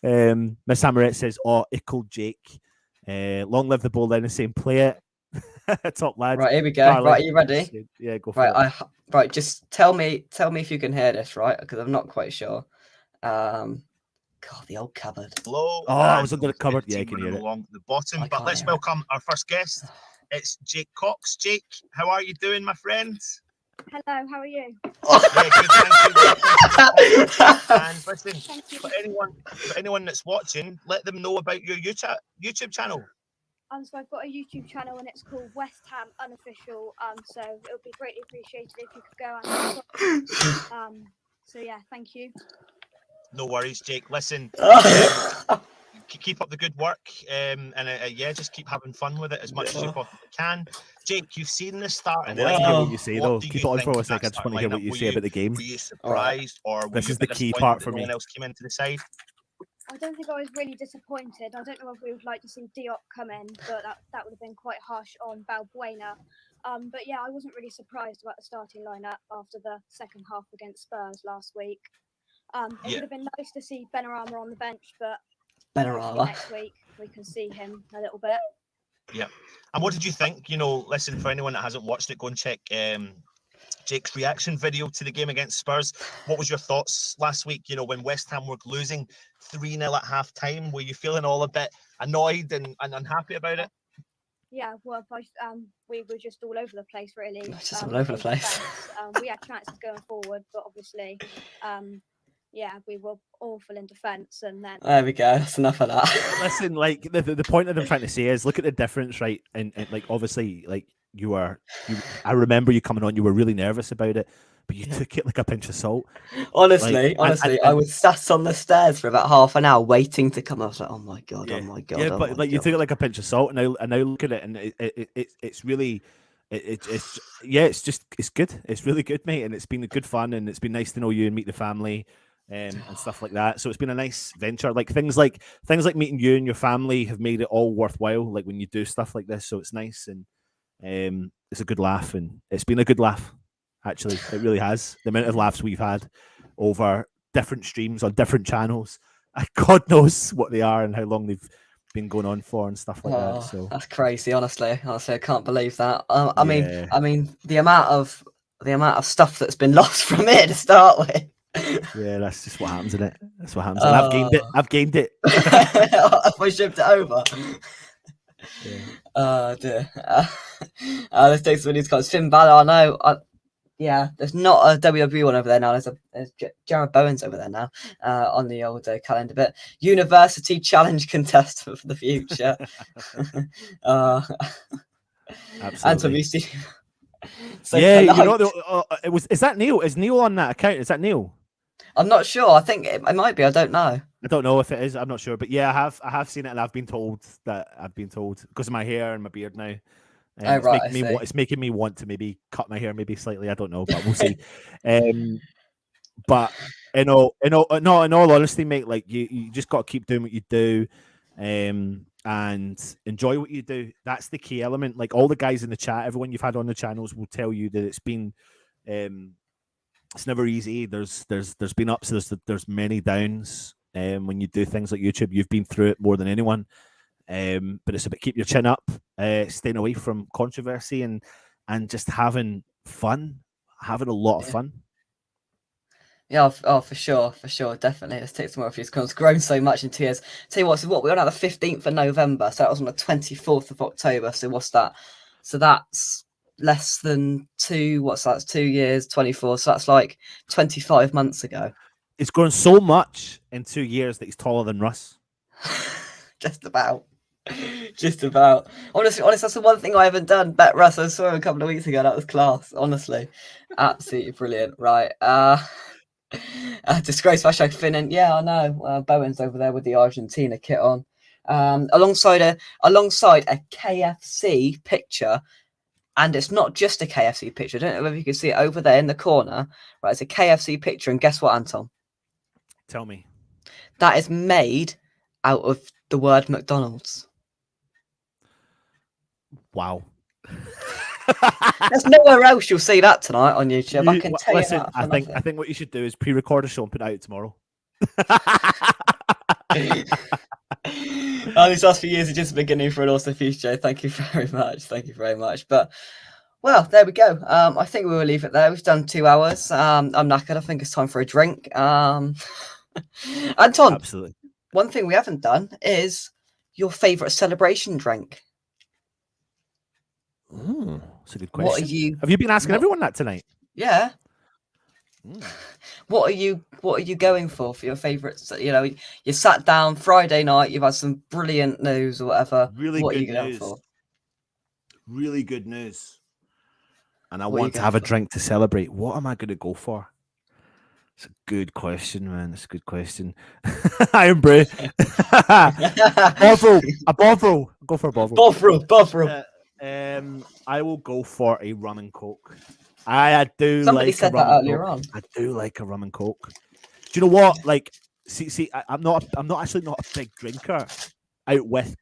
Miss Hammerette says, "Oh, ickle Jake, long live the ball, then the same play it." Top lad. Right, here we go. Charlie, Right, are you ready? Yeah, go for right, it. Right, just tell me if you can hear this, right? Because I'm not quite sure. God, the old cupboard. Hello. Oh, I was under the cupboard. Yeah, I can hear it. Along the bottom, but let's welcome our first guest. It's Jake Cox. Jake, how are you doing, my friend? Hello, how are you? Yeah, good, thank you. And listen, for anyone that's watching, let them know about your YouTube channel. So I've got a YouTube channel and it's called West Ham Unofficial. So it would be greatly appreciated if you could go and so yeah, thank you. No worries, Jake. Listen, keep up the good work, and yeah, just keep having fun with it as much as you possibly can. Jake, you've seen the start. I want to hear what you say though. Keep it on for a second. I just want to hear what you say about the game. Were you surprised, or this is the key part for me? No one else came into the side. I don't think I was really disappointed. I don't know if we would like to see Diop come in, but that would have been quite harsh on Balbuena. But yeah, I wasn't really surprised about the starting lineup after the second half against Spurs last week. It would have been nice to see Benrahma on the bench, but Benrahma. Next week we can see him a little bit. Yeah. And what did you think? You know, listen, for anyone that hasn't watched it, go and check Jake's reaction video to the game against Spurs. What was your thoughts last week? You know, when West Ham were losing 3-0 at half time, were you feeling all a bit annoyed and unhappy about it? Yeah, well, we were just all over the place, really. Just all over the place. We had chances going forward, but obviously, yeah, we were awful in defence, and then there we go. That's enough of that. Listen, like the point of them trying to say is, look at the difference, right? And like obviously, like I remember you coming on. You were really nervous about it, but you took it like a pinch of salt. Honestly, I was sat on the stairs for about half an hour waiting to come. I was like, oh my god, oh my god. Yeah, oh but my like you God. took it like a pinch of salt, and now look at it, and it's really. It's good. It's really good, mate, and it's been good fun, and it's been nice to know you and meet the family, and stuff like that. So it's been a nice venture. Like things like meeting you and your family have made it all worthwhile. Like when you do stuff like this, so it's nice, and it's a good laugh, and it's been a good laugh. Actually, it really has. The amount of laughs we've had over different streams on different channels, God knows what they are and how long they've been going on for and stuff like that. So that's crazy. Honestly, I can't believe that. I mean, the amount of stuff that's been lost from it to start with. Yeah, that's just what happens, isn't it? That's what happens. And I've gained it. I shipped it over. Oh dear. Let's take some of these guys. Finn Balor, I know. There's not a WWE one over there now. There's Jared Bowen's over there now on the old calendar. But University Challenge contestant for the future. Absolutely. So yeah, you know, is that Neil? Is Neil on that account? Is that Neil? I'm not sure. I think it might be. I don't know. I don't know if it is. I'm not sure. But yeah, I have seen it, and I've been told because of my hair and my beard now. It's making me want to maybe cut my hair maybe slightly. I don't know, but we'll see. But in all honesty, mate, like you just got to keep doing what you do, and enjoy what you do. That's the key element. Like all the guys in the chat, everyone you've had on the channels will tell you that it's been, it's never easy. There's been ups, there's many downs. When you do things like YouTube, you've been through it more than anyone. But it's about keep your chin up, staying away from controversy, and just having fun, having a lot of fun. Yeah, for sure, definitely. Let's take some more of these because it's grown so much in 2 years. Tell you what, we're on the 15th of November, so that was on the 24th of October. So what's that? So that's less than 2. What's that? It's 2 years, 24. So that's like 25 months ago. It's grown so much in 2 years that he's taller than Russ. Just about. Honestly, that's the one thing I haven't done. Bet Russ, I saw him a couple of weeks ago. That was class. Honestly, absolutely brilliant. Right. Disgrace hashtag Finn, and yeah, I know. Bowen's over there with the Argentina kit on, alongside a KFC picture, and it's not just a KFC picture. I don't know if you can see it over there in the corner. Right, it's a KFC picture, and guess what, Anton? Tell me. That is made out of the word McDonald's. Wow. There's nowhere else you'll see that tonight on YouTube. I can tell Listen, you that. I think what you should do is pre-record a show and put it out tomorrow. These last few years are just the beginning for an awesome future. Thank you very much. Thank you very much. But well, there we go. I think we will leave it there. We've done 2 hours. I'm knackered. I think it's time for a drink. Anton, absolutely. One thing we haven't done is your favourite celebration drink. That's a good question. What are you? Have you been asking everyone that tonight? Yeah. What are you going for your favourites? You know, you sat down Friday night. You've had some brilliant news or whatever. Really what good are you going news. for? Really good news. And I What are you want to going have a for? drink to celebrate. What am I going to go for? It's a good question, man. It's a good question. I am Bray. Bovril. Go for a Bovril. Bovril. I will go for a rum and coke. I do Somebody like said a rum that and earlier coke. on. I do like a rum and coke. Do you know what? Like, I'm not actually not a big drinker.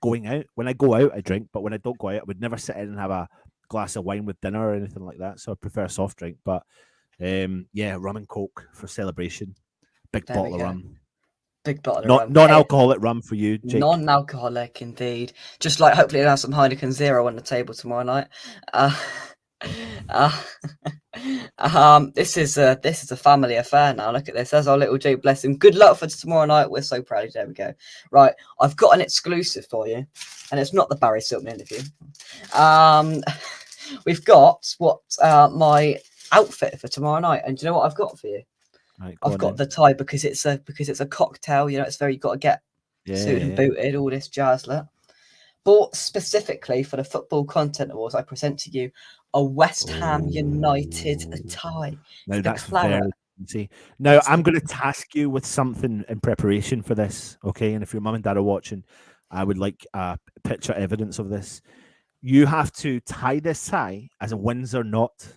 Going out. When I go out, I drink, but when I don't go out, I would never sit in and have a glass of wine with dinner or anything like that. So I prefer a soft drink. But yeah, rum and coke for celebration. Big There we bottle of go. rum. Big bottle of Not rum. non-alcoholic rum for you, Jake. Non-alcoholic, indeed. Just like hopefully they'll have some Heineken Zero on the table tomorrow night. This is a family affair now. Look at this. There's our little Jake. Bless him. Good luck for tomorrow night. We're so proud. There we go. Right, I've got an exclusive for you, and it's not the Barry Silkman interview. We've got what my outfit for tomorrow night, and do you know what I've got for you? Right, I've got the tie because it's a cocktail. You know, it's very got to get suited and booted, all this jazz. Look. Bought specifically for the Football Content Awards, I present to you a West Ham United tie. No, It's the that's claret. very easy. Now, I'm going to task you with something in preparation for this, okay? And if your mum and dad are watching, I would like picture evidence of this. You have to tie this tie as a Windsor knot.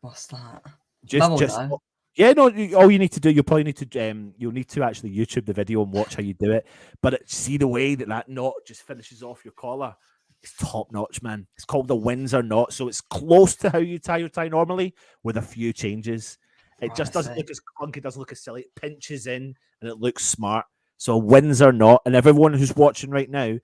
What's that? Just, Mum will just know. yeah, no. All you need to do, you'll probably need to, you'll need to actually YouTube the video and watch how you do it. But see the way that knot just finishes off your collar. It's top notch, man. It's called the Windsor knot, so it's close to how you tie your tie normally, with a few changes. It just doesn't look as clunky, doesn't look as silly. It pinches in and it looks smart. So a Windsor knot, and everyone who's watching right now,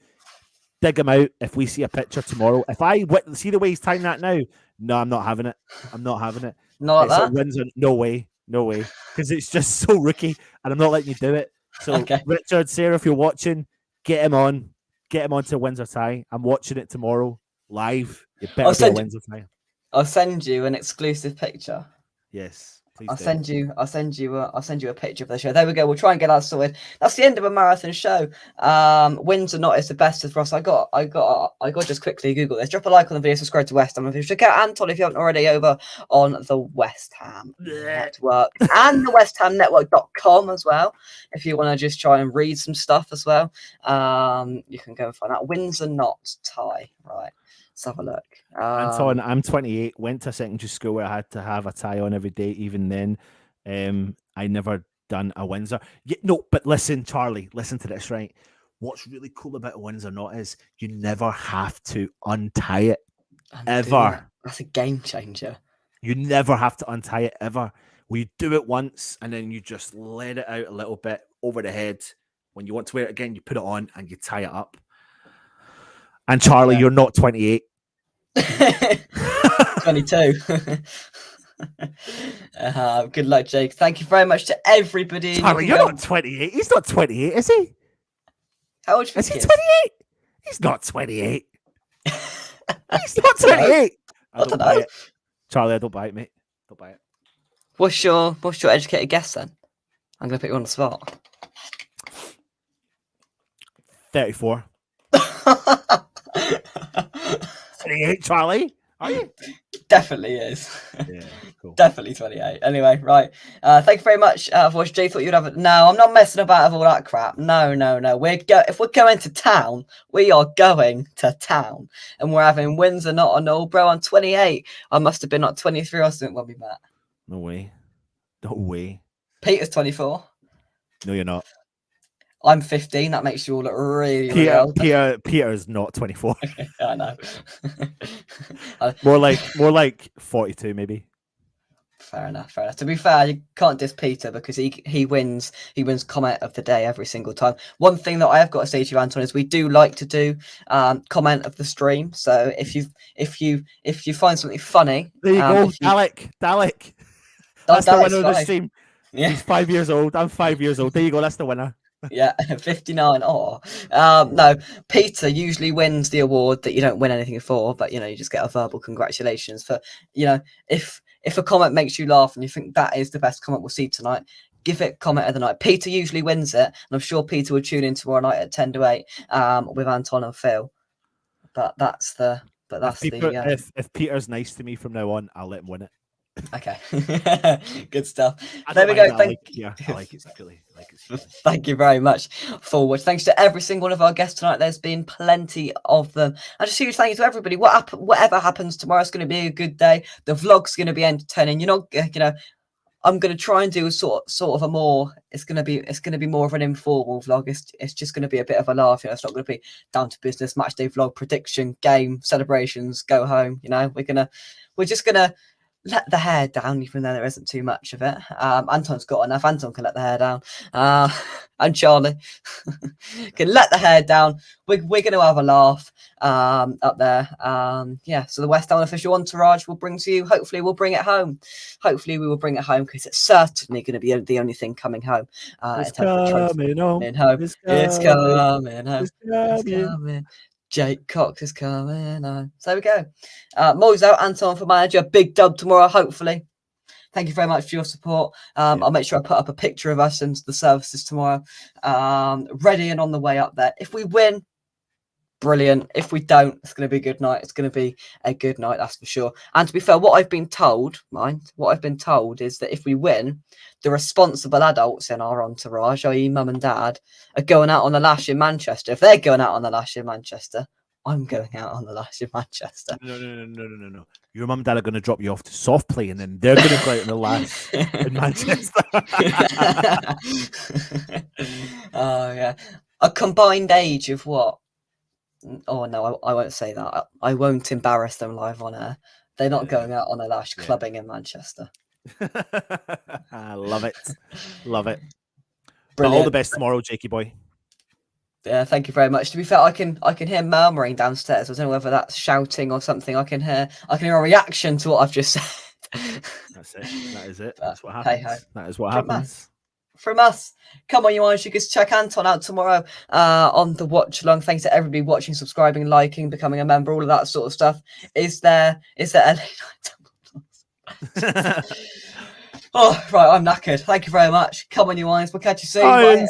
dig him out. If we see a picture tomorrow, if I see the way he's tying that now, no, I'm not having it. I'm not having it. Not It's a that? Windsor, no way, because it's just so rookie, and I'm not letting you do it. So Richard, Sarah, if you're watching, get him onto a Windsor tie. I'm watching it tomorrow live. It better be a Windsor tie. I'll send you an exclusive picture. Yes, please. I'll send you a picture of the show. There we go. We'll try and get that sorted. That's the end of a marathon show. Wins or not is the best for us. I got just quickly Google this. Drop a like on the video, subscribe to West Ham. If you check out Anton if you haven't already over on the West Ham Network and the WestHamNetwork.com as well. If you want to just try and read some stuff as well, you can go and find out wins or not tie. Right. Let's have a look. Anton, I'm 28. Went to secondary school where I had to have a tie on every day. Even then, I never done a Windsor. Yeah, no, but listen, Charlie, listen to this, right? What's really cool about a Windsor knot is you never have to untie it ever. That's a game changer. You never have to untie it ever. We do it once and then you just let it out a little bit over the head. When you want to wear it again, you put it on and you tie it up. And Charlie, you're not 28. 22. Good luck, Jake. Thank you very much to everybody. Charlie, you're not 28. He's not 28, is he? How old is he? 28? He's not 28. He's not 28. I don't buy it. Charlie, I don't buy it, mate. Don't buy it. What's your educated guess then? I'm gonna put you on the spot. 34. 28, Charlie. Are you? Definitely is. Yeah, cool. Definitely 28. Anyway, right. Thank you very much for watching. Jay thought you'd have it. No, I'm not messing about with all that crap. No. If we're going to town, we are going to town. And we're having Windsor not on all, bro. I'm 28. I must have been like 23 or something when we met. No way. No way. Peter's 24. No, you're not. I'm 15. That makes you all look really, really old. Peter's not 24. I know. more like 42, maybe. Fair enough. Fair enough. To be fair, you can't diss Peter because he wins comment of the day every single time. One thing that I have got to say to you, Anton, is we do like to do comment of the stream. So if you find something funny, there you go, Dalek. That's the winner of the stream. Yeah. He's 5 years old. I'm 5 years old. There you go. That's the winner. Yeah, 59. Oh, no. Peter usually wins the award that you don't win anything for, but you just get a verbal congratulations for if a comment makes you laugh and you think that is the best comment we'll see tonight, give it comment of the night. Peter usually wins it, and I'm sure Peter will tune in tomorrow night at 10 to 8 with Anton and Phil. But if Peter's nice to me from now on, I'll let him win it. Okay, good stuff. There we go. I like it secretly. Thank you very much for watching. Thanks to every single one of our guests tonight. There's been plenty of them. And just huge thank you to everybody. Whatever happens tomorrow, it's going to be a good day. The vlog's going to be entertaining. I'm going to try and do a sort of a more. It's going to be more of an informal vlog. It's just going to be a bit of a laugh. It's not going to be down to business. Match day vlog, prediction, game, celebrations, go home. We're just gonna let the hair down, even though there isn't too much of it. Anton's got enough. Anton can let the hair down. And Charlie can let the hair down. We're going to have a laugh up there. So the West Ham official entourage will bring to you. Hopefully we'll bring it home. Hopefully we will bring it home because it's certainly going to be the only thing coming home. It's coming home. It's coming home. It's coming. Jake Cox is coming on. So there we go. Mozo, Anton for manager. Big dub tomorrow, hopefully. Thank you very much for your support. I'll make sure I put up a picture of us and the services tomorrow. Ready and on the way up there. If we win, brilliant. If we don't, it's going to be a good night. It's going to be a good night, that's for sure. And to be fair, what I've been told is that if we win, the responsible adults in our entourage, i.e. mum and dad, are going out on the lash in Manchester. If they're going out on the lash in Manchester, I'm going out on the lash in Manchester. No. Your mum and dad are going to drop you off to soft play, and then they're going to go out on the lash in Manchester. Oh, yeah. A combined age of what? Oh, no, I won't say that. I won't embarrass them live on air. They're not going out on a lash clubbing in Manchester. I love it. Love it. Brilliant. All the best tomorrow, Jakey boy. Yeah, thank you very much. To be fair, I can hear murmuring downstairs. I don't know whether that's shouting or something. I can hear a reaction to what I've just said. That's it. That is it. That's what happens. Hey-ho. That is what happens. From us. Come on, you guys. You can check Anton out tomorrow on the watch along. Thanks to everybody watching, subscribing, liking, becoming a member, all of that sort of stuff. Is there LA Oh, right, I'm knackered. Thank you very much. Come on, you guys. We'll catch you soon. We'll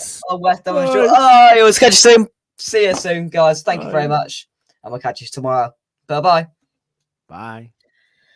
catch you soon. See you soon, guys. Thank you very much. And we'll catch you tomorrow. Bye-bye. Bye.